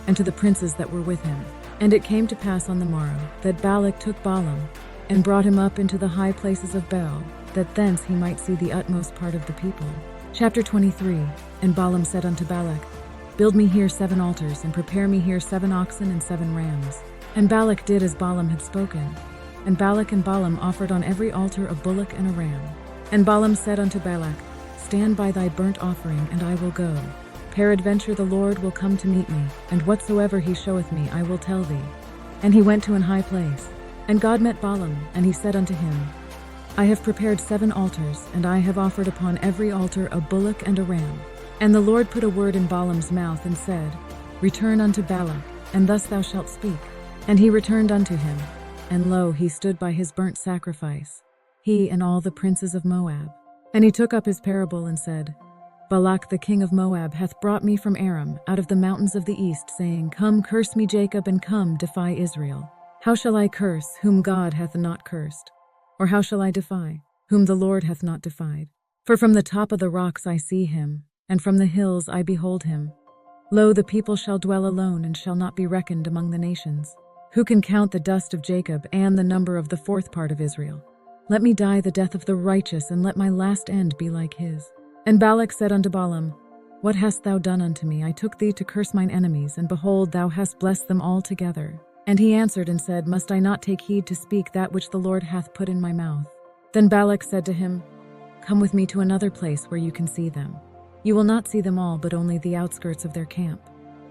and to the princes that were with him. And it came to pass on the morrow that Balak took Balaam, and brought him up into the high places of Baal, that thence he might see the utmost part of the people. Chapter 23. And Balaam said unto Balak, Build me here 7 altars, and prepare me here 7 oxen and 7 rams. And Balak did as Balaam had spoken. And Balak and Balaam offered on every altar a bullock and a ram. And Balaam said unto Balak, Stand by thy burnt offering, and I will go. Peradventure the Lord will come to meet me, and whatsoever he showeth me I will tell thee. And he went to an high place. And God met Balaam, and he said unto him, I have prepared 7 altars, and I have offered upon every altar a bullock and a ram. And the Lord put a word in Balaam's mouth, and said, Return unto Balak, and thus thou shalt speak. And he returned unto him, and lo, he stood by his burnt sacrifice, he and all the princes of Moab. And he took up his parable, and said, Balak the king of Moab hath brought me from Aram, out of the mountains of the east, saying, Come, curse me, Jacob, and come, defy Israel. How shall I curse, whom God hath not cursed? Or how shall I defy, whom the Lord hath not defied? For from the top of the rocks I see him, and from the hills I behold him. Lo, the people shall dwell alone, and shall not be reckoned among the nations. Who can count the dust of Jacob, and the number of the 4th part of Israel? Let me die the death of the righteous, and let my last end be like his. And Balak said unto Balaam, What hast thou done unto me? I took thee to curse mine enemies, and behold, thou hast blessed them all together. And he answered and said, Must I not take heed to speak that which the Lord hath put in my mouth? Then Balak said to him, Come with me to another place where you can see them. You will not see them all, but only the outskirts of their camp.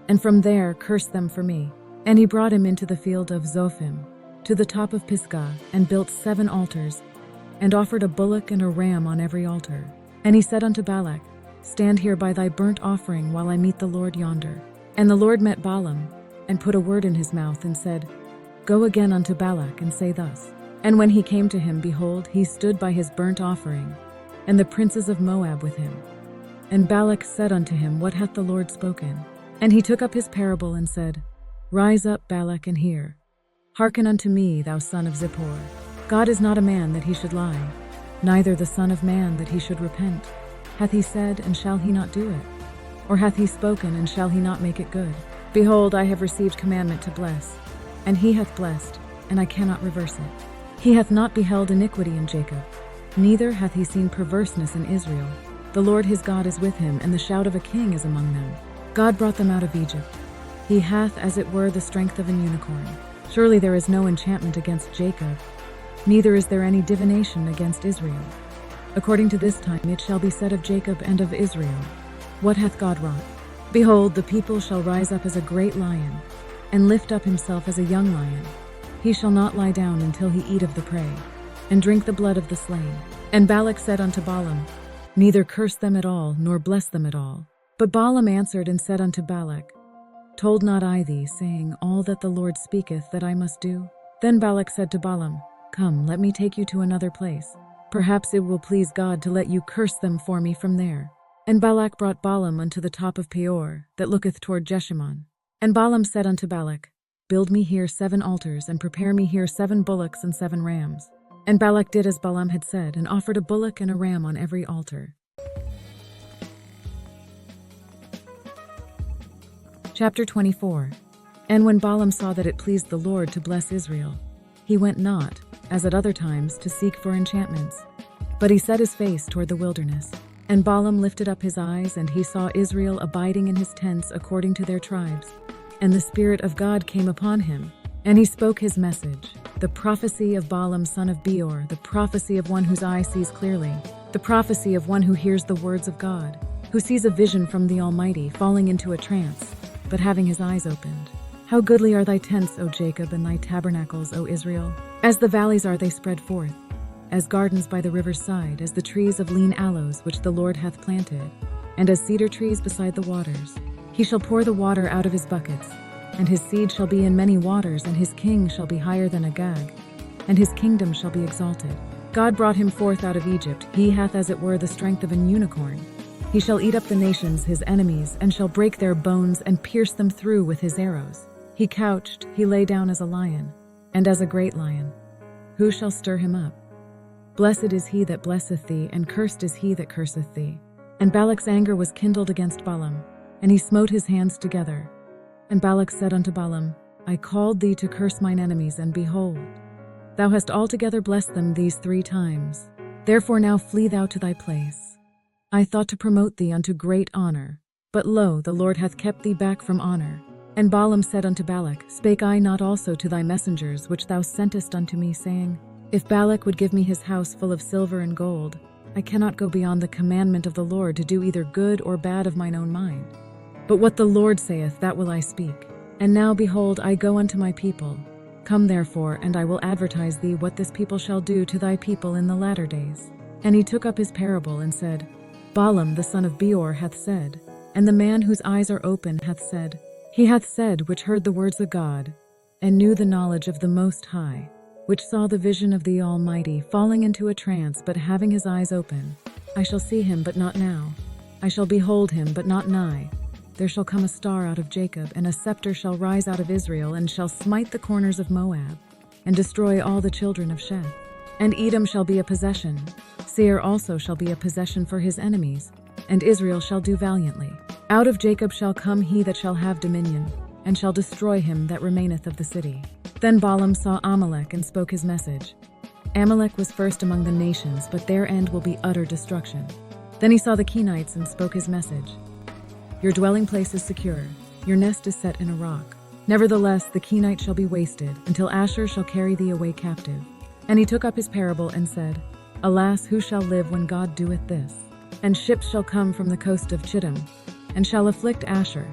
And from there curse them for me. And he brought him into the field of Zophim, to the top of Pisgah, and built 7 altars, and offered a bullock and a ram on every altar. And he said unto Balak, Stand here by thy burnt offering, while I meet the Lord yonder. And the Lord met Balaam, and put a word in his mouth, and said, Go again unto Balak, and say thus. And when he came to him, behold, he stood by his burnt offering, and the princes of Moab with him. And Balak said unto him, What hath the Lord spoken? And he took up his parable, and said, Rise up, Balak, and hear. Hearken unto me, thou son of Zippor. God is not a man that he should lie, neither the son of man that he should repent. Hath he said, and shall he not do it? Or hath he spoken, and shall he not make it good? Behold, I have received commandment to bless, and he hath blessed, and I cannot reverse it. He hath not beheld iniquity in Jacob, neither hath he seen perverseness in Israel. The Lord his God is with him, and the shout of a king is among them. God brought them out of Egypt. He hath, as it were, the strength of an unicorn. Surely there is no enchantment against Jacob, neither is there any divination against Israel. According to this time it shall be said of Jacob and of Israel, What hath God wrought? Behold, the people shall rise up as a great lion, and lift up himself as a young lion. He shall not lie down until he eat of the prey, and drink the blood of the slain. And Balak said unto Balaam, Neither curse them at all, nor bless them at all. But Balaam answered and said unto Balak, Told not I thee, saying, All that the Lord speaketh that I must do? Then Balak said to Balaam, Come, let me take you to another place. Perhaps it will please God to let you curse them for me from there. And Balak brought Balaam unto the top of Peor, that looketh toward Jeshimon. And Balaam said unto Balak, Build me here 7 altars, and prepare me here 7 bullocks and 7 rams. And Balak did as Balaam had said, and offered a bullock and a ram on every altar. Chapter 24. And when Balaam saw that it pleased the Lord to bless Israel, he went not, as at other times, to seek for enchantments, but he set his face toward the wilderness. And Balaam lifted up his eyes, and he saw Israel abiding in his tents according to their tribes. And the Spirit of God came upon him, and he spoke his message, the prophecy of Balaam son of Beor, the prophecy of one whose eye sees clearly, the prophecy of one who hears the words of God, who sees a vision from the Almighty, falling into a trance, but having his eyes opened. How goodly are thy tents, O Jacob, and thy tabernacles, O Israel! As the valleys are they spread forth, as gardens by the river's side, as the trees of lean aloes which the Lord hath planted, and as cedar trees beside the waters. He shall pour the water out of his buckets, and his seed shall be in many waters, and his king shall be higher than Agag, and his kingdom shall be exalted. God brought him forth out of Egypt. He hath as it were the strength of an unicorn. He shall eat up the nations, his enemies, and shall break their bones and pierce them through with his arrows. He couched, he lay down as a lion, and as a great lion. Who shall stir him up? Blessed is he that blesseth thee, and cursed is he that curseth thee. And Balak's anger was kindled against Balaam, and he smote his hands together. And Balak said unto Balaam, I called thee to curse mine enemies, and behold, thou hast altogether blessed them these 3 times. Therefore now flee thou to thy place. I thought to promote thee unto great honor, but lo, the Lord hath kept thee back from honor. And Balaam said unto Balak, Spake I not also to thy messengers which thou sentest unto me, saying, If Balak would give me his house full of silver and gold, I cannot go beyond the commandment of the Lord to do either good or bad of mine own mind. But what the Lord saith, that will I speak. And now, behold, I go unto my people. Come therefore, and I will advertise thee what this people shall do to thy people in the latter days. And he took up his parable and said, Balaam the son of Peor hath said, and the man whose eyes are open hath said, He hath said which heard the words of God, and knew the knowledge of the Most High, which saw the vision of the Almighty, falling into a trance, but having his eyes open. I shall see him, but not now. I shall behold him, but not nigh. There shall come a star out of Jacob, and a scepter shall rise out of Israel, and shall smite the corners of Moab, and destroy all the children of Sheth. And Edom shall be a possession. Seir also shall be a possession for his enemies, and Israel shall do valiantly. Out of Jacob shall come he that shall have dominion, and shall destroy him that remaineth of the city. Then Balaam saw Amalek, and spoke his message. Amalek was first among the nations, but their end will be utter destruction. Then he saw the Kenites, and spoke his message. Your dwelling place is secure, your nest is set in a rock. Nevertheless, the Kenites shall be wasted, until Asshur shall carry thee away captive. And he took up his parable, and said, Alas, who shall live when God doeth this? And ships shall come from the coast of Chittim, and shall afflict Asshur,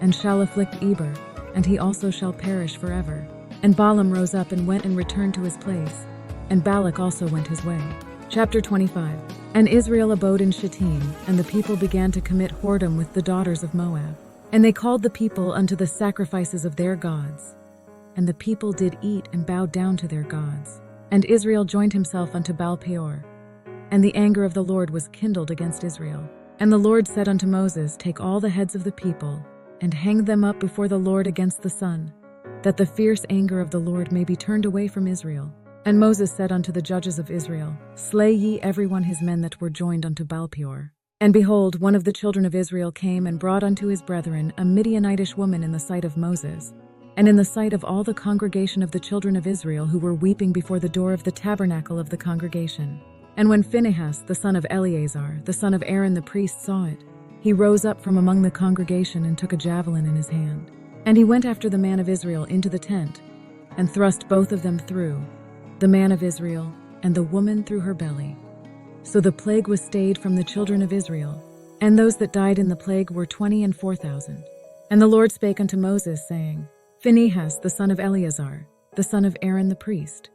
and shall afflict Eber, and he also shall perish forever. And Balaam rose up and went and returned to his place, and Balak also went his way. Chapter 25. And Israel abode in Shittim, and the people began to commit whoredom with the daughters of Moab. And they called the people unto the sacrifices of their gods. And the people did eat and bowed down to their gods. And Israel joined himself unto Baal Peor. And the anger of the Lord was kindled against Israel. And the Lord said unto Moses, Take all the heads of the people, and hang them up before the Lord against the sun, that the fierce anger of the Lord may be turned away from Israel. And Moses said unto the judges of Israel, Slay ye every one his men that were joined unto Baal Peor. And behold, one of the children of Israel came and brought unto his brethren a Midianitish woman in the sight of Moses, and in the sight of all the congregation of the children of Israel, who were weeping before the door of the tabernacle of the congregation. And when Phinehas, the son of Eleazar, the son of Aaron the priest, saw it, he rose up from among the congregation and took a javelin in his hand. And he went after the man of Israel into the tent, and thrust both of them through, the man of Israel, and the woman through her belly. So the plague was stayed from the children of Israel, and those that died in the plague were 24,000. And the Lord spake unto Moses, saying, Phinehas, the son of Eleazar, the son of Aaron the priest,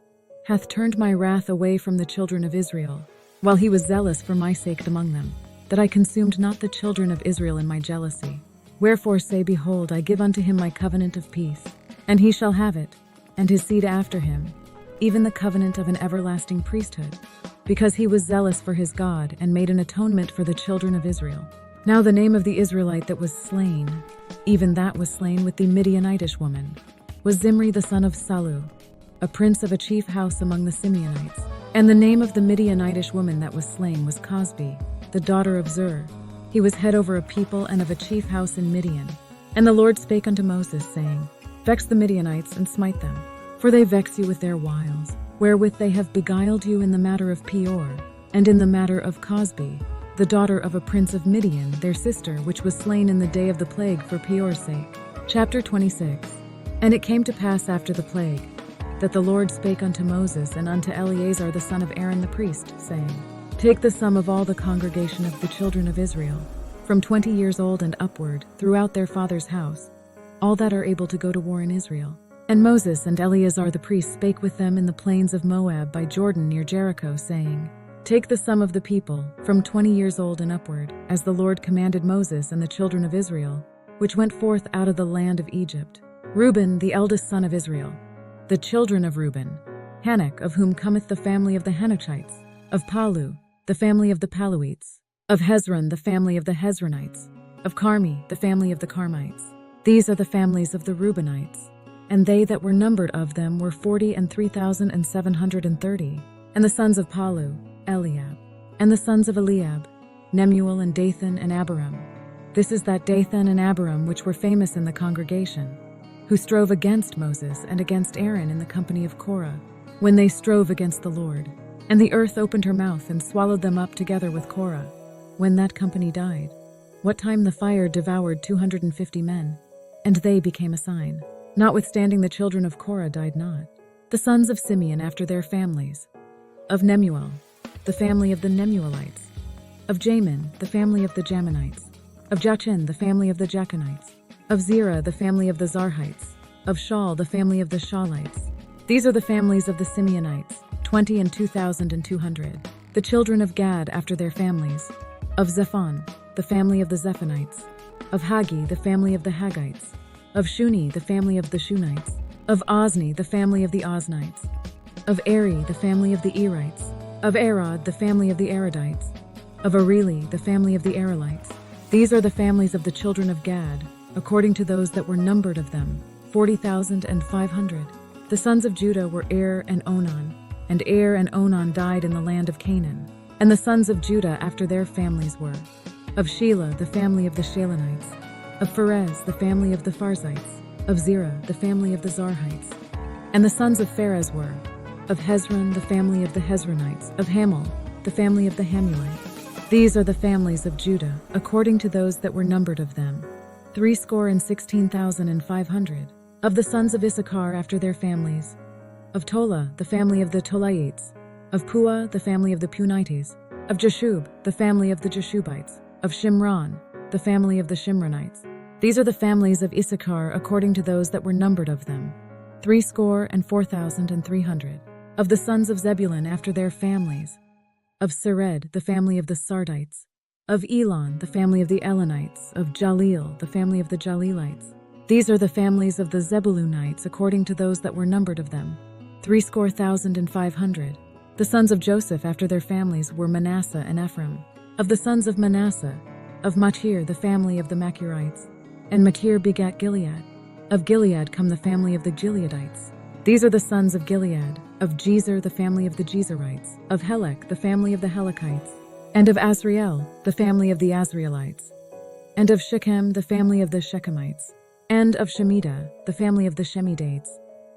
hath turned my wrath away from the children of Israel, while he was zealous for my sake among them, that I consumed not the children of Israel in my jealousy. Wherefore say, Behold, I give unto him my covenant of peace, and he shall have it, and his seed after him, even the covenant of an everlasting priesthood, because he was zealous for his God, and made an atonement for the children of Israel. Now the name of the Israelite that was slain, even that was slain with the Midianitish woman, was Zimri the son of Salu, a prince of a chief house among the Simeonites. And the name of the Midianitish woman that was slain was Cosbi, the daughter of Zur. He was head over a people and of a chief house in Midian. And the Lord spake unto Moses, saying, Vex the Midianites, and smite them, for they vex you with their wiles, wherewith they have beguiled you in the matter of Peor, and in the matter of Cosbi, the daughter of a prince of Midian, their sister, which was slain in the day of the plague for Peor's sake. Chapter 26. And it came to pass after the plague, that the Lord spake unto Moses and unto Eleazar the son of Aaron the priest, saying, Take the sum of all the congregation of the children of Israel, from 20 years old and upward, throughout their father's house, all that are able to go to war in Israel. And Moses and Eleazar the priest spake with them in the plains of Moab by Jordan near Jericho, saying, Take the sum of the people, from 20 years old and upward, as the Lord commanded Moses and the children of Israel, which went forth out of the land of Egypt. Reuben, the eldest son of Israel. The children of Reuben, Hanok, of whom cometh the family of the Hanochites, of Palu, the family of the Paluites, of Hezron, the family of the Hezronites, of Carmi, the family of the Carmites. These are the families of the Reubenites. And they that were numbered of them were 40,730. And the sons of Palu, Eliab. And the sons of Eliab, Nemuel and Dathan and Abiram. This is that Dathan and Abiram which were famous in the congregation. who strove against Moses and against Aaron in the company of Korah, when they strove against the Lord. And the earth opened her mouth and swallowed them up together with Korah, when that company died. What time the fire devoured 250 men, and they became a sign. Notwithstanding the children of Korah died not. The sons of Simeon after their families. Of Nemuel, the family of the Nemuelites. Of Jamin, the family of the Jaminites. Of Jachin, the family of the Jachanites. Of Zerah, the family of the Zarhites. Of Shaul, the family of the Shaulites. These are the families of the Simeonites, 20 and 2,200. The children of Gad after their families. Of Zephon, the family of the Zephonites. Of Hagi, the family of the Haggites. Of Shuni, the family of the Shunites. Of Ozni, the family of the Oznites. Of Eri, the family of the Erites. Of Arod, the family of the Arodites. Of Areli, the family of the Arelites. These are the families of the children of Gad, according to those that were numbered of them, 40,500. The sons of Judah were Er and Onan, and Er and Onan died in the land of Canaan. And the sons of Judah after their families were, of Shelah, the family of the Shalonites. Of Pharez, the family of the Pharzites. Of Zerah, the family of the Zarhites. And the sons of Pharez were, of Hezron, the family of the Hezronites. Of Hamul, the family of the Hamulites. These are the families of Judah, according to those that were numbered of them, 16,500. Of the sons of Issachar after their families. Of Tola, the family of the Tolaites. Of Puah, the family of the Punites. Of Jeshub, the family of the Jeshubites. Of Shimron, the family of the Shimronites. These are the families of Issachar according to those that were numbered of them, 64,300. Of the sons of Zebulun after their families. Of Sered, the family of the Sardites. Of Elon, the family of the Elonites. Of Jaleel, the family of the Jalelites. These are the families of the Zebulunites according to those that were numbered of them, 64,500. The sons of Joseph after their families were Manasseh and Ephraim. Of the sons of Manasseh, of Machir, the family of the Machirites. And Machir begat Gilead. Of Gilead come the family of the Gileadites. These are the sons of Gilead. Of Jezer, the family of the Jezerites. Of Helek, the family of the Helekites. And of Azriel, the family of the Azrielites. And of Shechem, the family of the Shechemites. And of Shemida, the family of the Shemidaites.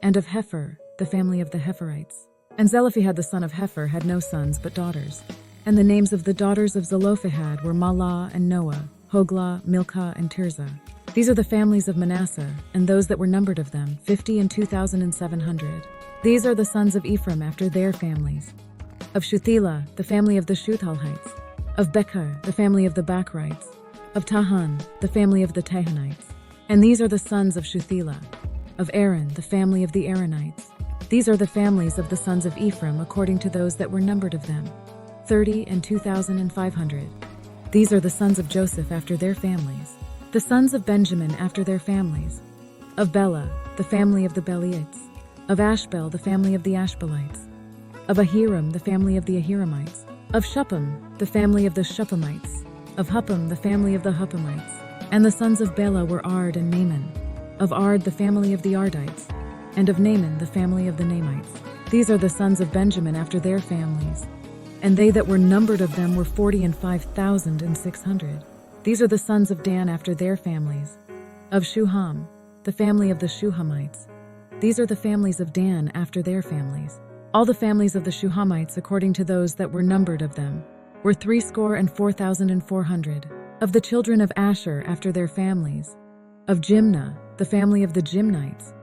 And of Hepher, the family of the Hepherites. And Zelophehad the son of Hepher had no sons but daughters. And the names of the daughters of Zelophehad were Mahlah and Noah, Hoglah, Milcah, and Tirzah. These are the families of Manasseh, and those that were numbered of them, 50 and 2,700. These are the sons of Ephraim after their families. Of Shuthelah, the family of the Shuthalhites. Of Bechar, the family of the Bachrites. Of Tahan, the family of the Tahanites. And these are the sons of Shuthelah. Of Aaron, the family of the Aaronites. These are the families of the sons of Ephraim according to those that were numbered of them, 30 and 2,500. These are the sons of Joseph after their families. The sons of Benjamin after their families. Of Bela, the family of the Belaites. Of Ashbel, the family of the Ashbelites. Of Ahiram, the family of the Ahiramites. Of Shuppim, the family of the Shuppimites. Of Huppim, the family of the Huppimites. And the sons of Bela were Ard and Naaman. Of Ard, the family of the Ardites. And of Naaman, the family of the Naamites. These are the sons of Benjamin after their families. And they that were numbered of them were 45,600. These are the sons of Dan after their families. Of Shuham, the family of the Shuhamites. These are the families of Dan after their families. All the families of the Shuhamites according to those that were numbered of them were 64,400. Of the children of Asher after their families. Of Jimnah, the family of the Jimnites.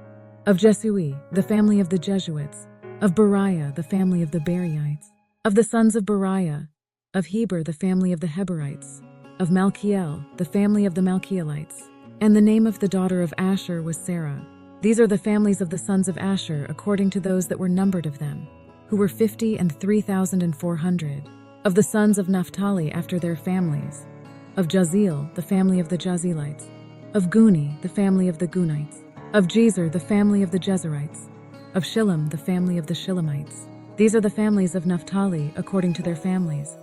Of Jesui, the family of the Jesuits. Of Beriah, the family of the Beriites. Of the sons of Beriah. Of Heber, the family of the Heberites. Of Malchiel, the family of the Malchielites. And the name of the daughter of Asher was Sarah. These are the families of the sons of Asher according to those that were numbered of them, who were 50 and 3,400. Of the sons of Naphtali after their families. Of Jazeel, the family of the Jazelites. Of Guni, the family of the Gunites. Of Jezer, the family of the Jezerites. Of Shillem, the family of the Shillemites. These are the families of Naphtali according to their families.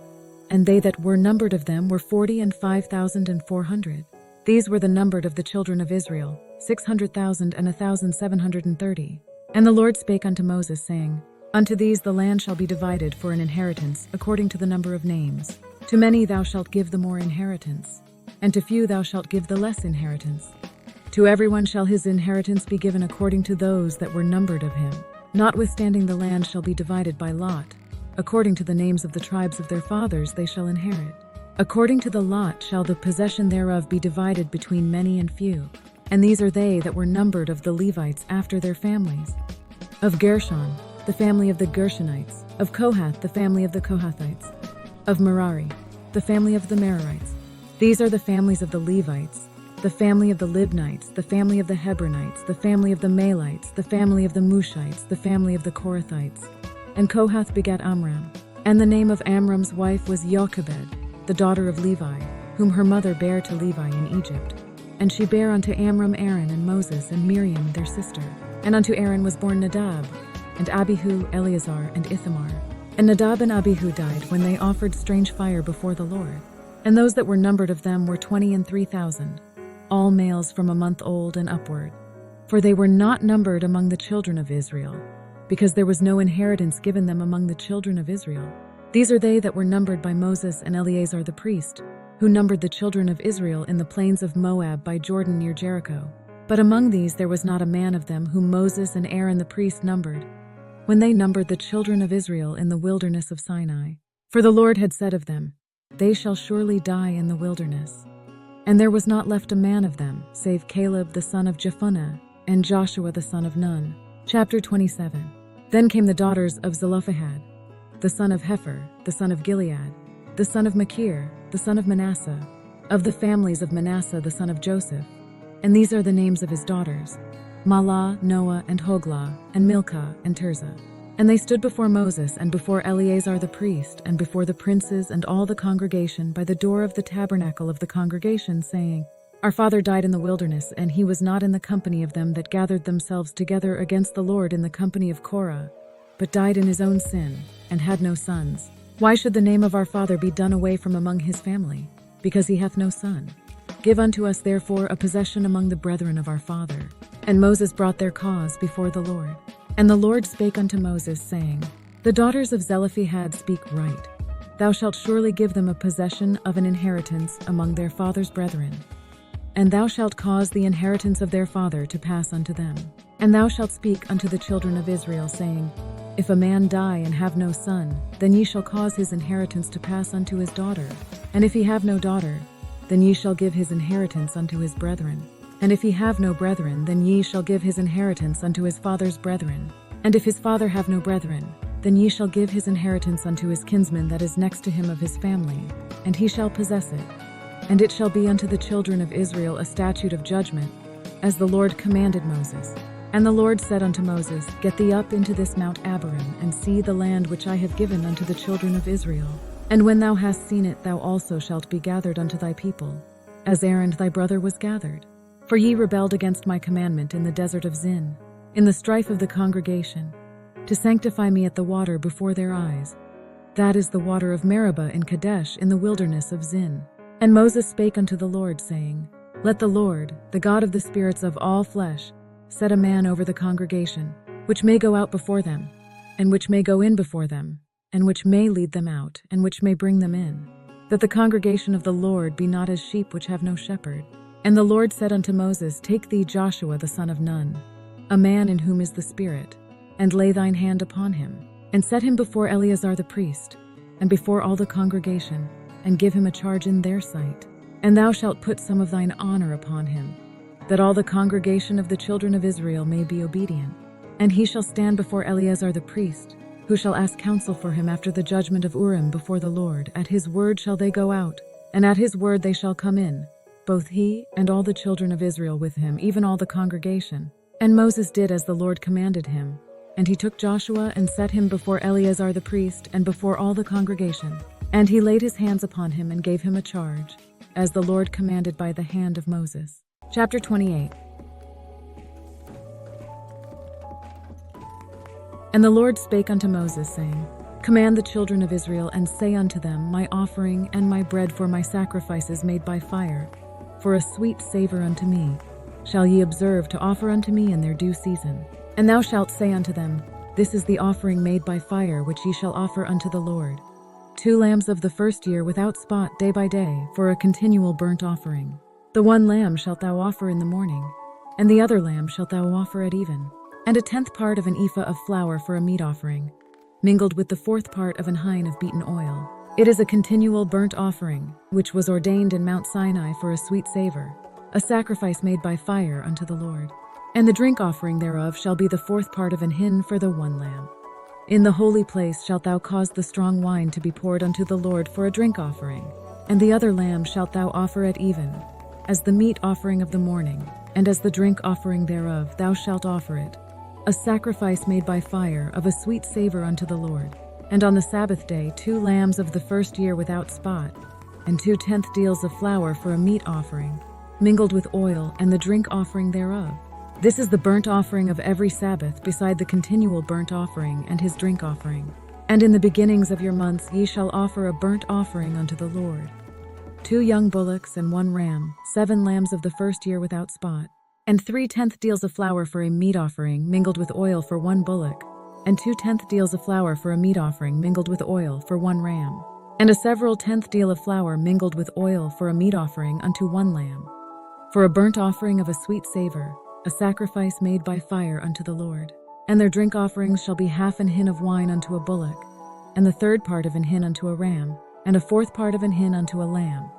And they that were numbered of them were 40 and 5,400. These were the numbered of the children of Israel, 600,000 and 1,730. And the Lord spake unto Moses, saying, Unto these the land shall be divided for an inheritance according to the number of names. To many thou shalt give the more inheritance, and to few thou shalt give the less inheritance. To everyone shall his inheritance be given according to those that were numbered of him. Notwithstanding the land shall be divided by lot. According to the names of the tribes of their fathers they shall inherit. According to the lot shall the possession thereof be divided between many and few. And these are they that were numbered of the Levites after their families. Of Gershon, the family of the Gershonites. Of Kohath, the family of the Kohathites. Of Merari, the family of the Merarites. These are the families of the Levites, the family of the Libnites, the family of the Hebronites, the family of the Malites, the family of the Mushites, the family of the Korathites. And Kohath begat Amram. And the name of Amram's wife was Jochebed, the daughter of Levi, whom her mother bare to Levi in Egypt. And she bare unto Amram Aaron and Moses and Miriam their sister. And unto Aaron was born Nadab, and Abihu, Eleazar, and Ithamar. And Nadab and Abihu died when they offered strange fire before the Lord. And those that were numbered of them were 23,000, all males from a month old and upward. For they were not numbered among the children of Israel, because there was no inheritance given them among the children of Israel. These are they that were numbered by Moses and Eleazar the priest, who numbered the children of Israel in the plains of Moab by Jordan near Jericho. But among these there was not a man of them whom Moses and Aaron the priest numbered, when they numbered the children of Israel in the wilderness of Sinai. For the Lord had said of them, They shall surely die in the wilderness. And there was not left a man of them, save Caleb the son of Jephunneh, and Joshua the son of Nun. Chapter 27. Then came the daughters of Zelophehad, the son of Hepher, the son of Gilead, the son of Machir, the son of Manasseh, of the families of Manasseh the son of Joseph. And these are the names of his daughters, Mahlah, Noah, and Hoglah, and Milcah, and Tirzah. And they stood before Moses and before Eleazar the priest, and before the princes and all the congregation by the door of the tabernacle of the congregation, saying, Our father died in the wilderness, and he was not in the company of them that gathered themselves together against the Lord in the company of Korah, but died in his own sin, and had no sons. Why should the name of our father be done away from among his family? Because he hath no son. Give unto us therefore a possession among the brethren of our father. And Moses brought their cause before the Lord. And the Lord spake unto Moses, saying, The daughters of Zelophehad speak right. Thou shalt surely give them a possession of an inheritance among their father's brethren. And thou shalt cause the inheritance of their father to pass unto them. And thou shalt speak unto the children of Israel, saying, If a man die and have no son, then ye shall cause his inheritance to pass unto his daughter. And if he have no daughter, then ye shall give his inheritance unto his brethren. And if he have no brethren, then ye shall give his inheritance unto his father's brethren. And if his father have no brethren, then ye shall give his inheritance unto his kinsman that is next to him of his family, and he shall possess it. And it shall be unto the children of Israel a statute of judgment, as the Lord commanded Moses. And the Lord said unto Moses, Get thee up into this Mount Abarim, and see the land which I have given unto the children of Israel. And when thou hast seen it, thou also shalt be gathered unto thy people, as Aaron thy brother was gathered. For ye rebelled against my commandment in the desert of Zin, in the strife of the congregation, to sanctify me at the water before their eyes. That is the water of Meribah in Kadesh in the wilderness of Zin. And Moses spake unto the Lord, saying, Let the Lord, the God of the spirits of all flesh, set a man over the congregation, which may go out before them, and which may go in before them, and which may lead them out, and which may bring them in, that the congregation of the Lord be not as sheep which have no shepherd. And the Lord said unto Moses, Take thee Joshua the son of Nun, a man in whom is the Spirit, and lay thine hand upon him, and set him before Eleazar the priest, and before all the congregation, and give him a charge in their sight. And thou shalt put some of thine honor upon him, that all the congregation of the children of Israel may be obedient. And he shall stand before Eleazar the priest, who shall ask counsel for him after the judgment of Urim before the Lord. At his word shall they go out, and at his word they shall come in, both he and all the children of Israel with him, even all the congregation. And Moses did as the Lord commanded him. And he took Joshua and set him before Eleazar the priest and before all the congregation. And he laid his hands upon him and gave him a charge, as the Lord commanded by the hand of Moses. Chapter 28. And the Lord spake unto Moses, saying, Command the children of Israel, and say unto them, My offering and my bread for my sacrifices made by fire, for a sweet savour unto me, shall ye observe to offer unto me in their due season. And thou shalt say unto them, This is the offering made by fire which ye shall offer unto the Lord. 2 lambs of the first year without spot day by day, for a continual burnt offering. The 1 lamb shalt thou offer in the morning, and the other lamb shalt thou offer at even, and a 10th part of an ephah of flour for a meat offering, mingled with the 4th part of an hin of beaten oil. It is a continual burnt offering, which was ordained in Mount Sinai for a sweet savor, a sacrifice made by fire unto the Lord. And the drink offering thereof shall be the 4th part of an hin for the one lamb. In the holy place shalt thou cause the strong wine to be poured unto the Lord for a drink offering, and the other lamb shalt thou offer at even, as the meat offering of the morning, and as the drink offering thereof thou shalt offer it, a sacrifice made by fire of a sweet savor unto the Lord. And on the Sabbath day 2 lambs of the first year without spot, and 2/10 deals of flour for a meat offering, mingled with oil, and the drink offering thereof. This is the burnt offering of every Sabbath, beside the continual burnt offering and his drink offering. And in the beginnings of your months ye shall offer a burnt offering unto the Lord. 2 young bullocks and 1 ram, 7 lambs of the first year without spot, and 3/10 deals of flour for a meat offering, mingled with oil for 1 bullock, and 2/10 deals of flour for a meat offering, mingled with oil for 1 ram, and a several 10th deal of flour mingled with oil for a meat offering unto 1 lamb, for a burnt offering of a sweet savor, a sacrifice made by fire unto the Lord. And their drink offerings shall be half an hin of wine unto a bullock, and the 3rd part of an hin unto a ram, and a 4th part of an hin unto a lamb.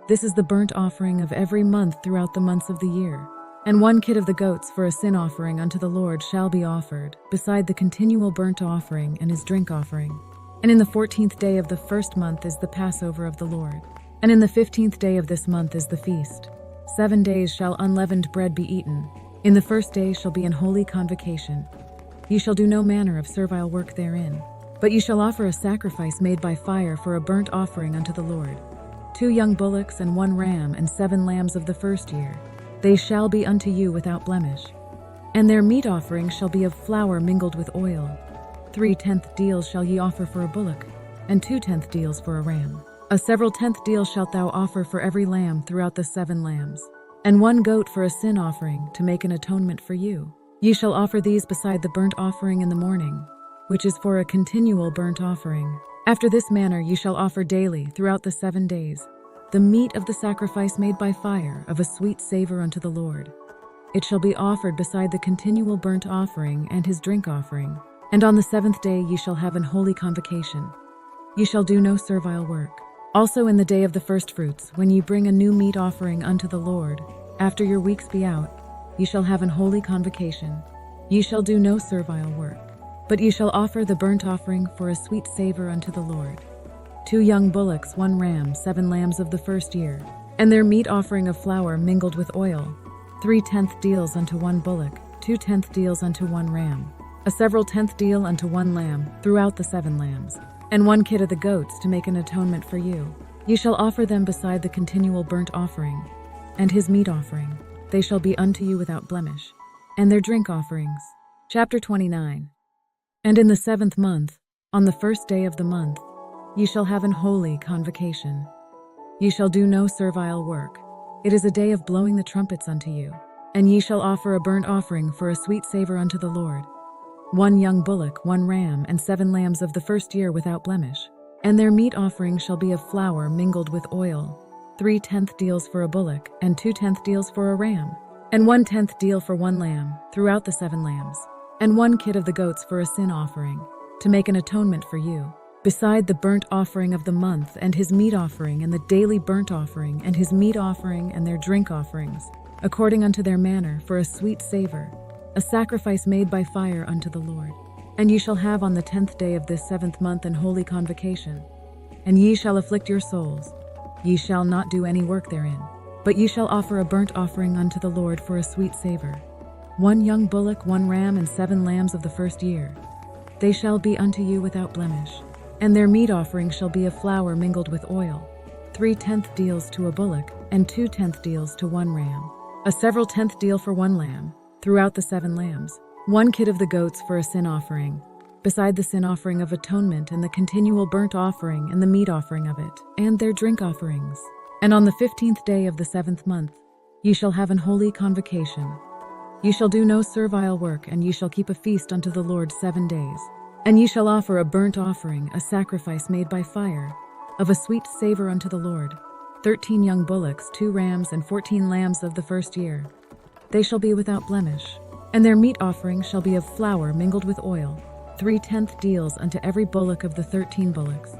This is the burnt offering of every month throughout the months of the year. And 1 kid of the goats for a sin offering unto the Lord shall be offered, beside the continual burnt offering and his drink offering. And in the 14th day of the first month is the Passover of the Lord. And in the 15th day of this month is the feast. 7 days shall unleavened bread be eaten. In the first day shall be an holy convocation. Ye shall do no manner of servile work therein, but ye shall offer a sacrifice made by fire for a burnt offering unto the Lord. 2 young bullocks and 1 ram and 7 lambs of the first year. They shall be unto you without blemish. And their meat offering shall be of flour mingled with oil. 3/10 deals shall ye offer for a bullock, and 2/10 deals for a ram. A several 10th deal shalt thou offer for every lamb throughout the 7 lambs, and 1 goat for a sin offering, to make an atonement for you. Ye shall offer these beside the burnt offering in the morning, which is for a continual burnt offering. After this manner ye shall offer daily throughout the 7 days, the meat of the sacrifice made by fire of a sweet savor unto the Lord. It shall be offered beside the continual burnt offering and his drink offering. And on the 7th day ye shall have an holy convocation. Ye shall do no servile work. Also in the day of the firstfruits, when ye bring a new meat offering unto the Lord, after your weeks be out, ye shall have an holy convocation. Ye shall do no servile work, but ye shall offer the burnt offering for a sweet savor unto the Lord. 2 young bullocks, 1 ram, 7 lambs of the first year, and their meat offering of flour mingled with oil. 3/10 deals unto 1 bullock, 2/10 deals unto 1 ram, a several 10th deal unto 1 lamb throughout the 7 lambs, and 1 kid of the goats to make an atonement for you. Ye shall offer them beside the continual burnt offering, and his meat offering. They shall be unto you without blemish. And their drink offerings. Chapter 29. And in the 7th month, on the 1st day of the month, ye shall have an holy convocation. Ye shall do no servile work. It is a day of blowing the trumpets unto you. And ye shall offer a burnt offering for a sweet savor unto the Lord. 1 young bullock, 1 ram, and 7 lambs of the first year without blemish. And their meat offering shall be of flour mingled with oil. 3/10 deals for a bullock, and 2/10 deals for a ram, and 1/10 deal for 1 lamb throughout the 7 lambs, and 1 kid of the goats for a sin offering, to make an atonement for you, beside the burnt offering of the month and his meat offering, and the daily burnt offering and his meat offering and their drink offerings, according unto their manner, for a sweet savor, a sacrifice made by fire unto the Lord. And ye shall have on the 10th day of this 7th month an holy convocation. And ye shall afflict your souls. Ye shall not do any work therein, but ye shall offer a burnt offering unto the Lord for a sweet savor. 1 young bullock, 1 ram, and 7 lambs of the first year. They shall be unto you without blemish. And their meat offering shall be of flour mingled with oil. 3/10 deals to a bullock, and 2/10 deals to 1 ram, a several 10th deal for 1 lamb, throughout the 7 lambs. 1 kid of the goats for a sin offering, beside the sin offering of atonement and the continual burnt offering and the meat offering of it, and their drink offerings. And on the 15th day of the 7th month, ye shall have an holy convocation. Ye shall do no servile work, and ye shall keep a feast unto the Lord 7 days. And ye shall offer a burnt offering, a sacrifice made by fire, of a sweet savor unto the Lord. 13 young bullocks, 2 rams, and 14 lambs of the first year. They shall be without blemish. And their meat offering shall be of flour mingled with oil, 3/10 deals unto every bullock of the 13 bullocks,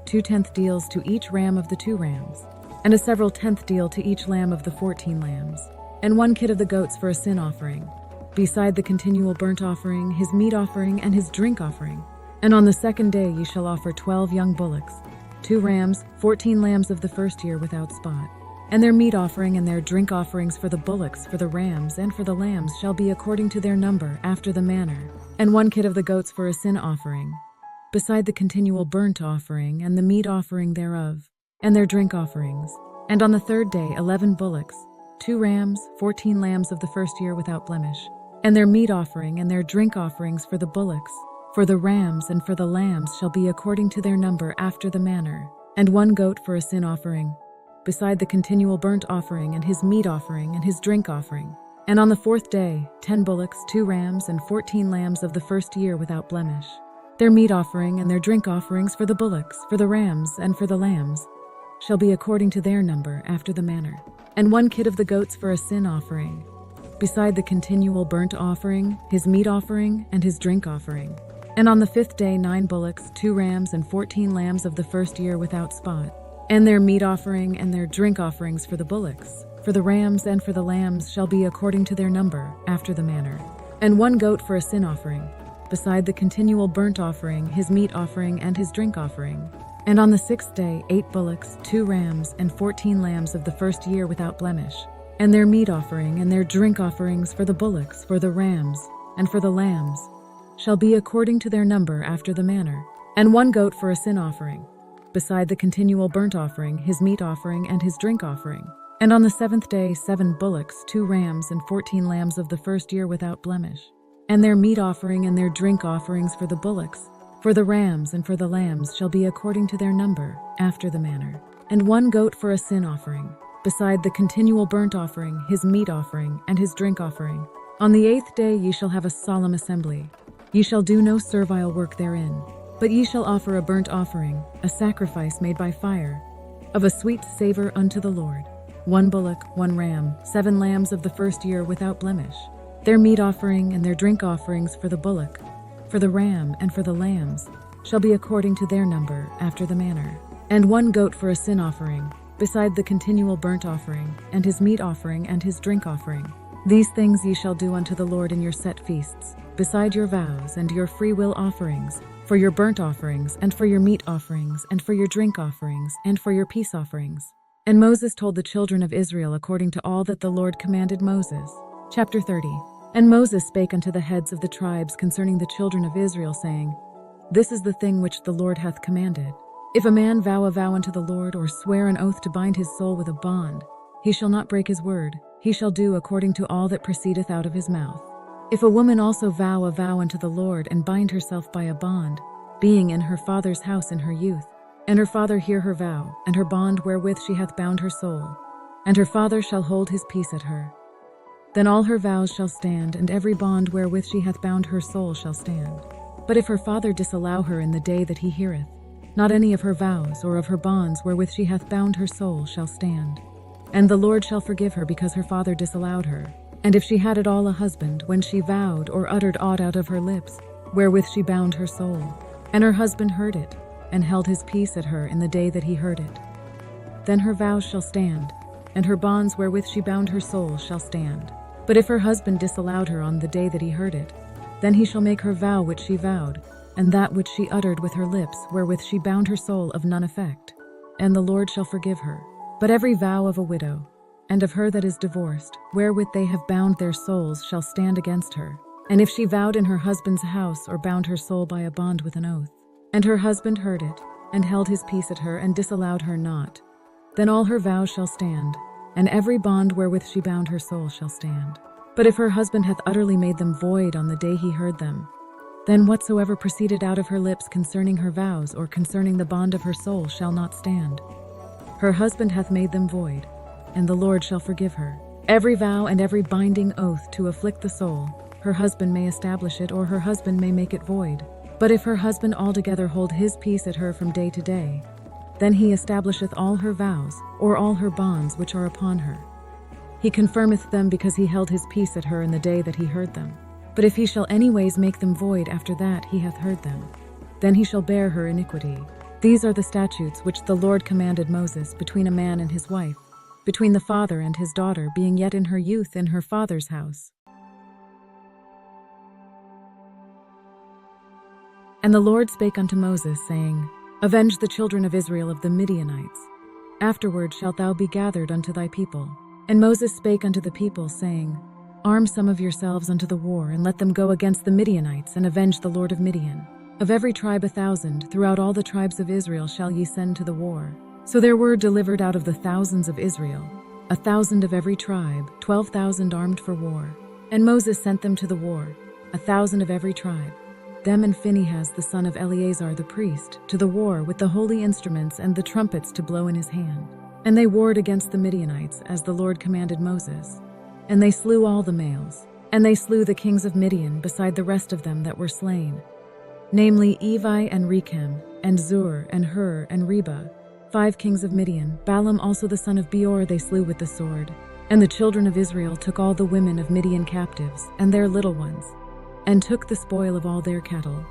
2/10 deals to each ram of the 2 rams, and a several tenth deal to each lamb of the 14 lambs, and 1 kid of the goats for a sin offering, beside the continual burnt offering, his meat offering, and his drink offering. And on the 2nd day ye shall offer 12 young bullocks, 2 rams, 14 lambs of the 1st year without spot. And their meat offering and their drink offerings for the bullocks, for the rams, and for the lambs shall be according to their number, after the manner. And 1 kid of the goats for a sin offering, beside the continual burnt offering, and the meat offering thereof, and their drink offerings. And on the 3rd day 11 bullocks, 2 rams, 14 lambs of the 1st year without blemish. And their meat offering and their drink offerings for the bullocks, for the rams, and for the lambs shall be according to their number, after the manner. And 1 goat for a sin offering, beside the continual burnt offering, and his meat offering, and his drink offering. And on the 4th day 10 bullocks, 2 rams, and 14 lambs of the 1st year without blemish. Their meat offering and their drink offerings for the bullocks, for the rams, and for the lambs shall be according to their number, after the manner. And 1 kid of the goats for a sin offering, beside the continual burnt offering, his meat offering, and his drink offering. And on the 5th day 9 bullocks, 2 rams, and 14 lambs of the 1st year without spot. And their meat offering and their drink offerings for the bullocks, for the rams, and for the lambs shall be according to their number, after the manner. And 1 goat for a sin offering, beside the continual burnt offering, his meat offering, and his drink offering. And on the 6th day 8 bullocks, 2 rams, and 14 lambs of the 1st year without blemish. And their meat offering and their drink offerings for the bullocks, for the rams, and for the lambs shall be according to their number, after the manner. And 1 goat for a sin offering, beside the continual burnt offering, his meat offering, and his drink offering. And on the 7th day 7 bullocks, 2 rams, and 14 lambs of the 1st year without blemish. And their meat offering and their drink offerings for the bullocks, for the rams, and for the lambs shall be according to their number, after the manner. And 1 goat for a sin offering, beside the continual burnt offering, his meat offering, and his drink offering. On the 8th day ye shall have a solemn assembly. Ye shall do no servile work therein, but ye shall offer a burnt offering, a sacrifice made by fire, of a sweet savor unto the Lord. 1 bullock, 1 ram, 7 lambs of the 1st year without blemish. Their meat offering and their drink offerings for the bullock, for the ram, and for the lambs shall be according to their number, after the manner. And 1 goat for a sin offering, beside the continual burnt offering, and his meat offering, and his drink offering. These things ye shall do unto the Lord in your set feasts, beside your vows and your freewill offerings, for your burnt offerings, and for your meat offerings, and for your drink offerings, and for your peace offerings. And Moses told the children of Israel according to all that the Lord commanded Moses. Chapter 30. And Moses spake unto the heads of the tribes concerning the children of Israel, saying, This is the thing which the Lord hath commanded. If a man vow a vow unto the Lord, or swear an oath to bind his soul with a bond, he shall not break his word. He shall do according to all that proceedeth out of his mouth. If a woman also vow a vow unto the Lord, and bind herself by a bond, being in her father's house in her youth, and her father hear her vow, and her bond wherewith she hath bound her soul, and her father shall hold his peace at her, then all her vows shall stand, and every bond wherewith she hath bound her soul shall stand. But if her father disallow her in the day that he heareth, not any of her vows or of her bonds wherewith she hath bound her soul shall stand. And the Lord shall forgive her because her father disallowed her. And if she had at all a husband, when she vowed or uttered aught out of her lips, wherewith she bound her soul, and her husband heard it, and held his peace at her in the day that he heard it, then her vows shall stand, and her bonds wherewith she bound her soul shall stand. But if her husband disallowed her on the day that he heard it, then he shall make her vow which she vowed, and that which she uttered with her lips, wherewith she bound her soul, of none effect, and the Lord shall forgive her. But every vow of a widow, and of her that is divorced, wherewith they have bound their souls, shall stand against her. And if she vowed in her husband's house, or bound her soul by a bond with an oath, and her husband heard it, and held his peace at her, and disallowed her not, then all her vows shall stand, and every bond wherewith she bound her soul shall stand. But if her husband hath utterly made them void on the day he heard them, then whatsoever proceeded out of her lips concerning her vows, or concerning the bond of her soul, shall not stand. Her husband hath made them void, and the Lord shall forgive her. Every vow and every binding oath to afflict the soul, her husband may establish it, or her husband may make it void. But if her husband altogether hold his peace at her from day to day, then he establisheth all her vows, or all her bonds which are upon her. He confirmeth them because he held his peace at her in the day that he heard them. But if he shall anyways make them void after that he hath heard them, then he shall bear her iniquity. These are the statutes which the Lord commanded Moses between a man and his wife, between the father and his daughter, being yet in her youth in her father's house. And the Lord spake unto Moses, saying, Avenge the children of Israel of the Midianites. Afterward shalt thou be gathered unto thy people. And Moses spake unto the people, saying, Arm some of yourselves unto the war, and let them go against the Midianites, and avenge the Lord of Midian. Of every tribe 1,000, throughout all the tribes of Israel shall ye send to the war. So there were delivered out of the thousands of Israel 1,000 of every tribe, 12,000 armed for war. And Moses sent them to the war, 1,000 of every tribe, them and Phinehas the son of Eleazar the priest, to the war with the holy instruments and the trumpets to blow in his hand. And they warred against the Midianites, as the Lord commanded Moses. And they slew all the males. And they slew the kings of Midian, beside the rest of them that were slain, namely Evi and Rechem, and Zur, and Hur, and Reba, 5 kings of Midian. Balaam also the son of Peor they slew with the sword. And the children of Israel took all the women of Midian captives, and their little ones, and took the spoil of all their cattle,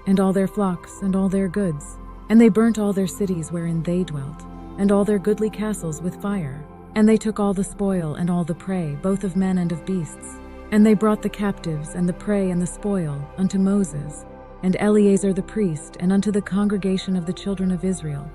and all their flocks, and all their goods. And they burnt all their cities wherein they dwelt, and all their goodly castles with fire. And they took all the spoil and all the prey, both of men and of beasts. And they brought the captives and the prey and the spoil unto Moses, and Eleazar the priest, and unto the congregation of the children of Israel,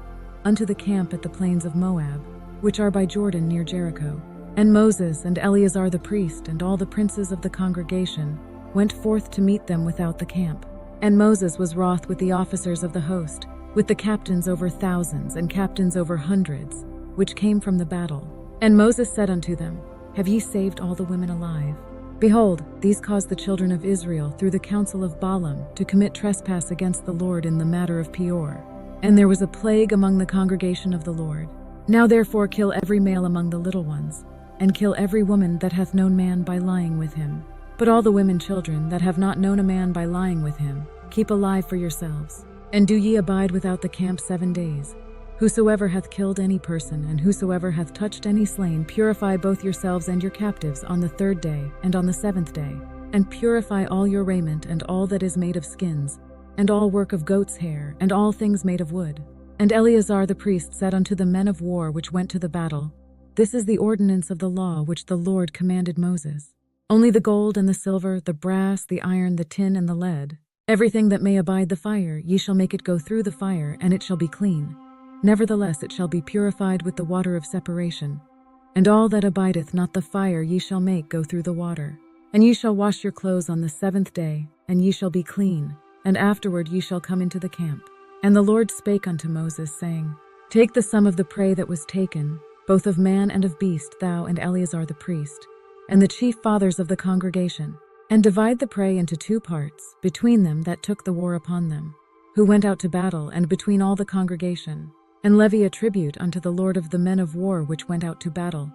unto the camp at the plains of Moab, which are by Jordan near Jericho. And Moses and Eleazar the priest, and all the princes of the congregation, went forth to meet them without the camp. And Moses was wroth with the officers of the host, with the captains over thousands and captains over hundreds, which came from the battle. And Moses said unto them, Have ye saved all the women alive? Behold, these caused the children of Israel through the counsel of Balaam to commit trespass against the Lord in the matter of Peor. And there was a plague among the congregation of the Lord. Now therefore kill every male among the little ones, and kill every woman that hath known man by lying with him. But all the women children that have not known a man by lying with him, keep alive for yourselves. And do ye abide without the camp 7 days. Whosoever hath killed any person, and whosoever hath touched any slain, purify both yourselves and your captives on the 3rd day, and on the 7th day. And purify all your raiment, and all that is made of skins, and all work of goat's hair, and all things made of wood. And Eleazar the priest said unto the men of war which went to the battle, This is the ordinance of the law which the Lord commanded Moses. Only the gold and the silver, the brass, the iron, the tin, and the lead, everything that may abide the fire, ye shall make it go through the fire, and it shall be clean. Nevertheless it shall be purified with the water of separation. And all that abideth not the fire ye shall make go through the water. And ye shall wash your clothes on the 7th day, and ye shall be clean, and afterward ye shall come into the camp. And the Lord spake unto Moses, saying, Take the sum of the prey that was taken, both of man and of beast, thou and Eleazar the priest, and the chief fathers of the congregation, and divide the prey into 2 parts, between them that took the war upon them, who went out to battle, and between all the congregation. And levy a tribute unto the Lord of the men of war which went out to battle,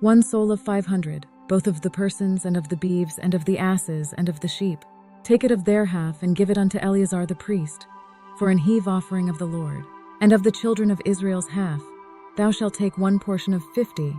1 soul of 500, both of the persons and of the beeves and of the asses and of the sheep. Take it of their half, and give it unto Eleazar the priest, for an heave offering of the Lord. And of the children of Israel's half, thou shalt take 1 portion of 50,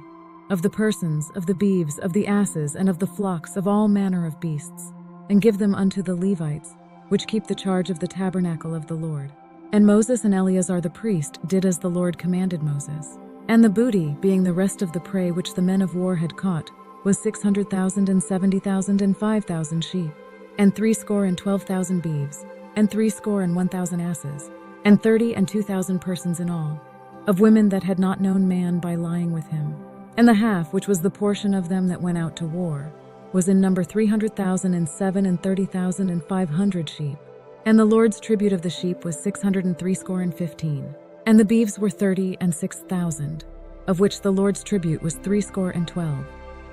of the persons, of the beeves, of the asses, and of the flocks, of all manner of beasts, and give them unto the Levites, which keep the charge of the tabernacle of the Lord. And Moses and Eleazar the priest did as the Lord commanded Moses. And the booty, being the rest of the prey which the men of war had caught, was 600,000 and 70,000 and 5,000 sheep, and 12,000 beeves, and 1,000 asses, and 30 and 2,000 persons in all, of women that had not known man by lying with him. And the half, which was the portion of them that went out to war, was in number 300,000 and 30,000 and 500 sheep. And the Lord's tribute of the sheep was 615. And the beeves were 30 and 6,000, of which the Lord's tribute was 12.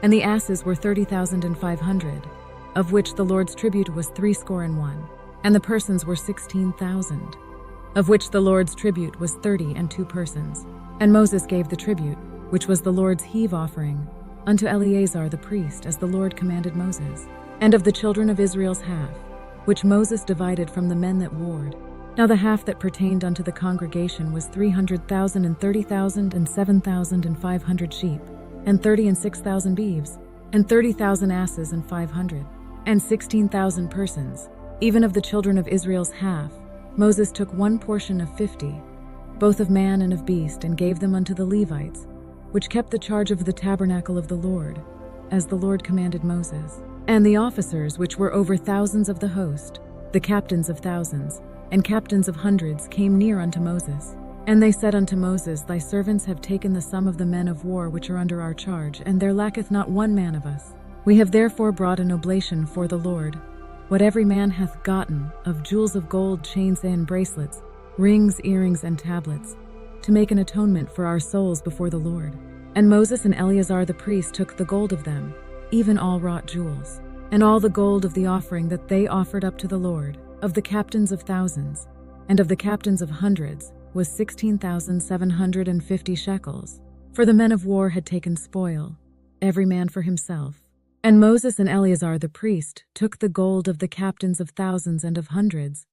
And the asses were 30,500, of which the Lord's tribute was 61. And the persons were 16,000, of which the Lord's tribute was 32 persons. And Moses gave the tribute, which was the Lord's heave offering, unto Eleazar the priest, as the Lord commanded Moses. And of the children of Israel's half, which Moses divided from the men that warred, now the half that pertained unto the congregation was 300,000 and 30,000 and 7,500 sheep. and 30 and 6,000 beeves, and 30,000 asses and 500, and 16,000 persons. Even of the children of Israel's half, Moses took one portion of 50, both of man and of beast, and gave them unto the Levites, which kept the charge of the tabernacle of the Lord, as the Lord commanded Moses. And the officers which were over thousands of the host, the captains of thousands, and captains of hundreds, came near unto Moses. And they said unto Moses, Thy servants have taken the sum of the men of war which are under our charge, and there lacketh not one man of us. We have therefore brought an oblation for the Lord, what every man hath gotten, of jewels of gold, chains and bracelets, rings, earrings, and tablets, to make an atonement for our souls before the Lord. And Moses and Eleazar the priest took the gold of them, even all wrought jewels, and all the gold of the offering that they offered up to the Lord, of the captains of thousands, and of the captains of hundreds, was 16,750 shekels. For the men of war had taken spoil, every man for himself. And Moses and Eleazar the priest took the gold of the captains of thousands and of hundreds,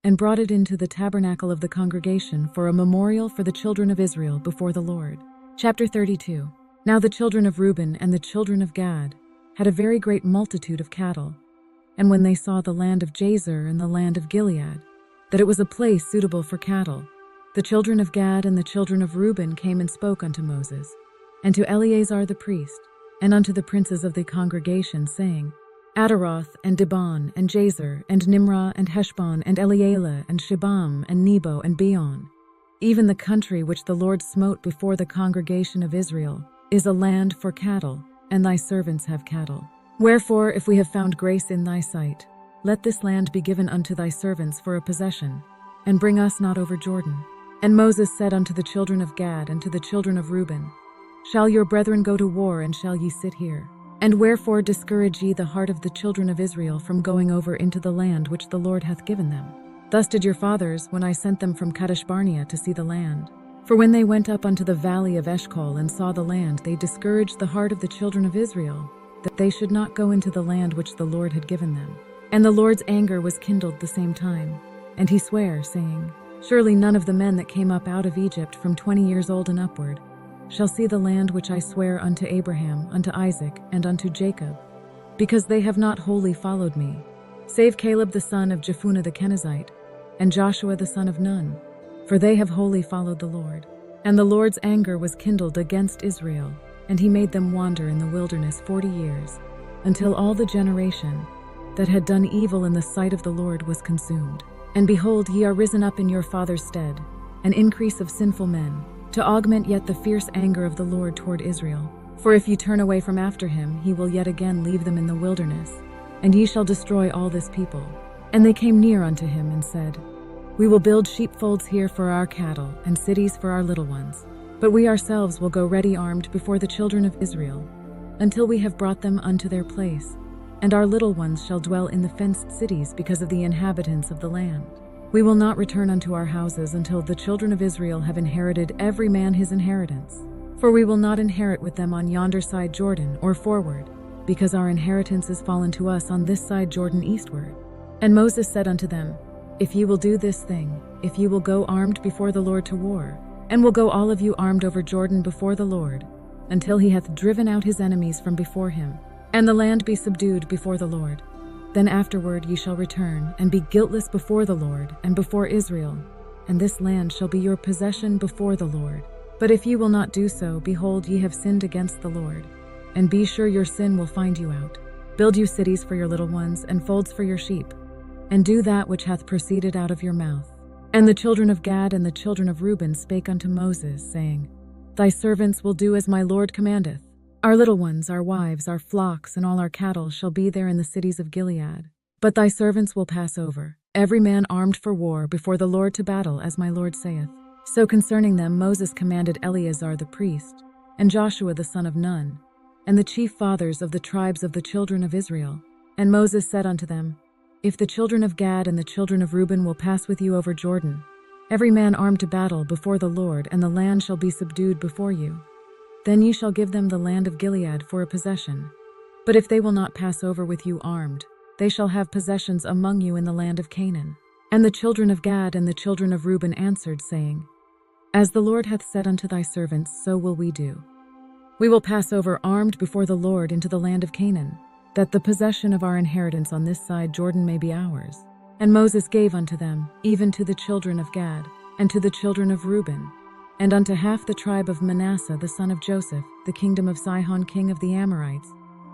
and brought it into the tabernacle of the congregation for a memorial for the children of Israel before the Lord. Chapter 32. Now the children of Reuben and the children of Gad had a very great multitude of cattle. And when they saw the land of Jazer and the land of Gilead, that it was a place suitable for cattle, the children of Gad and the children of Reuben came and spoke unto Moses, and to Eleazar the priest, and unto the princes of the congregation, saying, Adaroth, and Dibon, and Jazer, and Nimrah, and Heshbon, and Elealeh, and Shibam, and Nebo, and Beon, even the country which the Lord smote before the congregation of Israel, is a land for cattle, and thy servants have cattle. Wherefore, if we have found grace in thy sight, let this land be given unto thy servants for a possession, and bring us not over Jordan. And Moses said unto the children of Gad and to the children of Reuben, Shall your brethren go to war, and shall ye sit here? And wherefore discourage ye the heart of the children of Israel from going over into the land which the Lord hath given them? Thus did your fathers, when I sent them from Kadesh Barnea to see the land. For when they went up unto the valley of Eshcol and saw the land, they discouraged the heart of the children of Israel, that they should not go into the land which the Lord had given them. And the Lord's anger was kindled the same time, and he sware, saying, Surely none of the men that came up out of Egypt from 20 years old and upward shall see the land which I swear unto Abraham, unto Isaac, and unto Jacob, because they have not wholly followed me, save Caleb the son of Jephunneh the Kenizzite, and Joshua the son of Nun, for they have wholly followed the Lord. And the Lord's anger was kindled against Israel, and he made them wander in the wilderness 40 years, until all the generation that had done evil in the sight of the Lord was consumed. And behold, ye are risen up in your father's stead, an increase of sinful men, to augment yet the fierce anger of the Lord toward Israel. For if ye turn away from after him, he will yet again leave them in the wilderness, and ye shall destroy all this people. And they came near unto him, and said, We will build sheepfolds here for our cattle, and cities for our little ones. But we ourselves will go ready armed before the children of Israel, until we have brought them unto their place. And our little ones shall dwell in the fenced cities because of the inhabitants of the land. We will not return unto our houses until the children of Israel have inherited every man his inheritance. For we will not inherit with them on yonder side Jordan, or forward, because our inheritance is fallen to us on this side Jordan eastward. And Moses said unto them, If ye will do this thing, if ye will go armed before the Lord to war, and will go all of you armed over Jordan before the Lord, until he hath driven out his enemies from before him, and the land be subdued before the Lord, then afterward ye shall return, and be guiltless before the Lord, and before Israel, and this land shall be your possession before the Lord. But if ye will not do so, behold, ye have sinned against the Lord, and be sure your sin will find you out. Build you cities for your little ones, and folds for your sheep, and do that which hath proceeded out of your mouth. And the children of Gad and the children of Reuben spake unto Moses, saying, Thy servants will do as my Lord commandeth. Our little ones, our wives, our flocks, and all our cattle shall be there in the cities of Gilead. But thy servants will pass over, every man armed for war, before the Lord to battle, as my Lord saith. So concerning them Moses commanded Eleazar the priest, and Joshua the son of Nun, and the chief fathers of the tribes of the children of Israel. And Moses said unto them, If the children of Gad and the children of Reuben will pass with you over Jordan, every man armed to battle before the Lord, and the land shall be subdued before you, then ye shall give them the land of Gilead for a possession. But if they will not pass over with you armed, they shall have possessions among you in the land of Canaan. And the children of Gad and the children of Reuben answered, saying, As the Lord hath said unto thy servants, so will we do. We will pass over armed before the Lord into the land of Canaan, that the possession of our inheritance on this side Jordan may be ours. And Moses gave unto them, even to the children of Gad, and to the children of Reuben, and unto half the tribe of Manasseh the son of Joseph, the kingdom of Sihon king of the Amorites,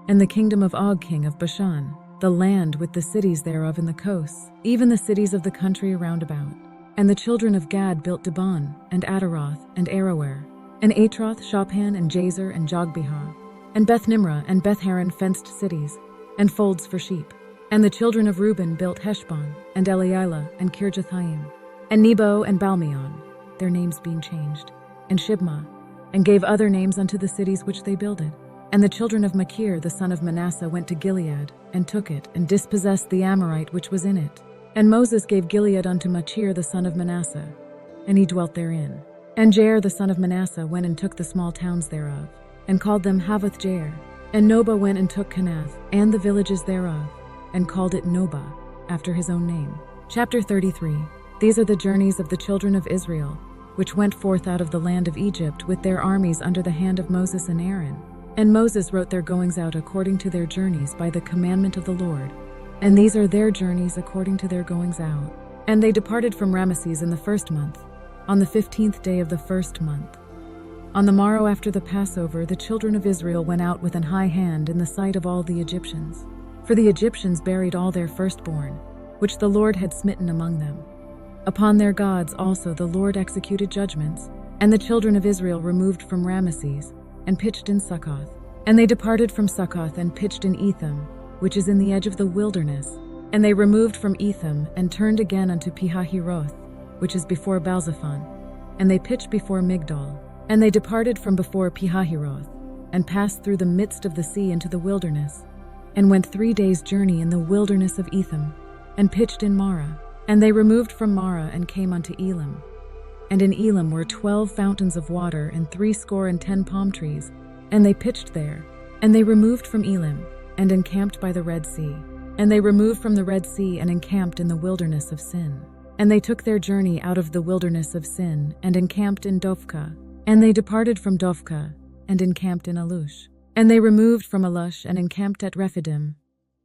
and the kingdom of Og king of Bashan, the land with the cities thereof in the coasts, even the cities of the country round about. And the children of Gad built Dibon, and Ataroth, and Aroer, and Atroth, Shophan, and Jazer, and Jogbehah, and Beth-Nimrah, and Beth-Haran fenced cities, and folds for sheep. And the children of Reuben built Heshbon, and Elilah, and Kirjathaim, and Nebo, and Balmeon, their names being changed, and Shibmah, and gave other names unto the cities which they builded. And the children of Machir the son of Manasseh went to Gilead, and took it, and dispossessed the Amorite which was in it. And Moses gave Gilead unto Machir the son of Manasseh, and he dwelt therein. And Jair the son of Manasseh went and took the small towns thereof, and called them Havoth-Jair. And Nobah went and took Kenath, and the villages thereof, and called it Nobah, after his own name. Chapter 33. These are the journeys of the children of Israel, which went forth out of the land of Egypt with their armies under the hand of Moses and Aaron. And Moses wrote their goings out according to their journeys by the commandment of the Lord. And these are their journeys according to their goings out. And they departed from Ramesses in the 1st month, on the 15th day of the 1st month. On the morrow after the Passover, the children of Israel went out with an high hand in the sight of all the Egyptians. For the Egyptians buried all their firstborn, which the Lord had smitten among them. Upon their gods also the Lord executed judgments, and the children of Israel removed from Ramesses, and pitched in Succoth. And they departed from Succoth and pitched in Etham, which is in the edge of the wilderness. And they removed from Etham, and turned again unto Pihahiroth, which is before Baalzephon. And they pitched before Migdol. And they departed from before Pihahiroth, and passed through the midst of the sea into the wilderness, and went 3 days' journey in the wilderness of Etham, and pitched in Marah. And they removed from Marah, and came unto Elim. And in Elim were 12 fountains of water, and 70 palm trees, and they pitched there. And they removed from Elim, and encamped by the Red Sea. And they removed from the Red Sea, and encamped in the wilderness of Sin. And they took their journey out of the wilderness of Sin, and encamped in Dophkah. And they departed from Dophkah, and encamped in Alush. And they removed from Alush, and encamped at Rephidim,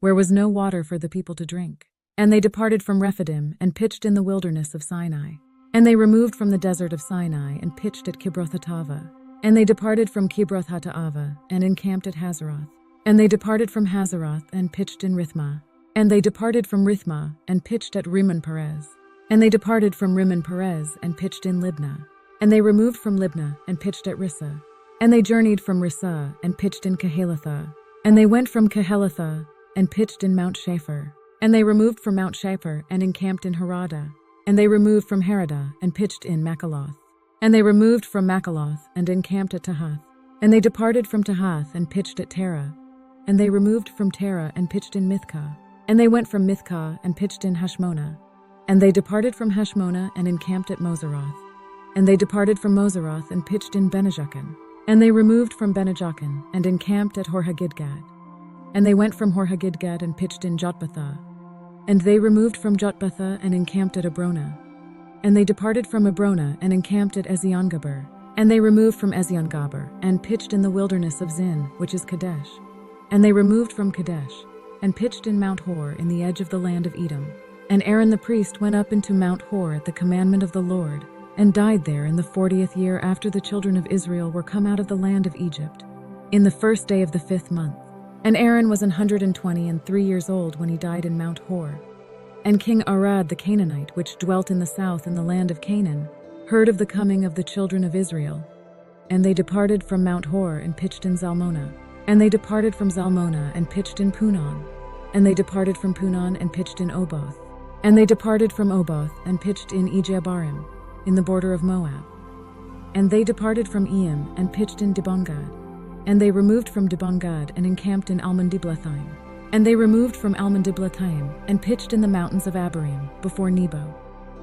where was no water for the people to drink. And they departed from Rephidim, and pitched in the wilderness of Sinai. And they removed from the desert of Sinai, and pitched at Kibroth-Hattaavah. And they departed from Kibroth-Hattaavah, and encamped at Hazeroth. And they departed from Hazeroth, and pitched in Rithmah. And they departed from Rithmah, and pitched at Rimmon-Perez. And they departed from Rimmon-Perez, and pitched in Libnah. And they removed from Libnah, and pitched at Rissah. And they journeyed from Rissah, and pitched in Kehelathah. And they went from Kehelathah, and pitched in Mount Shapher. And they removed from Mount Shapher, and encamped in Haradah. And they removed from Haradah, and pitched in Makaloth. And they removed from Makaloth, and encamped at Tahath. And they departed from Tahath, and pitched at Terah. And they removed from Terah, and pitched in Mithkah. And they went from Mithkah, and pitched in Hashmonah. And they departed from Hashmonah, and encamped at Moseroth. And they departed from Moseroth, and pitched in Benejachin. And they removed from Benejachin, and encamped at Horhagidgad. And they went from Horhagidgad, and pitched in Jotbathah. And they removed from Jotbathah, and encamped at Abronah. And they departed from Abronah, and encamped at Eziongaber. And they removed from Eziongaber, and pitched in the wilderness of Zin, which is Kadesh. And they removed from Kadesh, and pitched in Mount Hor in the edge of the land of Edom. And Aaron the priest went up into Mount Hor at the commandment of the Lord, and died there in the 40th year after the children of Israel were come out of the land of Egypt, in the 1st day of the 5th month. And Aaron was 123 years old when he died in Mount Hor. And King Arad the Canaanite, which dwelt in the south in the land of Canaan, heard of the coming of the children of Israel. And they departed from Mount Hor, and pitched in Zalmonah. And they departed from Zalmonah, and pitched in Punon. And they departed from Punon, and pitched in Oboth. And they departed from Oboth, and pitched in Ejabarim, in the border of Moab. And they departed from Eim, and pitched in Dibongad. And they removed from Dibongad, and encamped in Almon-Diblathaim. And they removed from Almon-Diblathaim, and pitched in the mountains of Abarim, before Nebo.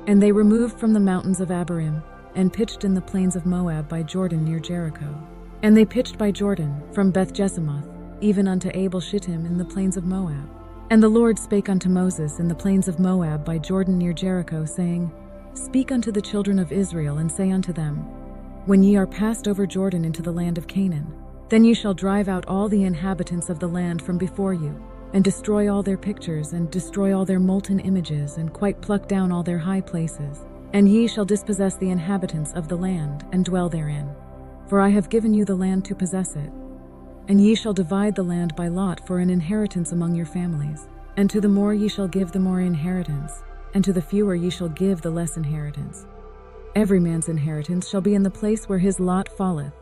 And they removed from the mountains of Abarim, and pitched in the plains of Moab by Jordan near Jericho. And they pitched by Jordan, from Beth-Jesimoth, even unto Abel-Shittim in the plains of Moab. And the Lord spake unto Moses in the plains of Moab by Jordan near Jericho, saying, Speak unto the children of Israel, and say unto them, When ye are passed over Jordan into the land of Canaan, Then ye shall drive out all the inhabitants of the land from before you, and destroy all their pictures, and destroy all their molten images, and quite pluck down all their high places. And ye shall dispossess the inhabitants of the land, and dwell therein. For I have given you the land to possess it. And ye shall divide the land by lot for an inheritance among your families. And to the more ye shall give the more inheritance, and to the fewer ye shall give the less inheritance. Every man's inheritance shall be in the place where his lot falleth.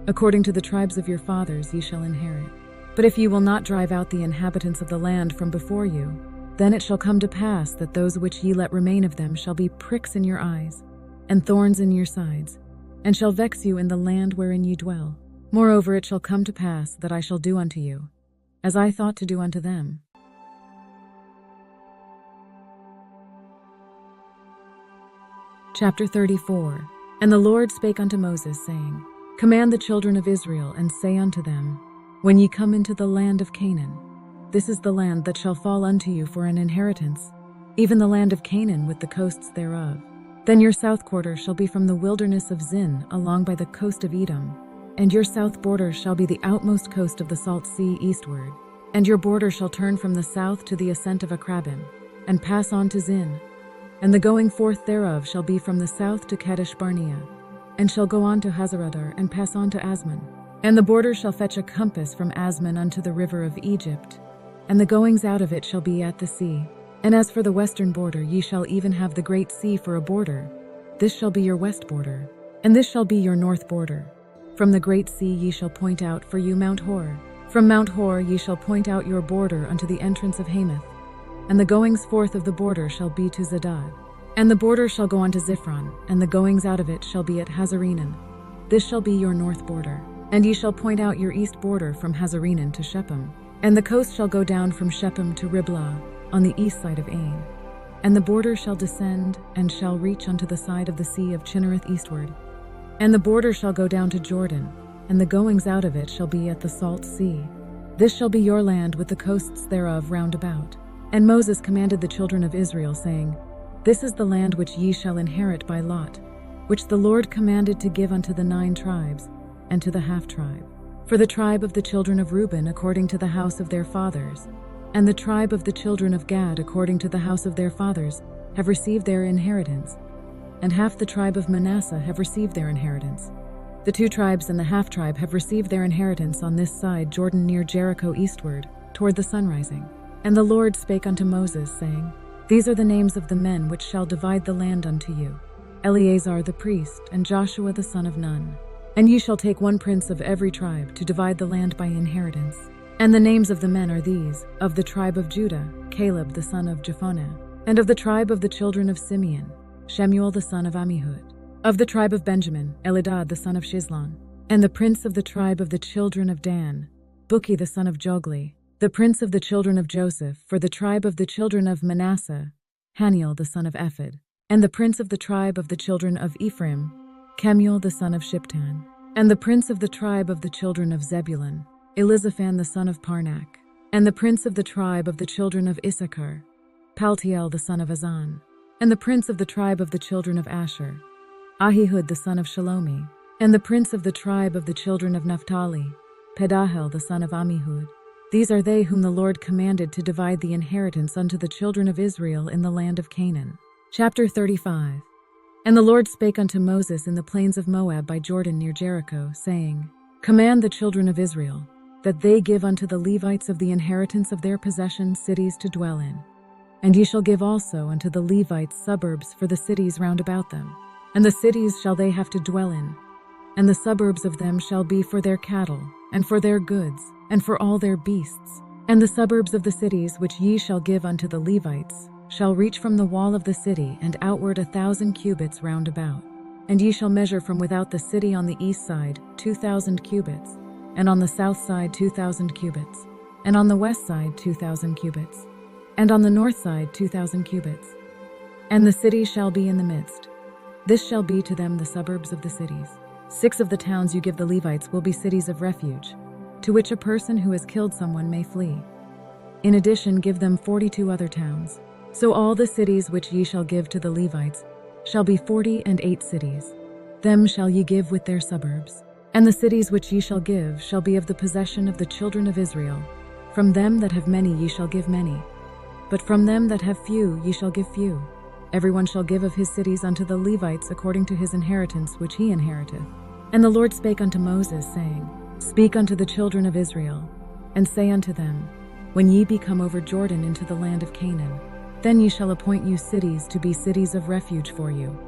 According to the tribes of your fathers ye shall inherit. But if ye will not drive out the inhabitants of the land from before you, then it shall come to pass that those which ye let remain of them shall be pricks in your eyes, and thorns in your sides, and shall vex you in the land wherein ye dwell. Moreover, it shall come to pass that I shall do unto you, as I thought to do unto them. Chapter 34. And the Lord spake unto Moses, saying, Command the children of Israel, and say unto them, When ye come into the land of Canaan, this is the land that shall fall unto you for an inheritance, even the land of Canaan with the coasts thereof. Then your south quarter shall be from the wilderness of Zin along by the coast of Edom, and your south border shall be the outmost coast of the salt sea eastward. And your border shall turn from the south to the ascent of Akrabim, and pass on to Zin. And the going forth thereof shall be from the south to Kadesh Barnea, and shall go on to Hazaradar, and pass on to Asmon. And the border shall fetch a compass from Asmon unto the river of Egypt, and the goings out of it shall be at the sea. And as for the western border, ye shall even have the great sea for a border. This shall be your west border, and this shall be your north border. From the great sea ye shall point out for you Mount Hor. From Mount Hor ye shall point out your border unto the entrance of Hamath. And the goings forth of the border shall be to Zedad. And the border shall go on to Ziphron, and the goings out of it shall be at Hazarenan. This shall be your north border. And ye shall point out your east border from Hazarenan to Shechem. And the coast shall go down from Shechem to Riblah, on the east side of Ain. And the border shall descend, and shall reach unto the side of the sea of Chinnereth eastward. And the border shall go down to Jordan, and the goings out of it shall be at the salt sea. This shall be your land with the coasts thereof round about. And Moses commanded the children of Israel, saying, This is the land which ye shall inherit by lot, which the Lord commanded to give unto the 9 tribes, and to the half-tribe. For the tribe of the children of Reuben according to the house of their fathers, and the tribe of the children of Gad according to the house of their fathers, have received their inheritance, and half the tribe of Manasseh have received their inheritance. The 2 tribes and the half-tribe have received their inheritance on this side Jordan near Jericho eastward, toward the sunrising. And the Lord spake unto Moses, saying, These are the names of the men which shall divide the land unto you, Eleazar the priest, and Joshua the son of Nun. And ye shall take 1 prince of every tribe to divide the land by inheritance. And the names of the men are these: of the tribe of Judah, Caleb the son of Jephunneh; and of the tribe of the children of Simeon, Shemuel the son of Ammihud; of the tribe of Benjamin, Elidad the son of Shizlon; and the prince of the tribe of the children of Dan, Buki the son of Jogli; the prince of the children of Joseph, for the tribe of the children of Manasseh, Haniel the son of Ephod; and the prince of the tribe of the children of Ephraim, Kemuel the son of Shiptan; and the prince of the tribe of the children of Zebulun, Elizaphan the son of Parnak; and the prince of the tribe of the children of Issachar, Paltiel the son of Azan; and the prince of the tribe of the children of Asher, Ahihud the son of Shalomi; and the prince of the tribe of the children of Naphtali, Pedahel the son of Ammihud. These are they whom the Lord commanded to divide the inheritance unto the children of Israel in the land of Canaan. Chapter 35. And the Lord spake unto Moses in the plains of Moab by Jordan near Jericho, saying, Command the children of Israel, that they give unto the Levites of the inheritance of their possession cities to dwell in. And ye shall give also unto the Levites suburbs for the cities round about them. And the cities shall they have to dwell in, and the suburbs of them shall be for their cattle, and for their goods, and for all their beasts. And the suburbs of the cities which ye shall give unto the Levites shall reach from the wall of the city and outward 1,000 cubits round about. And ye shall measure from without the city on the east side 2,000 cubits, and on the south side 2,000 cubits, and on the west side 2,000 cubits, and on the north side 2,000 cubits. And the city shall be in the midst. This shall be to them the suburbs of the cities. 6 of the towns you give the Levites will be cities of refuge, to which a person who has killed someone may flee. In addition, give them 42 other towns. So all the cities which ye shall give to the Levites shall be 48 cities. Them shall ye give with their suburbs. And the cities which ye shall give shall be of the possession of the children of Israel. From them that have many ye shall give many, but from them that have few ye shall give few. Everyone shall give of his cities unto the Levites according to his inheritance which he inheriteth. And the Lord spake unto Moses, saying, Speak unto the children of Israel, and say unto them, When ye be come over Jordan into the land of Canaan, then ye shall appoint you cities to be cities of refuge for you,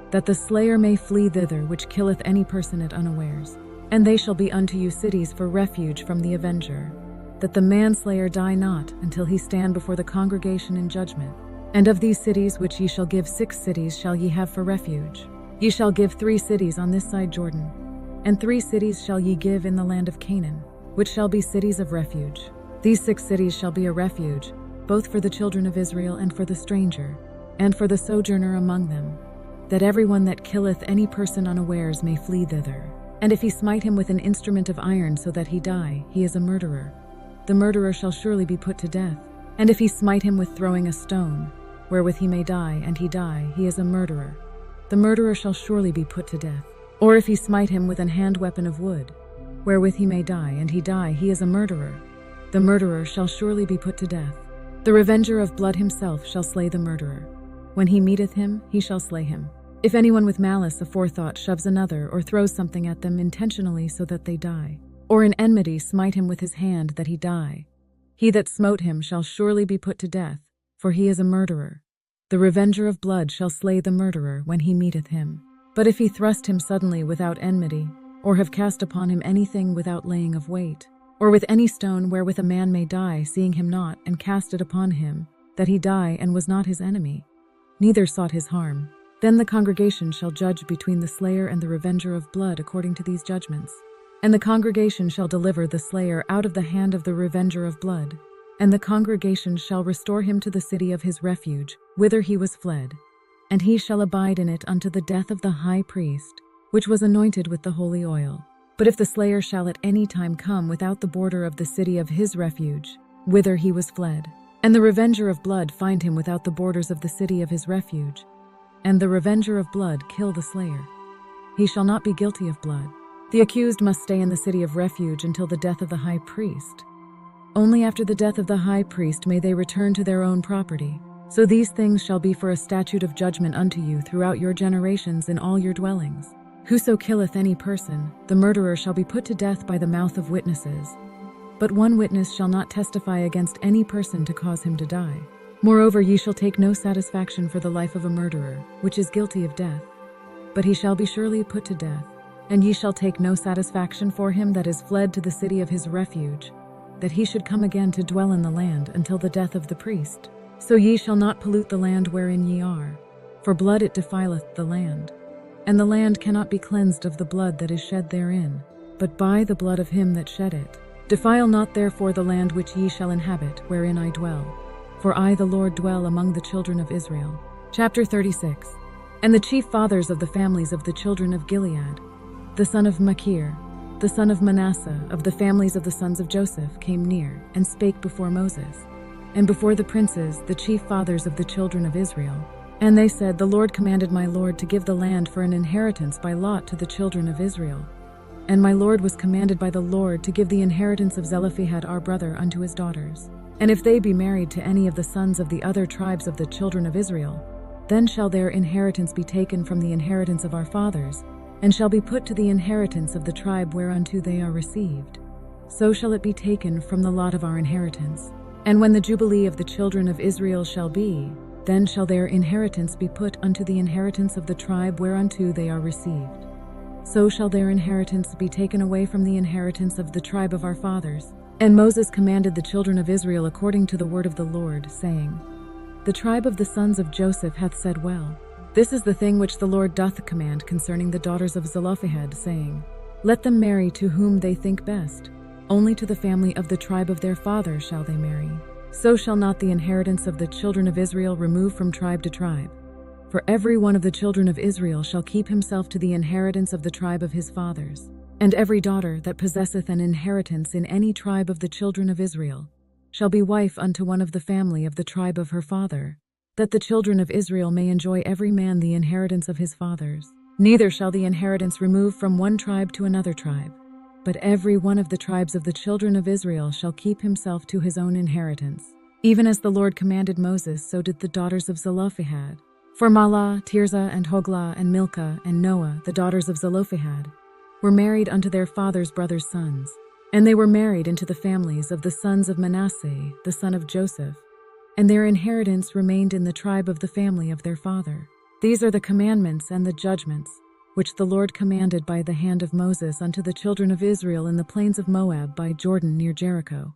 that the slayer may flee thither which killeth any person at unawares. And they shall be unto you cities for refuge from the avenger, that the manslayer die not until he stand before the congregation in judgment. And of these cities which ye shall give 6 cities shall ye have for refuge. Ye shall give 3 cities on this side Jordan, and 3 cities shall ye give in the land of Canaan, which shall be cities of refuge. These 6 cities shall be a refuge, both for the children of Israel and for the stranger, and for the sojourner among them, that every one that killeth any person unawares may flee thither. And if he smite him with an instrument of iron so that he die, he is a murderer. The murderer shall surely be put to death. And if he smite him with throwing a stone, wherewith he may die, and he die, he is a murderer. The murderer shall surely be put to death. Or if he smite him with an hand weapon of wood, wherewith he may die, and he die, he is a murderer. The murderer shall surely be put to death. The revenger of blood himself shall slay the murderer. When he meeteth him, he shall slay him. If anyone with malice aforethought shoves another, or throws something at them intentionally so that they die, or in enmity smite him with his hand that he die, he that smote him shall surely be put to death, for he is a murderer. The revenger of blood shall slay the murderer when he meeteth him. But if he thrust him suddenly without enmity, or have cast upon him anything without laying of weight, or with any stone wherewith a man may die, seeing him not, and cast it upon him, that he die, and was not his enemy, neither sought his harm, then the congregation shall judge between the slayer and the revenger of blood according to these judgments. And the congregation shall deliver the slayer out of the hand of the revenger of blood, and the congregation shall restore him to the city of his refuge, whither he was fled, and he shall abide in it unto the death of the high priest, which was anointed with the holy oil. But if the slayer shall at any time come without the border of the city of his refuge, whither he was fled, and the revenger of blood find him without the borders of the city of his refuge, and the revenger of blood kill the slayer, he shall not be guilty of blood. The accused must stay in the city of refuge until the death of the high priest. Only after the death of the high priest may they return to their own property. So these things shall be for a statute of judgment unto you throughout your generations in all your dwellings. Whoso killeth any person, the murderer shall be put to death by the mouth of witnesses. But one witness shall not testify against any person to cause him to die. Moreover, ye shall take no satisfaction for the life of a murderer, which is guilty of death, but he shall be surely put to death. And ye shall take no satisfaction for him that is fled to the city of his refuge, that he should come again to dwell in the land until the death of the priest. So ye shall not pollute the land wherein ye are, for blood it defileth the land. And the land cannot be cleansed of the blood that is shed therein, but by the blood of him that shed it. Defile not therefore the land which ye shall inhabit, wherein I dwell. For I the Lord dwell among the children of Israel. Chapter 36. And the chief fathers of the families of the children of Gilead, the son of Machir, the son of Manasseh, of the families of the sons of Joseph, came near, and spake before Moses, and before the princes, the chief fathers of the children of Israel. And they said, The Lord commanded my Lord to give the land for an inheritance by lot to the children of Israel. And my Lord was commanded by the Lord to give the inheritance of Zelophehad our brother unto his daughters. And if they be married to any of the sons of the other tribes of the children of Israel, then shall their inheritance be taken from the inheritance of our fathers, and shall be put to the inheritance of the tribe whereunto they are received. So shall it be taken from the lot of our inheritance. And when the jubilee of the children of Israel shall be, then shall their inheritance be put unto the inheritance of the tribe whereunto they are received. So shall their inheritance be taken away from the inheritance of the tribe of our fathers. And Moses commanded the children of Israel according to the word of the Lord, saying, The tribe of the sons of Joseph hath said well. This is the thing which the Lord doth command concerning the daughters of Zelophehad, saying, Let them marry to whom they think best. Only to the family of the tribe of their father shall they marry. So shall not the inheritance of the children of Israel remove from tribe to tribe. For every one of the children of Israel shall keep himself to the inheritance of the tribe of his fathers. And every daughter that possesseth an inheritance in any tribe of the children of Israel shall be wife unto one of the family of the tribe of her father, that the children of Israel may enjoy every man the inheritance of his fathers. Neither shall the inheritance remove from one tribe to another tribe, but every one of the tribes of the children of Israel shall keep himself to his own inheritance. Even as the Lord commanded Moses, so did the daughters of Zelophehad. For Mahlah, Tirzah, and Hoglah, and Milcah, and Noah, the daughters of Zelophehad, were married unto their father's brothers' sons. And they were married into the families of the sons of Manasseh, the son of Joseph, and their inheritance remained in the tribe of the family of their father. These are the commandments and the judgments, which the Lord commanded by the hand of Moses unto the children of Israel in the plains of Moab by Jordan near Jericho.